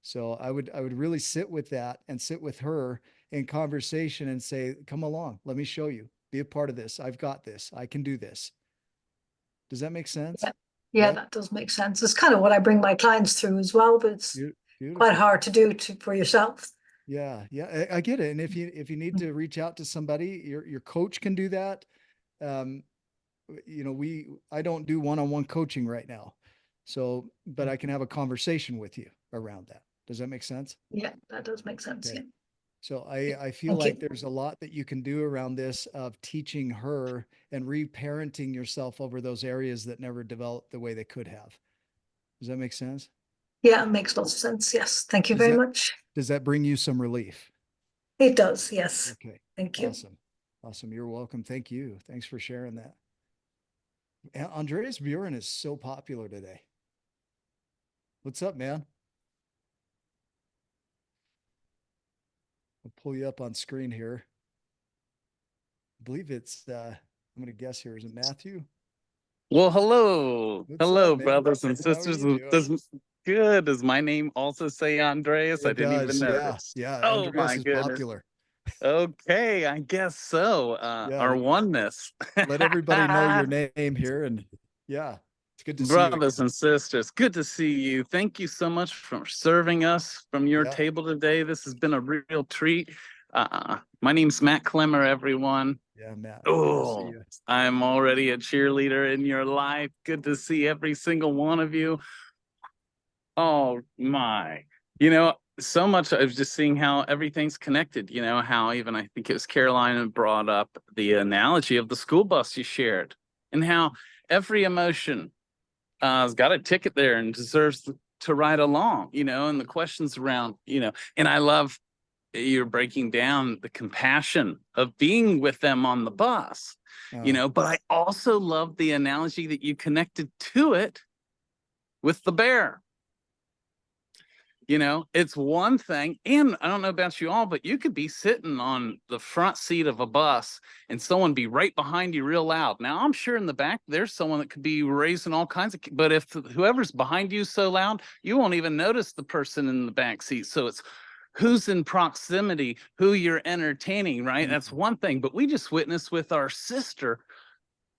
[SPEAKER 1] So I would really sit with that and sit with her in conversation and say, come along, let me show you, be a part of this. I've got this. I can do this. Does that make sense?
[SPEAKER 13] Yeah, that does make sense. It's kind of what I bring my clients through as well, but it's quite hard to do for yourself.
[SPEAKER 1] Yeah, I get it. And if you need to reach out to somebody, your coach can do that. I don't do one-on-one coaching right now. So, but I can have a conversation with you around that. Does that make sense?
[SPEAKER 13] Yeah, that does make sense.
[SPEAKER 1] Okay.
[SPEAKER 13] Yeah.
[SPEAKER 1] So I feel like there's a lot that you can do around this, of teaching her and reparenting yourself over those areas that never developed the way they could have. Does that make sense?
[SPEAKER 13] Yeah, it makes lots of sense. Yes. Thank you very much.
[SPEAKER 1] Does that bring you some relief?
[SPEAKER 13] It does. Yes.
[SPEAKER 1] Okay.
[SPEAKER 13] Thank you.
[SPEAKER 1] Awesome. You're welcome. Thank you. Thanks for sharing that. Andreas Buren is so popular today. What's up, man? I'll pull you up on screen here. I believe it's, I'm going to guess here. Is it Matthew?
[SPEAKER 14] Well, hello.
[SPEAKER 1] Hello,
[SPEAKER 14] brothers and sisters. Good. Does my name also say Andreas? I didn't even notice.
[SPEAKER 1] Yeah.
[SPEAKER 14] Oh,
[SPEAKER 1] Andreas
[SPEAKER 14] my
[SPEAKER 1] is
[SPEAKER 14] goodness.
[SPEAKER 1] popular.
[SPEAKER 14] Okay, I guess so. Our oneness.
[SPEAKER 1] Let everybody know your name here. And yeah, it's good to see you.
[SPEAKER 14] Brothers and sisters, good to see you. Thank you so much for serving us from your table today. This has been a real treat. My name's Matt Clemmer, everyone.
[SPEAKER 1] Yeah, Matt.
[SPEAKER 14] Oh, I'm already a cheerleader in your life. Good to see every single one of you. Oh my, so much. I was just seeing how everything's connected, how even I think it was Carolina brought up the analogy of the school bus you shared, and how every emotion has got a ticket there and deserves to ride along, and the questions around, and I love you're breaking down the compassion of being with them on the bus, but I also love the analogy that you connected to it with the bear. It's one thing, and I don't know about you all, but you could be sitting on the front seat of a bus and someone be right behind you real loud. Now, I'm sure in the back, there's someone that could be raising all kinds of, but if whoever's behind you is so loud, you won't even notice the person in the back seat. So it's who's in proximity, who you're entertaining, right? That's one thing, but we just witnessed with our sister.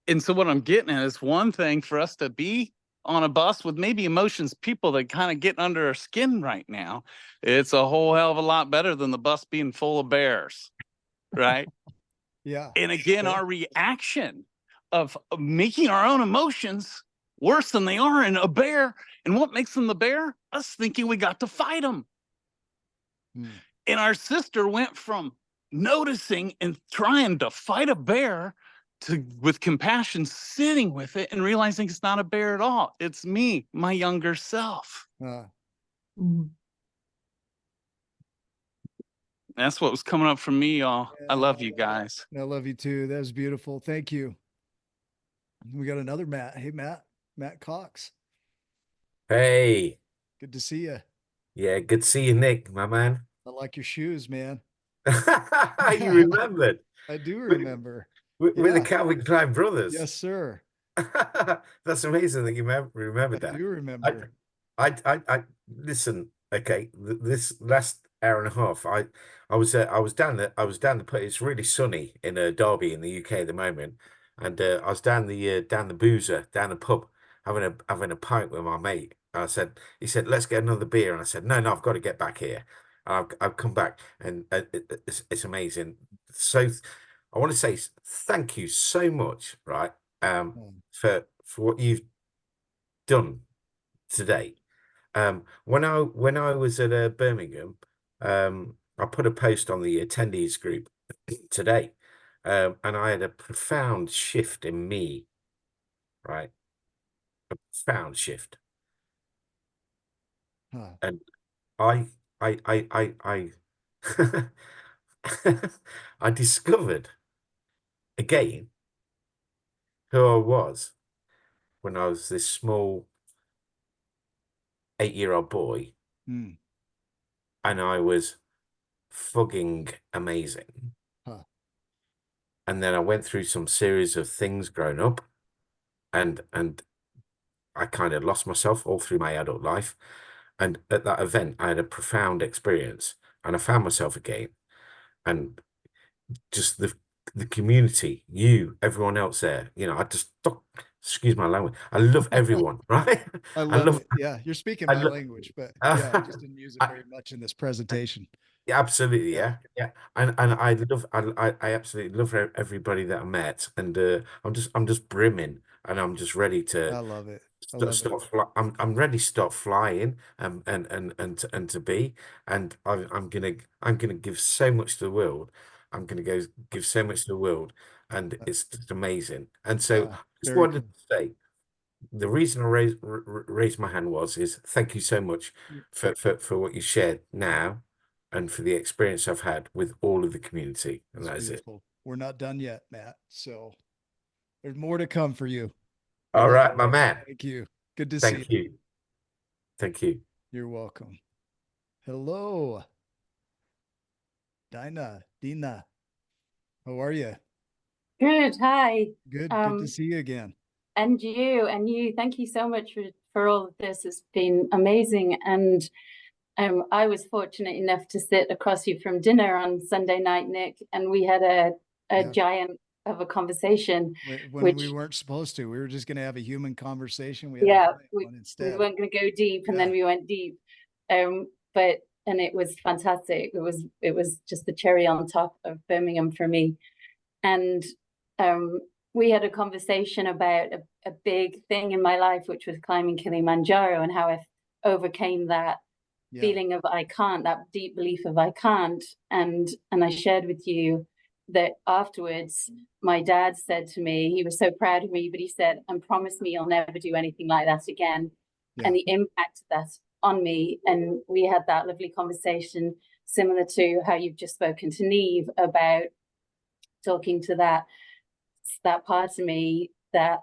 [SPEAKER 14] And so what I'm getting at is one thing for us to be on a bus with maybe emotions, people that kind of get under our skin right now. It's a whole hell of a lot better than the bus being full of bears, right?
[SPEAKER 1] Yeah.
[SPEAKER 14] And again, our reaction of making our own emotions worse than they are in a bear. And what makes them the bear? Us thinking we got to fight them. And our sister went from noticing and trying to fight a bear to, with compassion, sitting with it and realizing it's not a bear at all. It's me, my younger self. That's what was coming up for me, y'all. I love you guys.
[SPEAKER 1] I love you too. That was beautiful. Thank you. We got another Matt. Hey, Matt Cox.
[SPEAKER 15] Hey.
[SPEAKER 1] Good to see you.
[SPEAKER 15] Yeah, good to see you, Nick, my man.
[SPEAKER 1] I like your shoes, man.
[SPEAKER 15] You remembered.
[SPEAKER 1] I do remember.
[SPEAKER 15] With the Calvin Klein brothers.
[SPEAKER 1] Yes, sir.
[SPEAKER 15] That's amazing that you remember that.
[SPEAKER 1] I do remember.
[SPEAKER 15] I listen. Okay, this last hour and a half. I was down the it's really sunny in Derby in the UK at the moment, and I was down the boozer, down the pub, having a pint with my mate. He said, let's get another beer, and I said, no, I've got to get back here. I've come back, and it's amazing. So I want to say thank you so much, right? For what you've done today. When I was at Birmingham, I put a post on the attendees group today, and I had a profound shift in me, right? A profound shift, and I I discovered again who I was when I was this small 8-year-old boy, and I was fucking amazing. And then I went through some series of things growing up, and I kind of lost myself all through my adult life. And at that event, I had a profound experience, and I found myself again. And just the community, everyone else there, I just excuse my language. I love everyone, right?
[SPEAKER 1] I love it. Yeah, you're speaking my language, but yeah, I just didn't use it very much in this presentation.
[SPEAKER 15] Yeah, absolutely. Yeah. And I absolutely love everybody that I met, and I'm just brimming, and I'm just ready to.
[SPEAKER 1] I love it.
[SPEAKER 15] I'm ready to start flying, and to be, and I'm gonna give so much to the world. I'm gonna go give so much to the world, and it's just amazing. And so I just wanted to say, the reason I raised my hand is thank you so much for what you shared now, and for the experience I've had with all of the community. And that is it.
[SPEAKER 1] We're not done yet, Matt. So there's more to come for you.
[SPEAKER 15] All right, my man.
[SPEAKER 1] Thank you. Good to see you.
[SPEAKER 15] Thank you. Thank you.
[SPEAKER 1] You're welcome. Hello. Dina. How are you?
[SPEAKER 16] Good. Hi.
[SPEAKER 1] Good. Good to see you again.
[SPEAKER 16] And you. Thank you so much for all of this. It's been amazing. And I was fortunate enough to sit across you from dinner on Sunday night, Nick, and we had a giant of a conversation.
[SPEAKER 1] When we weren't supposed to. We were just going to have a human conversation. We
[SPEAKER 16] weren't going to go deep, and then we went deep. And it was fantastic. It was just the cherry on top of Birmingham for me. And we had a conversation about a big thing in my life, which was climbing Kilimanjaro, and how I overcame that feeling of I can't, that deep belief of I can't. And I shared with you that afterwards, my dad said to me, he was so proud of me, but he said, and promise me you'll never do anything like that again. And the impact of that on me. And we had that lovely conversation, similar to how you've just spoken to Neve about talking to that part of me that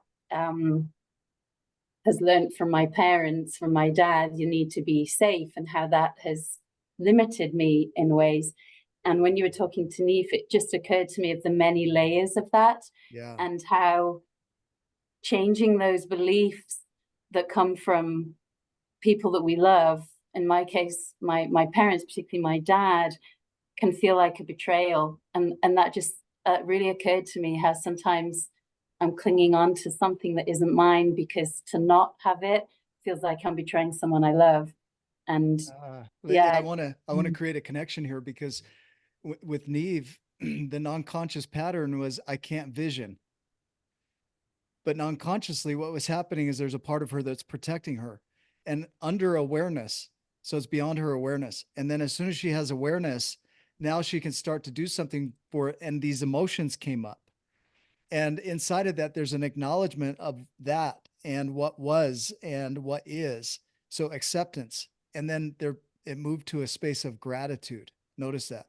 [SPEAKER 16] has learned from my parents, from my dad, you need to be safe, and how that has limited me in ways. And when you were talking to Neve, it just occurred to me of the many layers of that, and how changing those beliefs that come from people that we love, in my case, my parents, particularly my dad, can feel like a betrayal. And that just really occurred to me, how sometimes I'm clinging on to something that isn't mine, because to not have it feels like I'm betraying someone I love. And
[SPEAKER 1] I want to create a connection here, because with Neve, the non-conscious pattern was I can't vision. But non-consciously, what was happening is there's a part of her that's protecting her, and under awareness. So it's beyond her awareness. And then as soon as she has awareness, now she can start to do something for it. And these emotions came up. And inside of that, there's an acknowledgement of that and what was and what is. So acceptance. And then it moved to a space of gratitude. Notice that.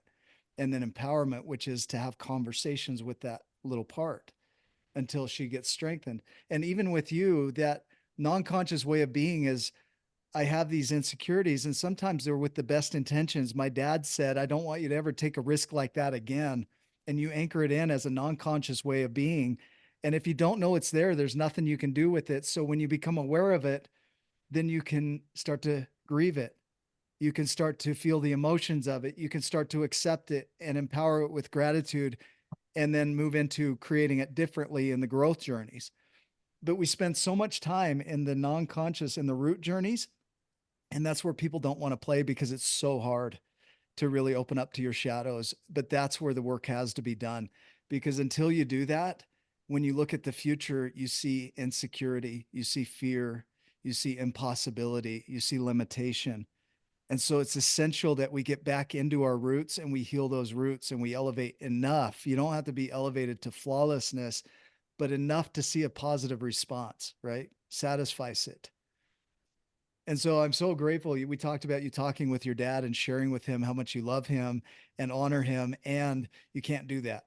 [SPEAKER 1] And then empowerment, which is to have conversations with that little part until she gets strengthened. And even with you, that non-conscious way of being is, I have these insecurities, and sometimes they're with the best intentions. My dad said, I don't want you to ever take a risk like that again. And you anchor it in as a non-conscious way of being. And if you don't know it's there, there's nothing you can do with it. So when you become aware of it, then you can start to grieve it. You can start to feel the emotions of it. You can start to accept it and empower it with gratitude, and then move into creating it differently in the growth journeys. But we spend so much time in the non-conscious and the root journeys. And that's where people don't want to play because it's so hard to really open up to your shadows. But that's where the work has to be done, because until you do that, when you look at the future, you see insecurity, you see fear, you see impossibility, you see limitation. And so it's essential that we get back into our roots and we heal those roots and we elevate enough. You don't have to be elevated to flawlessness, but enough to see a positive response, right? Satisfies it. And so I'm so grateful. We talked about you talking with your dad and sharing with him how much you love him and honor him. And you can't do that,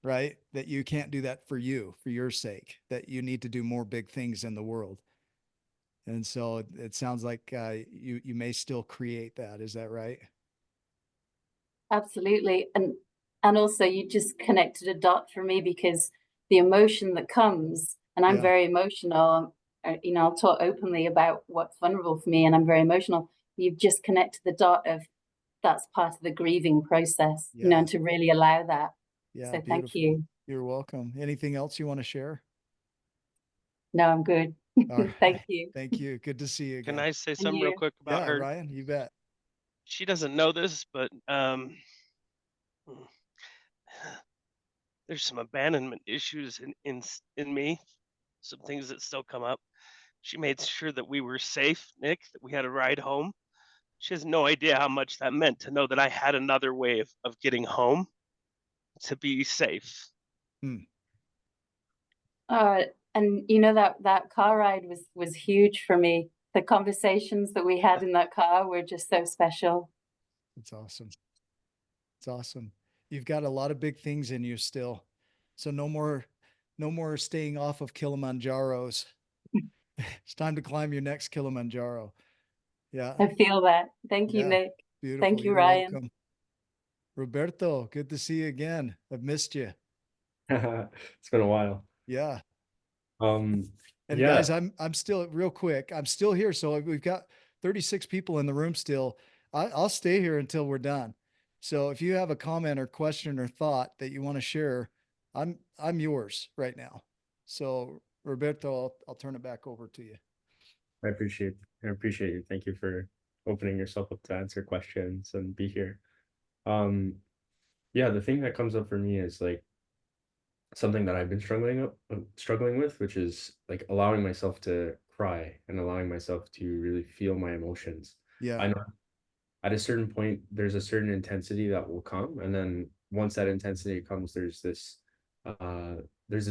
[SPEAKER 1] right? That you can't do that for you, for your sake, that you need to do more big things in the world. And so it sounds like you may still create that. Is that right?
[SPEAKER 16] Absolutely. And also you just connected a dot for me, because the emotion that comes, and I'm very emotional, you know, I'll talk openly about what's vulnerable for me, and I'm very emotional. You've just connected the dot of that's part of the grieving process, you know, and to really allow that.
[SPEAKER 1] Yeah.
[SPEAKER 16] So
[SPEAKER 1] beautiful.
[SPEAKER 16] thank you.
[SPEAKER 1] You're welcome. Anything else you want to share?
[SPEAKER 16] No, I'm good.
[SPEAKER 1] All right.
[SPEAKER 16] Thank you.
[SPEAKER 1] Thank you. Good to see you again.
[SPEAKER 2] Can I say something real quick about her?
[SPEAKER 1] Ryan, you bet.
[SPEAKER 2] She doesn't know this, but there's some abandonment issues in me, some things that still come up. She made sure that we were safe, Nick, that we had a ride home. She has no idea how much that meant to know that I had another way of getting home to be safe.
[SPEAKER 16] And you know, that car ride was huge for me. The conversations that we had in that car were just so special.
[SPEAKER 1] It's awesome. It's awesome. You've got a lot of big things in you still. So no more staying off of Kilimanjaros. It's time to climb your next Kilimanjaro. Yeah.
[SPEAKER 16] I feel that. Thank you, Nick.
[SPEAKER 1] Beautiful.
[SPEAKER 16] Thank you,
[SPEAKER 1] You're
[SPEAKER 16] Ryan.
[SPEAKER 1] welcome. Roberto, good to see you again. I've missed you.
[SPEAKER 7] It's been a while.
[SPEAKER 1] Yeah.
[SPEAKER 7] And
[SPEAKER 1] guys, I'm still real quick. I'm still here. So we've got 36 people in the room still. I'll stay here until we're done. So if you have a comment or question or thought that you want to share, I'm yours right now. So Roberto, I'll turn it back over to you.
[SPEAKER 7] I appreciate you. Thank you for opening yourself up to answer questions and be here. Yeah, the thing that comes up for me is like something that I've been struggling with, which is like allowing myself to cry and allowing myself to really feel my emotions.
[SPEAKER 1] Yeah.
[SPEAKER 7] I know at a certain point there's a certain intensity that will come, and then once that intensity comes, there's this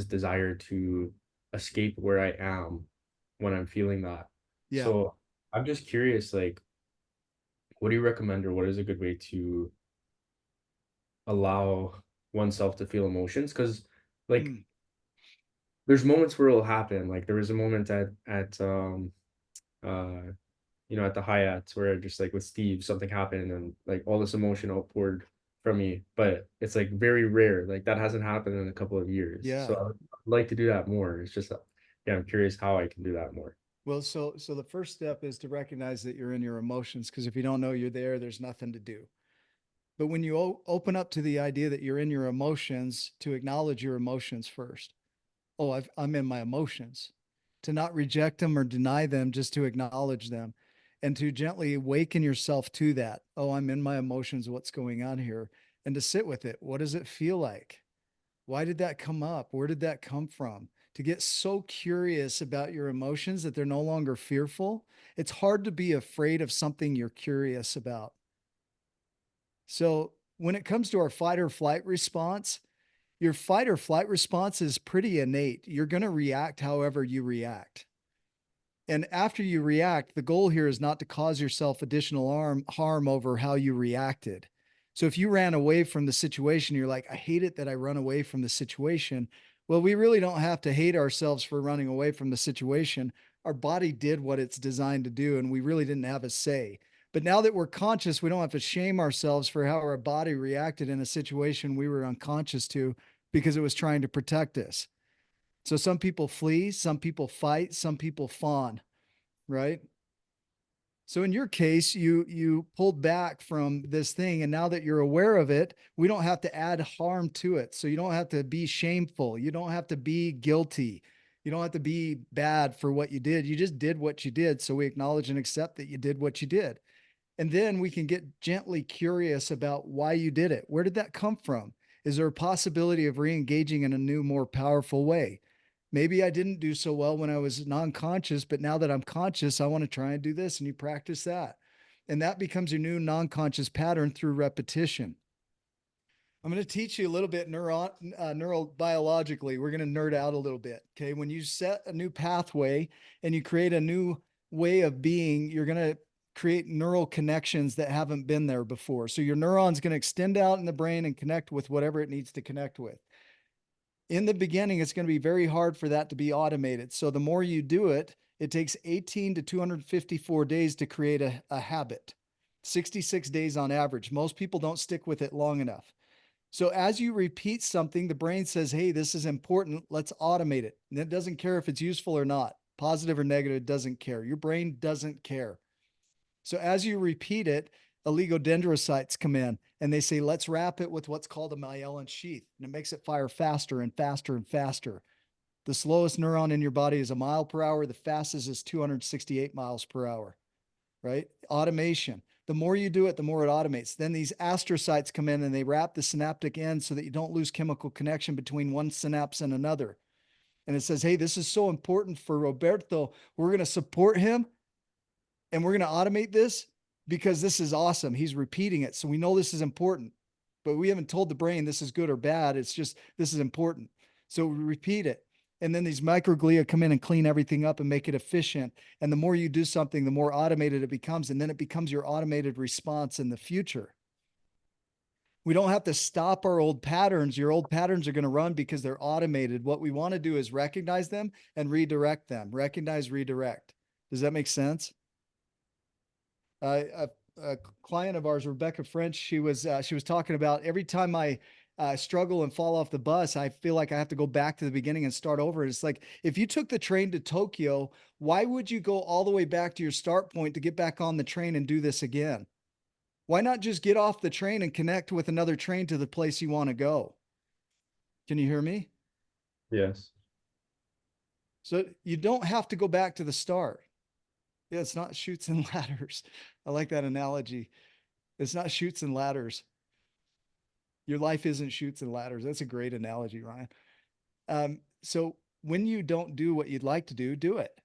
[SPEAKER 7] desire to escape where I am when I'm feeling that.
[SPEAKER 1] Yeah.
[SPEAKER 7] So I'm just curious, like, what do you recommend, or what is a good way to allow oneself to feel emotions? Because like there's moments where it'll happen. Like there was a moment at you know, at the Hyatt where just like with Steve, something happened and like all this emotion outpoured from me, but it's like very rare. Like that hasn't happened in a couple of years.
[SPEAKER 1] Yeah.
[SPEAKER 7] So I'd like to do that more. It's just, yeah, I'm curious how I can do that more.
[SPEAKER 1] Well, so the first step is to recognize that you're in your emotions, because if you don't know you're there, there's nothing to do. But when you open up to the idea that you're in your emotions, to acknowledge your emotions first. Oh, I'm in my emotions. To not reject them or deny them, just to acknowledge them, and to gently awaken yourself to that. Oh, I'm in my emotions. What's going on here? And to sit with it. What does it feel like? Why did that come up? Where did that come from? To get so curious about your emotions that they're no longer fearful. It's hard to be afraid of something you're curious about. So when it comes to our fight or flight response, your fight or flight response is pretty innate. You're going to react however you react. And after you react, the goal here is not to cause yourself additional harm over how you reacted. So if you ran away from the situation, you're like, I hate it that I run away from the situation. Well, we really don't have to hate ourselves for running away from the situation. Our body did what it's designed to do, and we really didn't have a say. But now that we're conscious, we don't have to shame ourselves for how our body reacted in a situation we were unconscious to, because it was trying to protect us. So some people flee, some people fight, some people fawn, right? So in your case, you pulled back from this thing, and now that you're aware of it, we don't have to add harm to it. So you don't have to be shameful. You don't have to be guilty. You don't have to be bad for what you did. You just did what you did. So we acknowledge and accept that you did what you did. And then we can get gently curious about why you did it. Where did that come from? Is there a possibility of re-engaging in a new, more powerful way? Maybe I didn't do so well when I was non-conscious, but now that I'm conscious, I want to try and do this. And you practice that. And that becomes your new non-conscious pattern through repetition. I'm going to teach you a little bit neurobiologically. We're going to nerd out a little bit. Okay. When you set a new pathway and you create a new way of being, you're going to create neural connections that haven't been there before. So your neuron's going to extend out in the brain and connect with whatever it needs to connect with. In the beginning, it's going to be very hard for that to be automated. So the more you do it, it takes 18 to 254 days to create a habit, 66 days on average. Most people don't stick with it long enough. So as you repeat something, the brain says, hey, this is important. Let's automate it. And it doesn't care if it's useful or not, positive or negative, it doesn't care. Your brain doesn't care. So as you repeat it, oligodendrocytes come in and they say, let's wrap it with what's called a myelin sheath. And it makes it fire faster and faster and faster. The slowest neuron in your body is 1 mile per hour. The fastest is 268 miles per hour, right? Automation. The more you do it, the more it automates. Then these astrocytes come in and they wrap the synaptic end so that you don't lose chemical connection between one synapse and another. And it says, hey, this is so important for Roberto. We're going to support him and we're going to automate this because this is awesome. He's repeating it. So we know this is important, but we haven't told the brain this is good or bad. It's just, this is important. So we repeat it. And then these microglia come in and clean everything up and make it efficient. And the more you do something, the more automated it becomes. And then it becomes your automated response in the future. We don't have to stop our old patterns. Your old patterns are going to run because they're automated. What we want to do is recognize them and redirect them. Recognize, redirect. Does that make sense? A client of ours, Rebecca French, she was talking about every time I struggle and fall off the bus, I feel like I have to go back to the beginning and start over. It's like, if you took the train to Tokyo, why would you go all the way back to your start point to get back on the train and do this again? Why not just get off the train and connect with another train to the place you want to go? Can you hear me?
[SPEAKER 7] Yes.
[SPEAKER 1] So you don't have to go back to the start. Yeah, it's not chutes and ladders. I like that analogy. It's not chutes and ladders. Your life isn't chutes and ladders. That's a great analogy, Ryan. So when you don't do what you'd like to do, do it.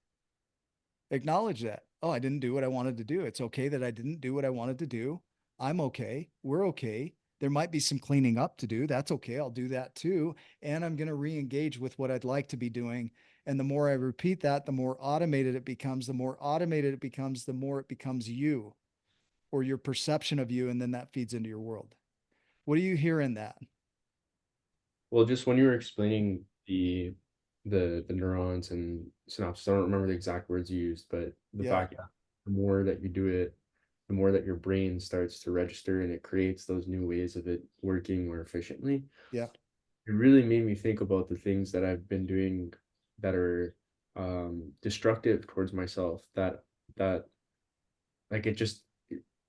[SPEAKER 1] Acknowledge that. Oh, I didn't do what I wanted to do. It's okay that I didn't do what I wanted to do. I'm okay. We're okay. There might be some cleaning up to do. That's okay. I'll do that too. And I'm going to re-engage with what I'd like to be doing. And the more I repeat that, the more automated it becomes. The more automated it becomes, the more it becomes you or your perception of you. And then that feeds into your world. What do you hear in that?
[SPEAKER 7] Well, just when you were explaining the neurons and synapses, I don't remember the exact words you used, but the fact that the more that you do it, the more that your brain starts to register and it creates those new ways of it working more efficiently.
[SPEAKER 1] Yeah.
[SPEAKER 7] It really made me think about the things that I've been doing that are destructive towards myself, that like it just,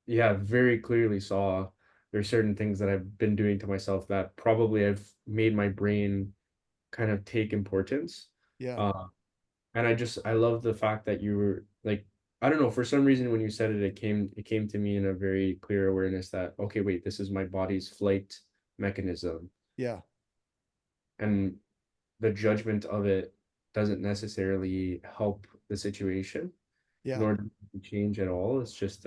[SPEAKER 7] very clearly saw there's certain things that I've been doing to myself that probably I've made my brain kind of take importance.
[SPEAKER 1] Yeah.
[SPEAKER 7] And I love the fact that you were like, I don't know, for some reason when you said it, it came to me in a very clear awareness that, okay, wait, this is my body's flight mechanism.
[SPEAKER 1] Yeah.
[SPEAKER 7] And the judgment of it doesn't necessarily help the situation.
[SPEAKER 1] Yeah.
[SPEAKER 7] Nor does it change at all. It's just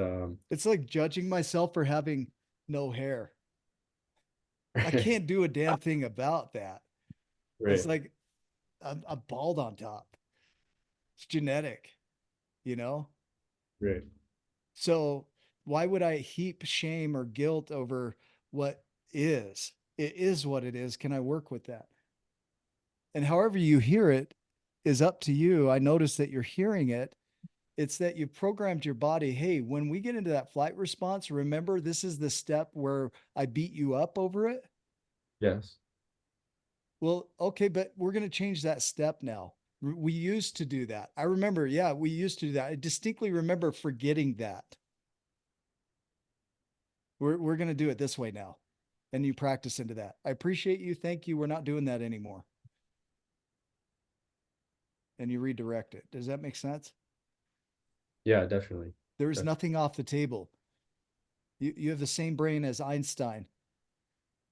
[SPEAKER 1] it's like judging myself for having no hair. I can't do a damn thing about that.
[SPEAKER 7] Right.
[SPEAKER 1] It's like I'm bald on top. It's genetic, you know?
[SPEAKER 7] Right.
[SPEAKER 1] So why would I heap shame or guilt over what is? It is what it is. Can I work with that? And however you hear it is up to you. I notice that you're hearing it. It's that you've programmed your body. Hey, when we get into that flight response, remember this is the step where I beat you up over it.
[SPEAKER 7] Yes.
[SPEAKER 1] Well, okay, but we're going to change that step now. We used to do that. I remember, yeah, we used to do that. I distinctly remember forgetting that. We're going to do it this way now. And you practice into that. I appreciate you. Thank you. We're not doing that anymore. And you redirect it. Does that make sense?
[SPEAKER 7] Yeah, definitely.
[SPEAKER 1] There is nothing off the table. You have the same brain as Einstein.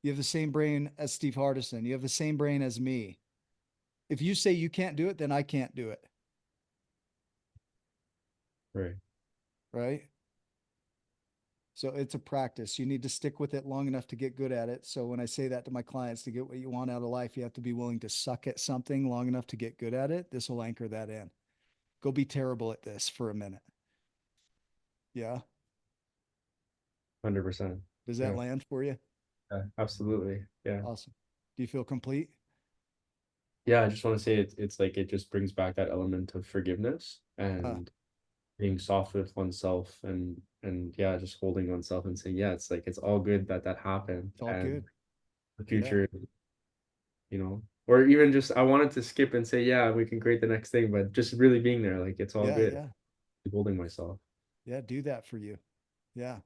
[SPEAKER 1] You have the same brain as Steve Hardison. You have the same brain as me. If you say you can't do it, then I can't do it.
[SPEAKER 7] Right.
[SPEAKER 1] Right? So it's a practice. You need to stick with it long enough to get good at it. So when I say that to my clients, to get what you want out of life, you have to be willing to suck at something long enough to get good at it. This will anchor that in. Go be terrible at this for a minute. Yeah.
[SPEAKER 7] 100%.
[SPEAKER 1] Does that land for you?
[SPEAKER 7] Yeah, absolutely. Yeah.
[SPEAKER 1] Awesome. Do you feel complete?
[SPEAKER 7] Yeah, I just want to say it's like it just brings back that element of forgiveness and being soft with oneself and yeah, just holding oneself and saying, yeah, it's like it's all good that happened.
[SPEAKER 1] It's all
[SPEAKER 7] and
[SPEAKER 1] good.
[SPEAKER 7] The future, or even just I wanted to skip and say, yeah, we can create the next thing, but just really being there, like it's all good.
[SPEAKER 1] Yeah.
[SPEAKER 7] Holding myself.
[SPEAKER 1] Yeah, do that for you. Yeah.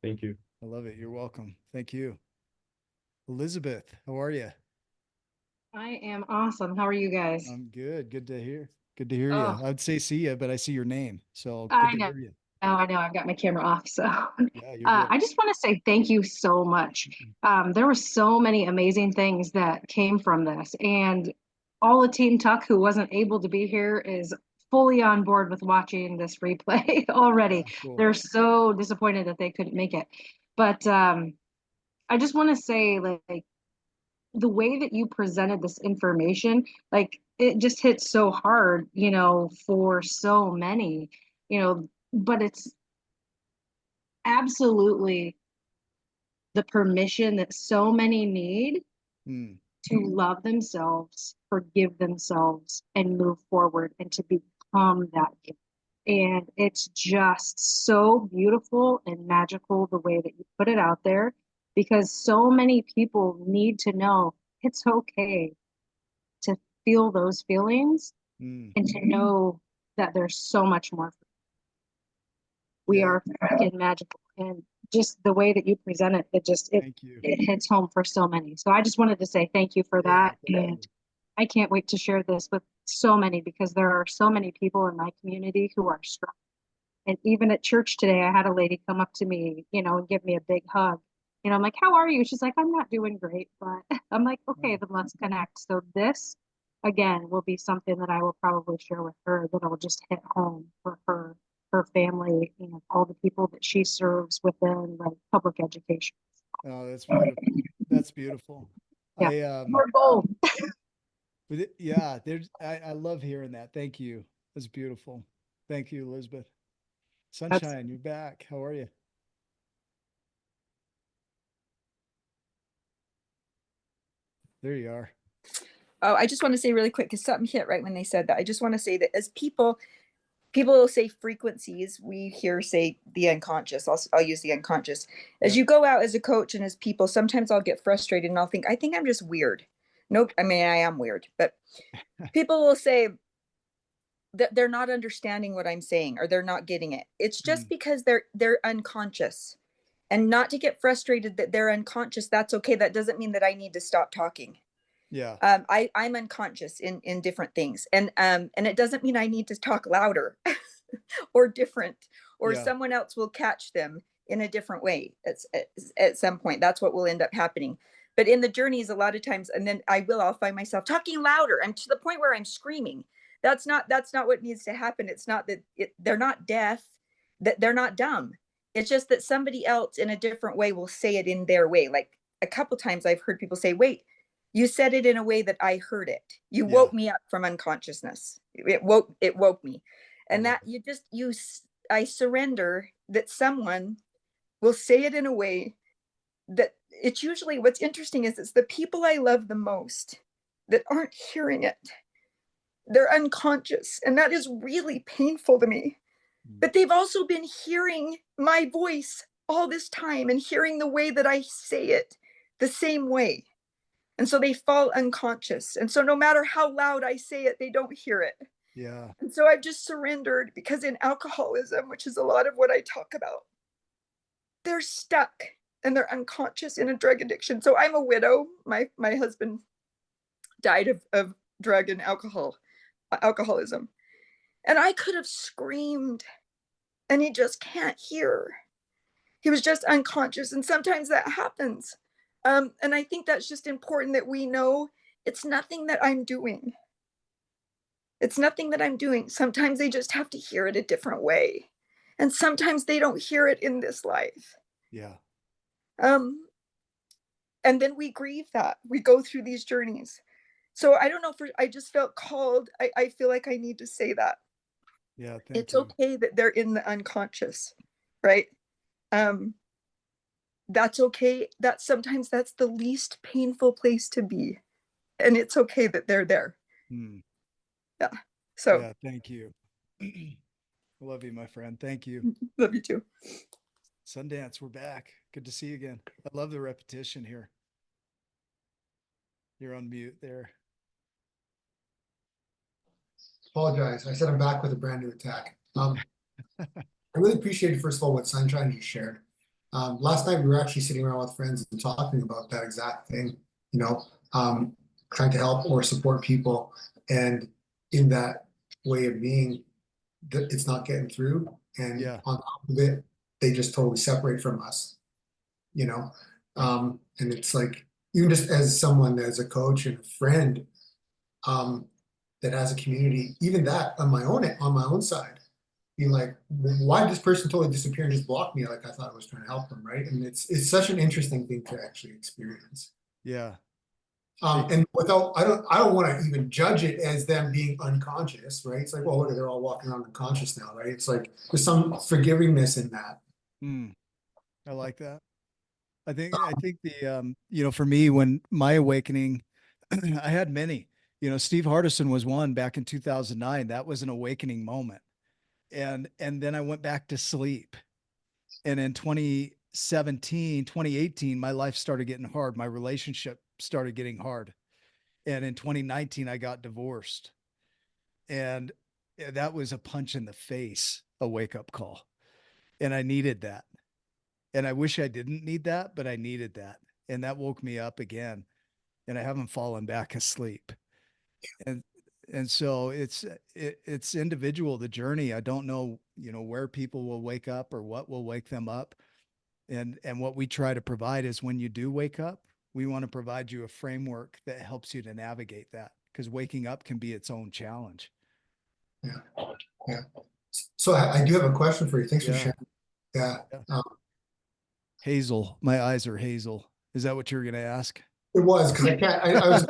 [SPEAKER 7] Thank you.
[SPEAKER 1] I love it. You're welcome. Thank you. Elizabeth, how are you?
[SPEAKER 17] I am awesome. How are you guys?
[SPEAKER 1] I'm good. Good to hear. Good to hear you.
[SPEAKER 17] Oh.
[SPEAKER 1] I'd say see you, but I see your name. So good
[SPEAKER 17] I
[SPEAKER 1] to
[SPEAKER 17] know.
[SPEAKER 1] hear you.
[SPEAKER 17] Oh, I know. I've got my camera off. So
[SPEAKER 1] Yeah, you're good.
[SPEAKER 17] I just want to say thank you so much. There were so many amazing things that came from this. And all of Team Tuck who wasn't able to be here is fully on board with watching this replay already.
[SPEAKER 1] Cool.
[SPEAKER 17] They're so disappointed that they couldn't make it. But I just want to say, like, the way that you presented this information, like it just hits so hard, for so many, but it's absolutely the permission that so many need to love themselves, forgive themselves, and move forward and to become that gift. And it's just so beautiful and magical the way that you put it out there, because so many people need to know it's okay to feel those feelings and to know that there's so much more. We are freaking magical. And just the way that you present it, it hits home for so many. So I just wanted to say thank you for that. And I can't wait to share this with so many, because there are so many people in my community who are struggling. And even at church today, I had a lady come up to me, and give me a big hug. I'm like, how are you? She's like, I'm not doing great, but I'm like, okay, then let's connect. So this, again, will be something that I will probably share with her that'll just hit home for her family, all the people that she serves within like public education.
[SPEAKER 1] Oh, that's beautiful. That's beautiful.
[SPEAKER 17] Yeah. More gold.
[SPEAKER 1] With it, yeah, I love hearing that. Thank you. That's beautiful. Thank you, Elizabeth. Sunshine, you're back. How are you? There you are.
[SPEAKER 9] Oh, I just want to say really quick, because something hit right when they said that. I just want to say that as people will say frequencies, we here say the unconscious. I'll use the unconscious. As you go out as a coach and as people, sometimes I'll get frustrated and I'll think, I think I'm just weird. Nope. I mean, I am weird, but people will say that they're not understanding what I'm saying, or they're not getting it. It's just because they're unconscious. And not to get frustrated that they're unconscious. That's okay. That doesn't mean that I need to stop talking.
[SPEAKER 1] Yeah.
[SPEAKER 9] I'm unconscious in different things. And it doesn't mean I need to talk louder or different, or someone else will catch them in a different way at some point. That's what will end up happening. But in the journeys, a lot of times, and then I'll find myself talking louder. I'm to the point where I'm screaming. That's not what needs to happen. It's not that they're not deaf, that they're not dumb. It's just that somebody else in a different way will say it in their way. Like a couple times I've heard people say, wait, you said it in a way that I heard it. You woke me up from unconsciousness. It woke me. And that I surrender that someone will say it in a way that it's usually, what's interesting is it's the people I love the most that aren't hearing it. They're unconscious. And that is really painful to me. But they've also been hearing my voice all this time and hearing the way that I say it the same way. And so they fall unconscious. And so no matter how loud I say it, they don't hear it.
[SPEAKER 1] Yeah.
[SPEAKER 9] And so I've just surrendered, because in alcoholism, which is a lot of what I talk about, they're stuck and they're unconscious in a drug addiction. So I'm a widow. My husband died of drug and alcoholism. And I could have screamed, and he just can't hear. He was just unconscious. And sometimes that happens. And I think that's just important that we know it's nothing that I'm doing. It's nothing that I'm doing. Sometimes they just have to hear it a different way. And sometimes they don't hear it in this life.
[SPEAKER 1] Yeah.
[SPEAKER 9] And then we grieve that. We go through these journeys. So I don't know, I just felt called. I feel like I need to say that.
[SPEAKER 1] Yeah,
[SPEAKER 9] it's okay that they're in the unconscious, right? That's okay. Sometimes that's the least painful place to be. And it's okay that they're there. Yeah. So
[SPEAKER 1] yeah, thank you. Love you, my friend. Thank you.
[SPEAKER 9] Love you too.
[SPEAKER 1] Sundance, we're back. Good to see you again. I love the repetition here. You're on mute there.
[SPEAKER 18] Apologize. I said I'm back with a brand new attack. I really appreciated, first of all, what Sunshine just shared. Last night we were actually sitting around with friends and talking about that exact thing, you know, trying to help or support people. And in that way of being, that it's not getting through. And on top of it, they just totally separate from us, you know? And it's like, even just as someone, as a coach and a friend, that has a community, even that on my own side, being like, why did this person totally disappear and just block me? Like I thought I was trying to help them, right? And it's such an interesting thing to actually experience.
[SPEAKER 1] Yeah.
[SPEAKER 18] And without, I don't want to even judge it as them being unconscious, right? It's like, well, look, they're all walking around unconscious now, right? It's like there's some forgivingness in that.
[SPEAKER 1] I like that. I think the you know, for me, when my awakening, I had many. You know, Steve Hardison was one back in 2009. That was an awakening moment. And then I went back to sleep. And in 2018, my life started getting hard. My relationship started getting hard. And in 2019, I got divorced. And that was a punch in the face, a wake-up call. And I needed that. And I wish I didn't need that, but I needed that. And that woke me up again. And I haven't fallen back asleep. And so it's individual, the journey. I don't know, you know, where people will wake up or what will wake them up. And what we try to provide is when you do wake up, we want to provide you a framework that helps you to navigate that, because waking up can be its own challenge.
[SPEAKER 18] Yeah. So I do have a question for you. Thanks for sharing. Yeah.
[SPEAKER 1] Hazel, my eyes are hazel. Is that what you're going to ask?
[SPEAKER 18] It was, because I can't, I was,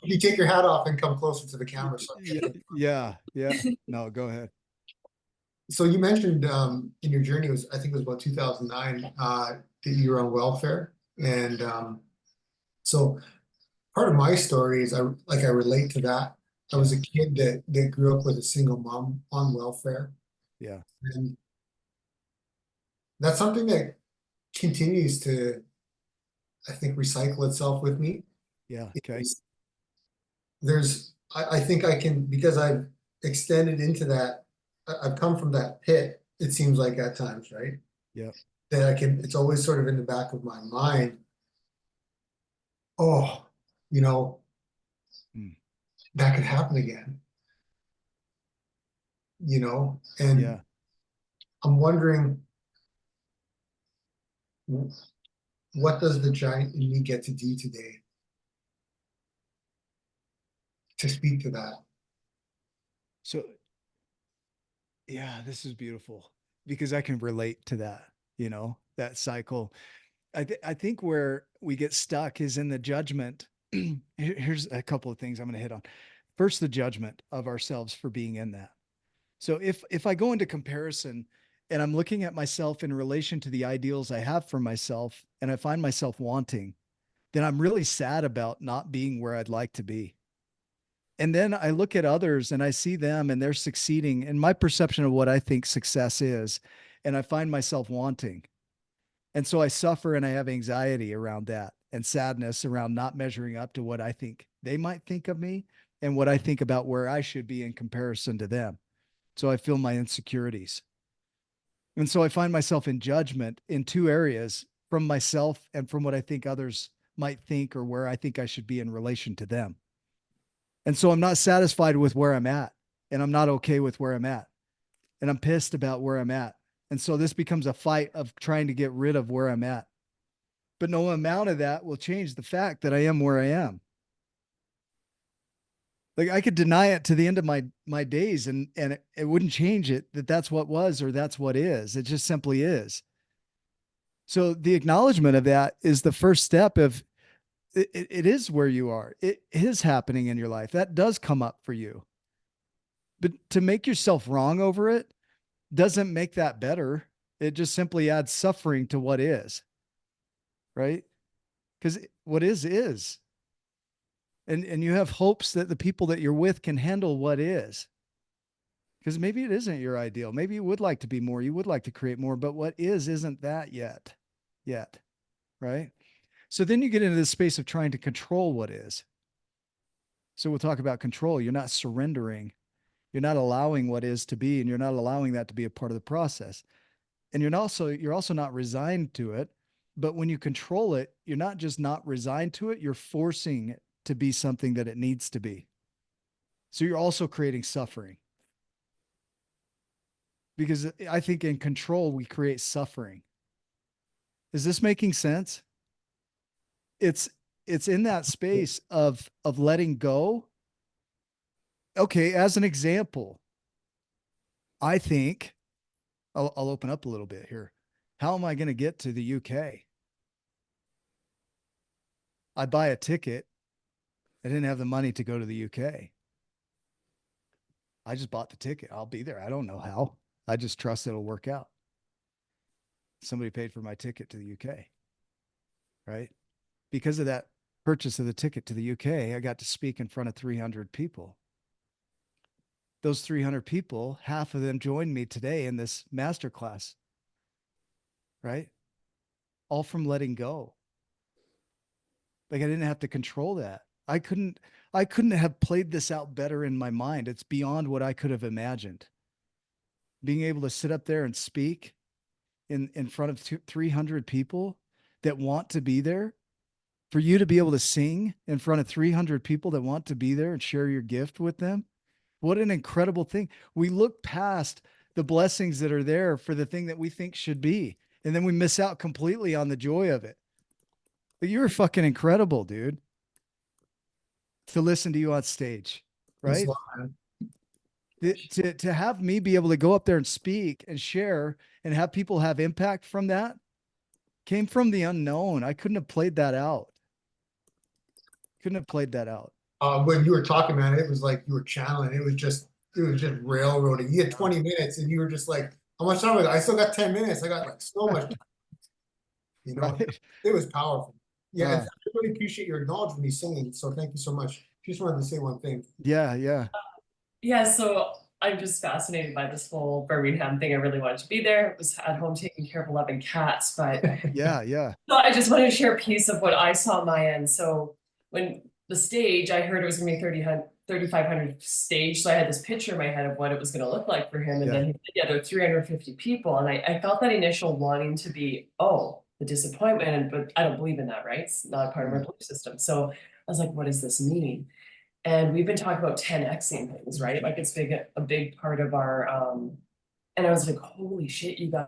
[SPEAKER 18] you take your hat off and come closer to the camera. So
[SPEAKER 1] yeah. No, go ahead.
[SPEAKER 18] So you mentioned in your journey, I think it was about 2009, that you were on welfare. And so part of my story is I relate to that. I was a kid that grew up with a single mom on welfare.
[SPEAKER 1] Yeah.
[SPEAKER 18] And that's something that continues to, I think, recycle itself with me.
[SPEAKER 1] Yeah. Okay.
[SPEAKER 18] I think I can, because I've extended into that, I've come from that pit, it seems like at times, right?
[SPEAKER 1] Yeah.
[SPEAKER 18] That I can, it's always sort of in the back of my mind. Oh, you know, that could happen again. You know, and I'm wondering, what does the giant in me get to do today to speak to that?
[SPEAKER 1] So, yeah, this is beautiful because I can relate to that, you know, that cycle. I think where we get stuck is in the judgment. Here's a couple of things I'm going to hit on. First, the judgment of ourselves for being in that. So if I go into comparison and I'm looking at myself in relation to the ideals I have for myself, and I find myself wanting, then I'm really sad about not being where I'd like to be. And then I look at others and I see them and they're succeeding in my perception of what I think success is. And I find myself wanting. And so I suffer and I have anxiety around that. and sadness around not measuring up to what I think they might think of me and what I think about where I should be in comparison to them. So I feel my insecurities. And so I find myself in judgment in two areas, from myself and from what I think others might think or where I think I should be in relation to them. And so I'm not satisfied with where I'm at, and I'm not okay with where I'm at, and I'm pissed about where I'm at. And so this becomes a fight of trying to get rid of where I'm at. But no amount of that will change the fact that I am where I am. Like I could deny it to the end of my days and it wouldn't change it that that's what was or that's what is. It just simply is. So the acknowledgement of that is the first step of it is where you are. It is happening in your life. That does come up for you. But to make yourself wrong over it doesn't make that better. It just simply adds suffering to what is. Right? Because what is. And you have hopes that the people that you're with can handle what is. Because maybe it isn't your ideal. Maybe you would like to be more. You would like to create more, but what is isn't that yet. Right? So then you get into this space of trying to control what is. So we'll talk about control. You're not surrendering. You're not allowing what is to be, and you're not allowing that to be a part of the process. And you're also not resigned to it. But when you control it, you're not just not resigned to it, you're forcing it to be something that it needs to be. So you're also creating suffering. Because I think in control, we create suffering. Is this making sense? It's in that space of letting go. Okay, as an example, I think I'll open up a little bit here. How am I going to get to the UK? I buy a ticket. I didn't have the money to go to the UK. I just bought the ticket. I'll be there. I don't know how. I just trust it'll work out. Somebody paid for my ticket to the UK, right? Because of that purchase of the ticket to the UK, I got to speak in front of 300 people. Those 300 people, half of them joined me today in this masterclass, right? All from letting go. Like I didn't have to control that. I couldn't have played this out better in my mind. It's beyond what I could have imagined. Being able to sit up there and speak in front of 300 people that want to be there, for you to be able to sing in front of 300 people that want to be there and share your gift with them. What an incredible thing. We look past the blessings that are there for the thing that we think should be. And then we miss out completely on the joy of it. But you're fucking incredible, dude. To listen to you on stage, right? To have me be able to go up there and speak and share and have people have impact from that came from the unknown. I couldn't have played that out.
[SPEAKER 18] When you were talking, man, it was like you were channeling. It was just railroading. You had 20 minutes and you were just like, how much time was it? I still got 10 minutes. I got like so much time. You know, right. It was powerful. Yeah, I really appreciate your acknowledging me singing. So thank you so much. Just wanted to say one thing.
[SPEAKER 1] Yeah.
[SPEAKER 3] So I'm just fascinated by this whole Birmingham thing. I really wanted to be there. I was at home taking care of 11 cats, but
[SPEAKER 1] yeah.
[SPEAKER 3] So I just wanted to share a piece of what I saw on my end. So when the stage, I heard it was going to be 3,500 stage. So I had this picture in my head of what it was going to look like for him. And then he said, there are 350 people. And I felt that initial wanting to be, the disappointment, but I don't believe in that, right? It's not part of my belief system. So I was like, what does this mean? And we've been talking about 10xing things, right? Like it's a big part of our, and I was like, holy shit, you guys.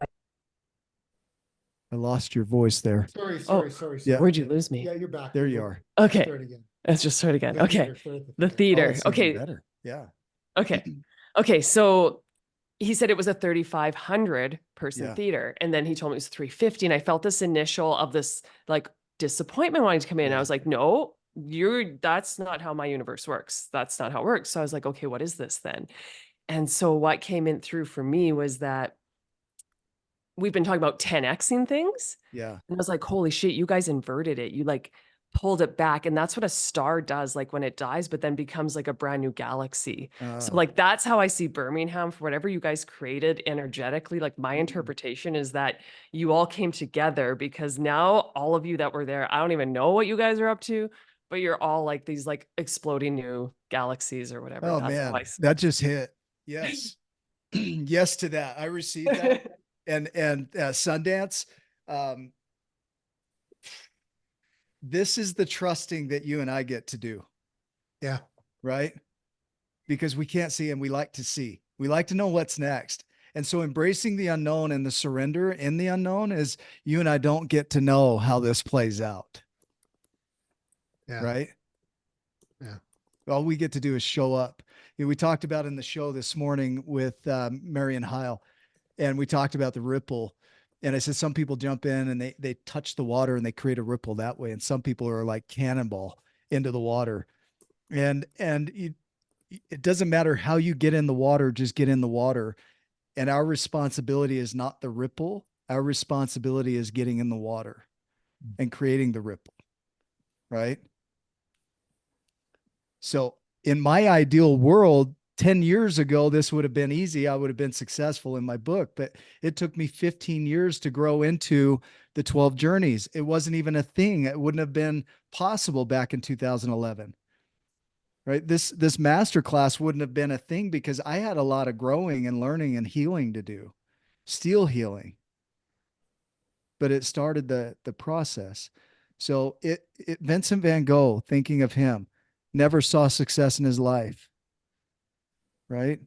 [SPEAKER 1] I lost your voice there.
[SPEAKER 18] Sorry.
[SPEAKER 1] Yeah.
[SPEAKER 3] Where'd you lose me?
[SPEAKER 18] Yeah, you're back.
[SPEAKER 1] There you are.
[SPEAKER 3] Okay.
[SPEAKER 18] Start again.
[SPEAKER 3] Let's just start again. Okay. The theater. Okay.
[SPEAKER 1] Better. Yeah.
[SPEAKER 3] Okay. So he said it was a 3,500 person theater. And then he told me it was 350. And I felt this initial of this like disappointment wanting to come in. I was like, no, that's not how my universe works. That's not how it works. So I was like, okay, what is this then? And so what came in through for me was that we've been talking about 10xing things.
[SPEAKER 1] Yeah.
[SPEAKER 3] And I was like, holy shit, you guys inverted it. You like pulled it back. And that's what a star does, like when it dies, but then becomes like a brand new galaxy. So like, that's how I see Birmingham, for whatever you guys created energetically. Like my interpretation is that you all came together, because now all of you that were there, I don't even know what you guys are up to, but you're all like these like exploding new galaxies or whatever.
[SPEAKER 1] Oh
[SPEAKER 3] That's how
[SPEAKER 1] man,
[SPEAKER 3] I see
[SPEAKER 1] that just hit. Yes. Yes to that. I received that. and Sundance, this is the trusting that you and I get to do.
[SPEAKER 18] Yeah.
[SPEAKER 1] Right? Because we can't see and we like to see. We like to know what's next. And so embracing the unknown and the surrender in the unknown is you and I don't get to know how this plays out.
[SPEAKER 18] Yeah.
[SPEAKER 1] Right?
[SPEAKER 18] Yeah.
[SPEAKER 1] All we get to do is show up. You know, we talked about in the show this morning with Marion Heil, and we talked about the ripple. And I said, some people jump in and they touch the water and they create a ripple that way. And some people are like cannonball into the water. And it doesn't matter how you get in the water, just get in the water. And our responsibility is not the ripple. Our responsibility is getting in the water and creating the ripple. Right? So in my ideal world, 10 years ago, this would have been easy. I would have been successful in my book, but it took me 15 years to grow into the 12 journeys. It wasn't even a thing. It wouldn't have been possible back in 2011. Right? This masterclass wouldn't have been a thing because I had a lot of growing and learning and healing to do, still healing. But it started the process. So Vincent van Gogh, thinking of him, never saw success in his life. Right?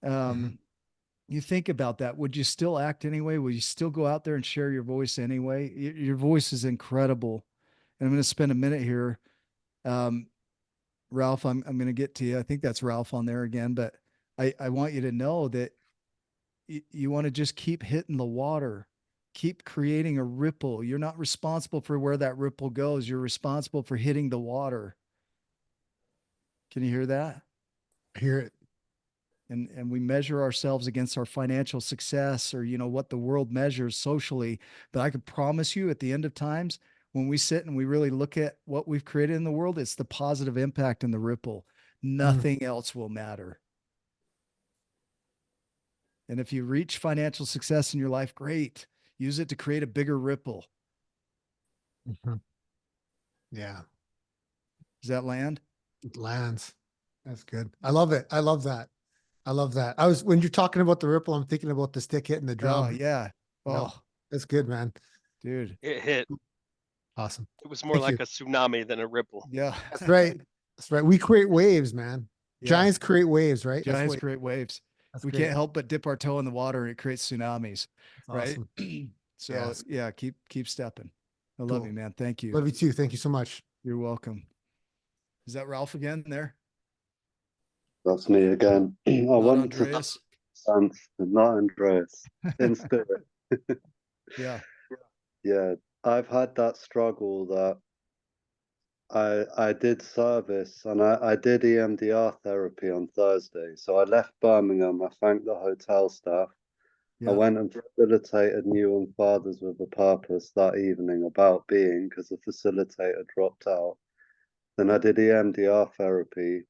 [SPEAKER 1] You think about that. Would you still act anyway? Would you still go out there and share your voice anyway? Your voice is incredible. And I'm going to spend a minute here. Ralph, I'm going to get to you. I think that's Ralph on there again, but I want you to know that you want to just keep hitting the water, keep creating a ripple. You're not responsible for where that ripple goes. You're responsible for hitting the water. Can you hear that?
[SPEAKER 18] I hear it.
[SPEAKER 1] And we measure ourselves against our financial success or, you know, what the world measures socially. But I can promise you at the end of times, when we sit and we really look at what we've created in the world, it's the positive impact and the ripple. Nothing else will matter. And if you reach financial success in your life, great. Use it to create a bigger ripple.
[SPEAKER 18] Yeah.
[SPEAKER 1] Does that land?
[SPEAKER 18] It lands. That's good. I love it. I love that. I love that. When you're talking about the ripple, I'm thinking about the stick hitting the drum.
[SPEAKER 1] Oh, yeah. Oh,
[SPEAKER 18] no, that's good, man.
[SPEAKER 1] Dude.
[SPEAKER 2] It hit.
[SPEAKER 18] Awesome.
[SPEAKER 2] It was more like a tsunami than a ripple.
[SPEAKER 1] Yeah.
[SPEAKER 18] That's right. That's right. We create waves, man.
[SPEAKER 1] Yeah.
[SPEAKER 18] Giants create waves, right?
[SPEAKER 1] Giants create waves. We
[SPEAKER 18] great.
[SPEAKER 1] can't help but dip our toe in the water and it creates tsunamis.
[SPEAKER 18] That's
[SPEAKER 1] right?
[SPEAKER 18] awesome.
[SPEAKER 1] So yeah, keep stepping. I love you, man. Thank you.
[SPEAKER 18] Love you too. Thank you so much.
[SPEAKER 1] You're welcome. Is that Ralph again there?
[SPEAKER 8] That's me again. I wanted
[SPEAKER 1] Andreas?
[SPEAKER 8] to not Andreas, in spirit.
[SPEAKER 1] Yeah.
[SPEAKER 8] Yeah, I've had that struggle that I did service and I did EMDR therapy on Thursday. So I left Birmingham. I thanked the hotel staff. I went and facilitated Newham Fathers with a Purpose that evening about being, because the facilitator dropped out. Then I did EMDR therapy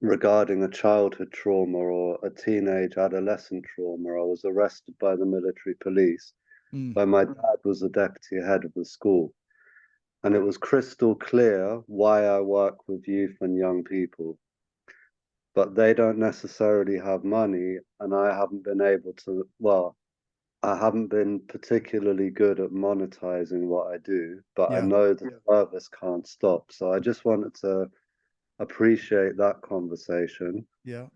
[SPEAKER 8] regarding a childhood trauma or a teenage adolescent trauma. I was arrested by the military police when my dad was the deputy head of the school. And it was crystal clear why I work with youth and young people. But they don't necessarily have money, and I haven't been able to, well, I haven't been particularly good at monetizing what I do, but I know the service can't stop. So I just wanted to appreciate that conversation.
[SPEAKER 1] Yeah.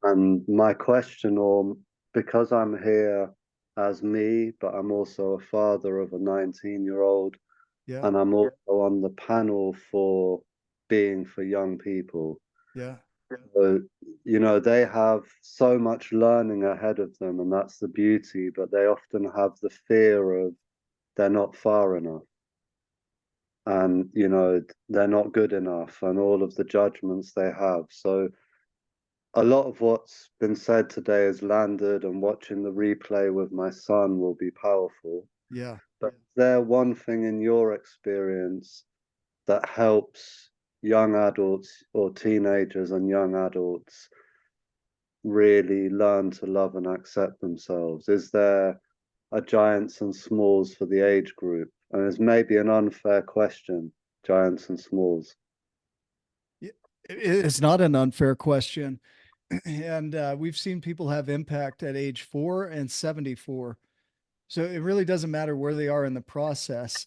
[SPEAKER 8] And my question, or because I'm here as me, but I'm also a father of a 19-year-old, and I'm also on the panel for being for young people.
[SPEAKER 1] Yeah.
[SPEAKER 8] So, you know, they have so much learning ahead of them, and that's the beauty, but they often have the fear of they're not far enough. And, you know, they're not good enough, and all of the judgments they have. So a lot of what's been said today has landed, and watching the replay with my son will be powerful.
[SPEAKER 1] Yeah.
[SPEAKER 8] But is there one thing in your experience that helps young adults or teenagers and young adults really learn to love and accept themselves? Is there a giants and smalls for the age group? And it's maybe an unfair question, giants and smalls.
[SPEAKER 1] It's not an unfair question. And we've seen people have impact at age 4 and 74. So it really doesn't matter where they are in the process.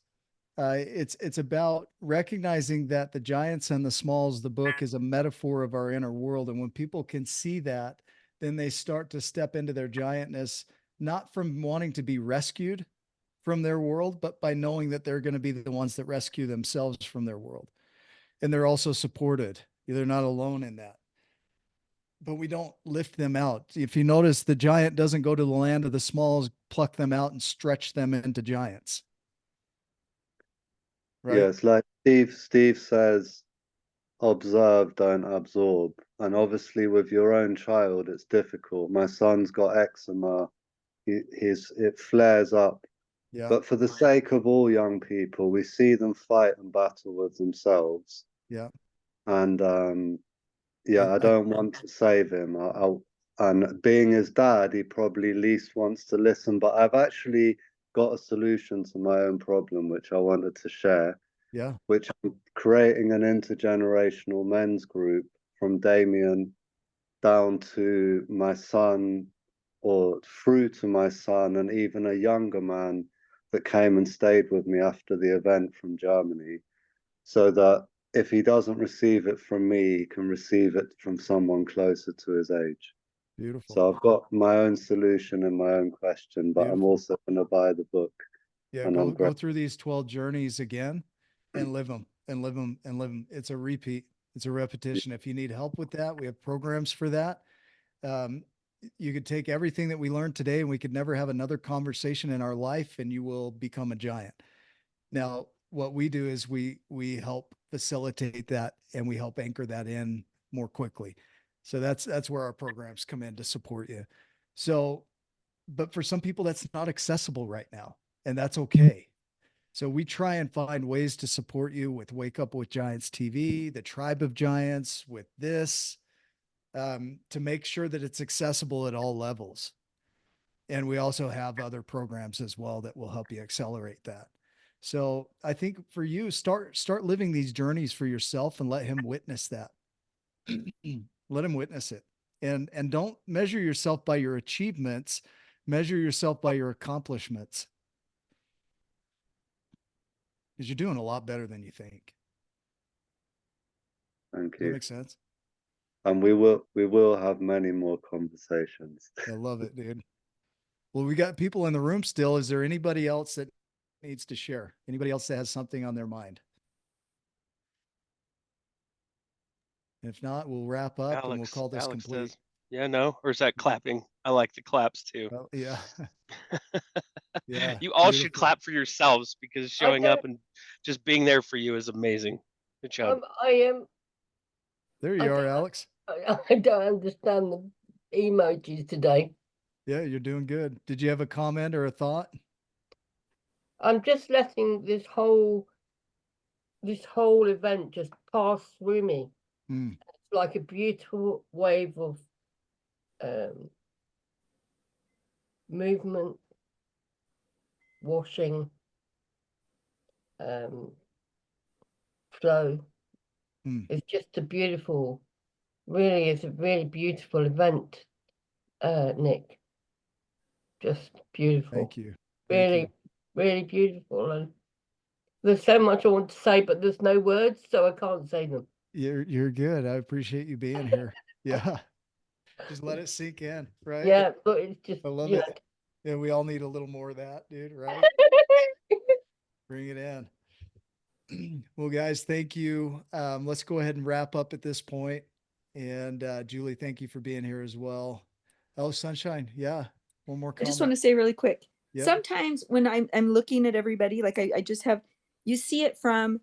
[SPEAKER 1] It's about recognizing that the giants and the smalls, the book is a metaphor of our inner world. And when people can see that, then they start to step into their giantness, not from wanting to be rescued from their world, but by knowing that they're going to be the ones that rescue themselves from their world. And they're also supported. They're not alone in that. But we don't lift them out. If you notice, the giant doesn't go to the land of the smalls, pluck them out and stretch them into giants. Right?
[SPEAKER 8] Yes, like Steve says, observe, don't absorb. And obviously with your own child, it's difficult. My son's got eczema. It flares up.
[SPEAKER 1] Yeah.
[SPEAKER 8] But for the sake of all young people, we see them fight and battle with themselves.
[SPEAKER 1] Yeah.
[SPEAKER 8] And I don't want to save him. And being his dad, he probably least wants to listen. But I've actually got a solution to my own problem, which I wanted to share.
[SPEAKER 1] Yeah.
[SPEAKER 8] Which I'm creating an intergenerational men's group from Damien down to my son, or through to my son, and even a younger man that came and stayed with me after the event from Germany, so that if he doesn't receive it from me, he can receive it from someone closer to his age.
[SPEAKER 1] Beautiful.
[SPEAKER 8] So I've got my own solution and my own question, but I'm also going to buy the book.
[SPEAKER 1] Yeah,
[SPEAKER 8] and
[SPEAKER 1] go through these 12 journeys again and live them and live them and live them. It's a repeat. It's a repetition. If you need help with that, we have programs for that. You could take everything that we learned today and we could never have another conversation in our life and you will become a giant. Now, what we do is we help facilitate that and we help anchor that in more quickly. So that's where our programs come in to support you. So, but for some people that's not accessible right now, and that's okay. So we try and find ways to support you with Wake Up with Giants TV, the Tribe of Giants, with this, to make sure that it's accessible at all levels. And we also have other programs as well that will help you accelerate that. So I think for you, start living these journeys for yourself and let him witness that. Let him witness it. And don't measure yourself by your achievements, measure yourself by your accomplishments. Because you're doing a lot better than you think.
[SPEAKER 8] Thank
[SPEAKER 1] That
[SPEAKER 8] you.
[SPEAKER 1] makes sense.
[SPEAKER 8] And we will have many more conversations.
[SPEAKER 1] I love it, dude. Well, we got people in the room still. Is there anybody else that needs to share? Anybody else that has something on their mind? If not, we'll wrap up and we'll call this complete.
[SPEAKER 2] Says, yeah, no, or is that clapping? I like the claps too.
[SPEAKER 1] Oh, yeah. Yeah.
[SPEAKER 2] You all should
[SPEAKER 1] beautiful.
[SPEAKER 2] clap for yourselves because showing up and just being there for you is amazing. Good job.
[SPEAKER 5] I am.
[SPEAKER 1] There you are, Alex.
[SPEAKER 5] I don't understand the emojis today.
[SPEAKER 1] Yeah, you're doing good. Did you have a comment or a thought?
[SPEAKER 5] I'm just letting this whole event just pass through me.
[SPEAKER 1] Mm.
[SPEAKER 5] It's like a beautiful wave of movement, washing, flow.
[SPEAKER 1] Mm.
[SPEAKER 5] It's just a beautiful, really, it's a really beautiful event, Nick. Just beautiful.
[SPEAKER 1] Thank you.
[SPEAKER 5] Really, really beautiful. And there's so much I want to say, but there's no words, so I can't say them.
[SPEAKER 1] You're good. I appreciate you being here. Yeah. Just let it sink in, right?
[SPEAKER 5] Yeah, but it's just,
[SPEAKER 1] I love it. Yeah, we all need a little more of that, dude, right? Bring it in. Well, guys, thank you. Let's go ahead and wrap up at this point. And Julie, thank you for being here as well. Oh, Sunshine. Yeah. One more comment.
[SPEAKER 9] I just want to say really quick.
[SPEAKER 1] Yep.
[SPEAKER 9] Sometimes when I'm looking at everybody, like I just have, you see it from,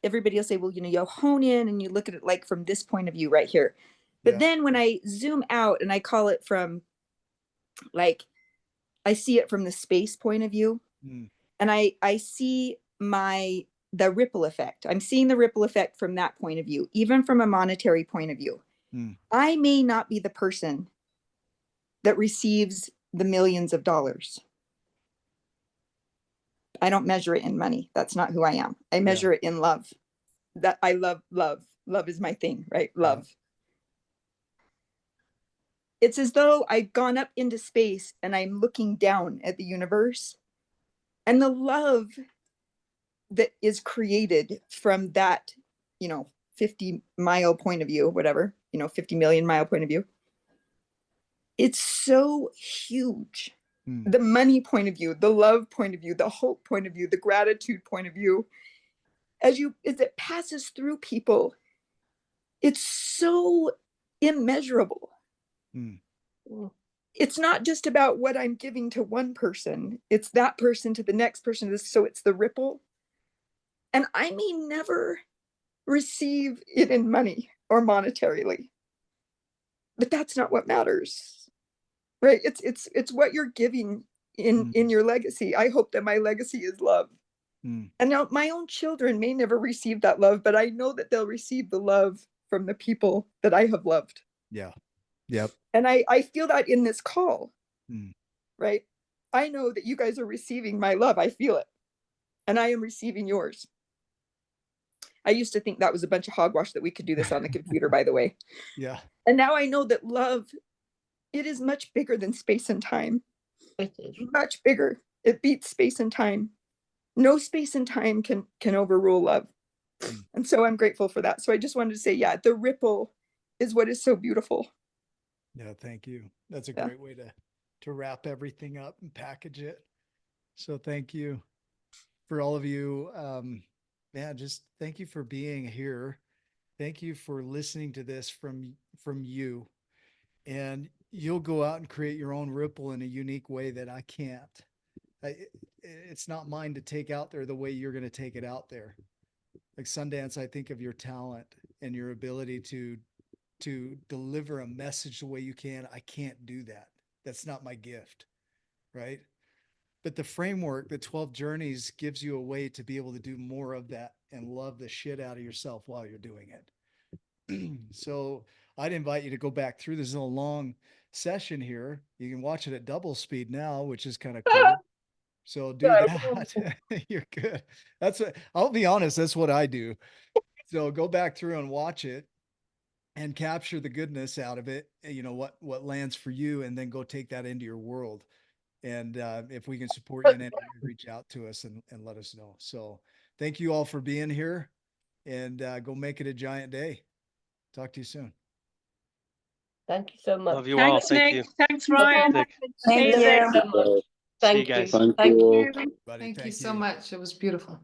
[SPEAKER 9] everybody will say, well, you hone in and you look at it like from this point of view right here. But then when I zoom out and I call it from, like, I see it from the space point of view.
[SPEAKER 1] Mm.
[SPEAKER 9] And I see the ripple effect. I'm seeing the ripple effect from that point of view, even from a monetary point of view. I may not be the person that receives the millions of dollars. I don't measure it in money. That's not who I am. I measure it in love. That I love love. Love is my thing, right? Love. It's as though I've gone up into space and I'm looking down at the universe, and the love that is created from that, 50-mile point of view, whatever, 50 million mile point of view. It's so huge. The money point of view, the love point of view, the hope point of view, the gratitude point of view, as it passes through people, it's so immeasurable. It's not just about what I'm giving to one person, it's that person to the next person. So it's the ripple. And I may never receive it in money or monetarily, but that's not what matters, right? It's what you're giving in your legacy. I hope that my legacy is love. And now my own children may never receive that love, but I know that they'll receive the love from the people that I have loved.
[SPEAKER 1] Yeah. Yep.
[SPEAKER 9] And I feel that in this call, right? I know that you guys are receiving my love. I feel it. And I am receiving yours. I used to think that was a bunch of hogwash that we could do this on the computer, by the way.
[SPEAKER 1] Yeah.
[SPEAKER 9] And now I know that love, it is much bigger than space and time.
[SPEAKER 5] It is.
[SPEAKER 9] Much bigger. It beats space and time. No space and time can overrule love. And so I'm grateful for that. So I just wanted to say, the ripple is what is so beautiful.
[SPEAKER 1] Yeah, thank you. That's a great way to wrap everything up and package it. So thank you for all of you. Just thank you for being here. Thank you for listening to this from you. And you'll go out and create your own ripple in a unique way that I can't. It's not mine to take out there the way you're going to take it out there. Like Sundance, I think of your talent and your ability to deliver a message the way you can. I can't do that. That's not my gift, right? But the framework, the 12 journeys, gives you a way to be able to do more of that and love the shit out of yourself while you're doing it. So I'd invite you to go back through. This is a long session here. You can watch it at double speed now, which is kind of cool. So do that. You're good. I'll be honest, that's what I do. So go back through and watch it and capture the goodness out of it. What lands for you, and then go take that into your world. And if we can support you in any way, reach out to us and let us know. So thank you all for being here, and go make it a giant day. Talk to you soon.
[SPEAKER 5] Thank you so much.
[SPEAKER 2] Love you all.
[SPEAKER 10] Thanks,
[SPEAKER 2] Thank
[SPEAKER 10] Nick.
[SPEAKER 2] you.
[SPEAKER 10] Thanks, Ryan.
[SPEAKER 9] Thank
[SPEAKER 10] Amazing.
[SPEAKER 9] you.
[SPEAKER 5] Thank
[SPEAKER 2] you guys.
[SPEAKER 5] you.
[SPEAKER 9] Thank you.
[SPEAKER 1] Buddy,
[SPEAKER 19] Thank you so
[SPEAKER 1] you.
[SPEAKER 19] much. It was beautiful.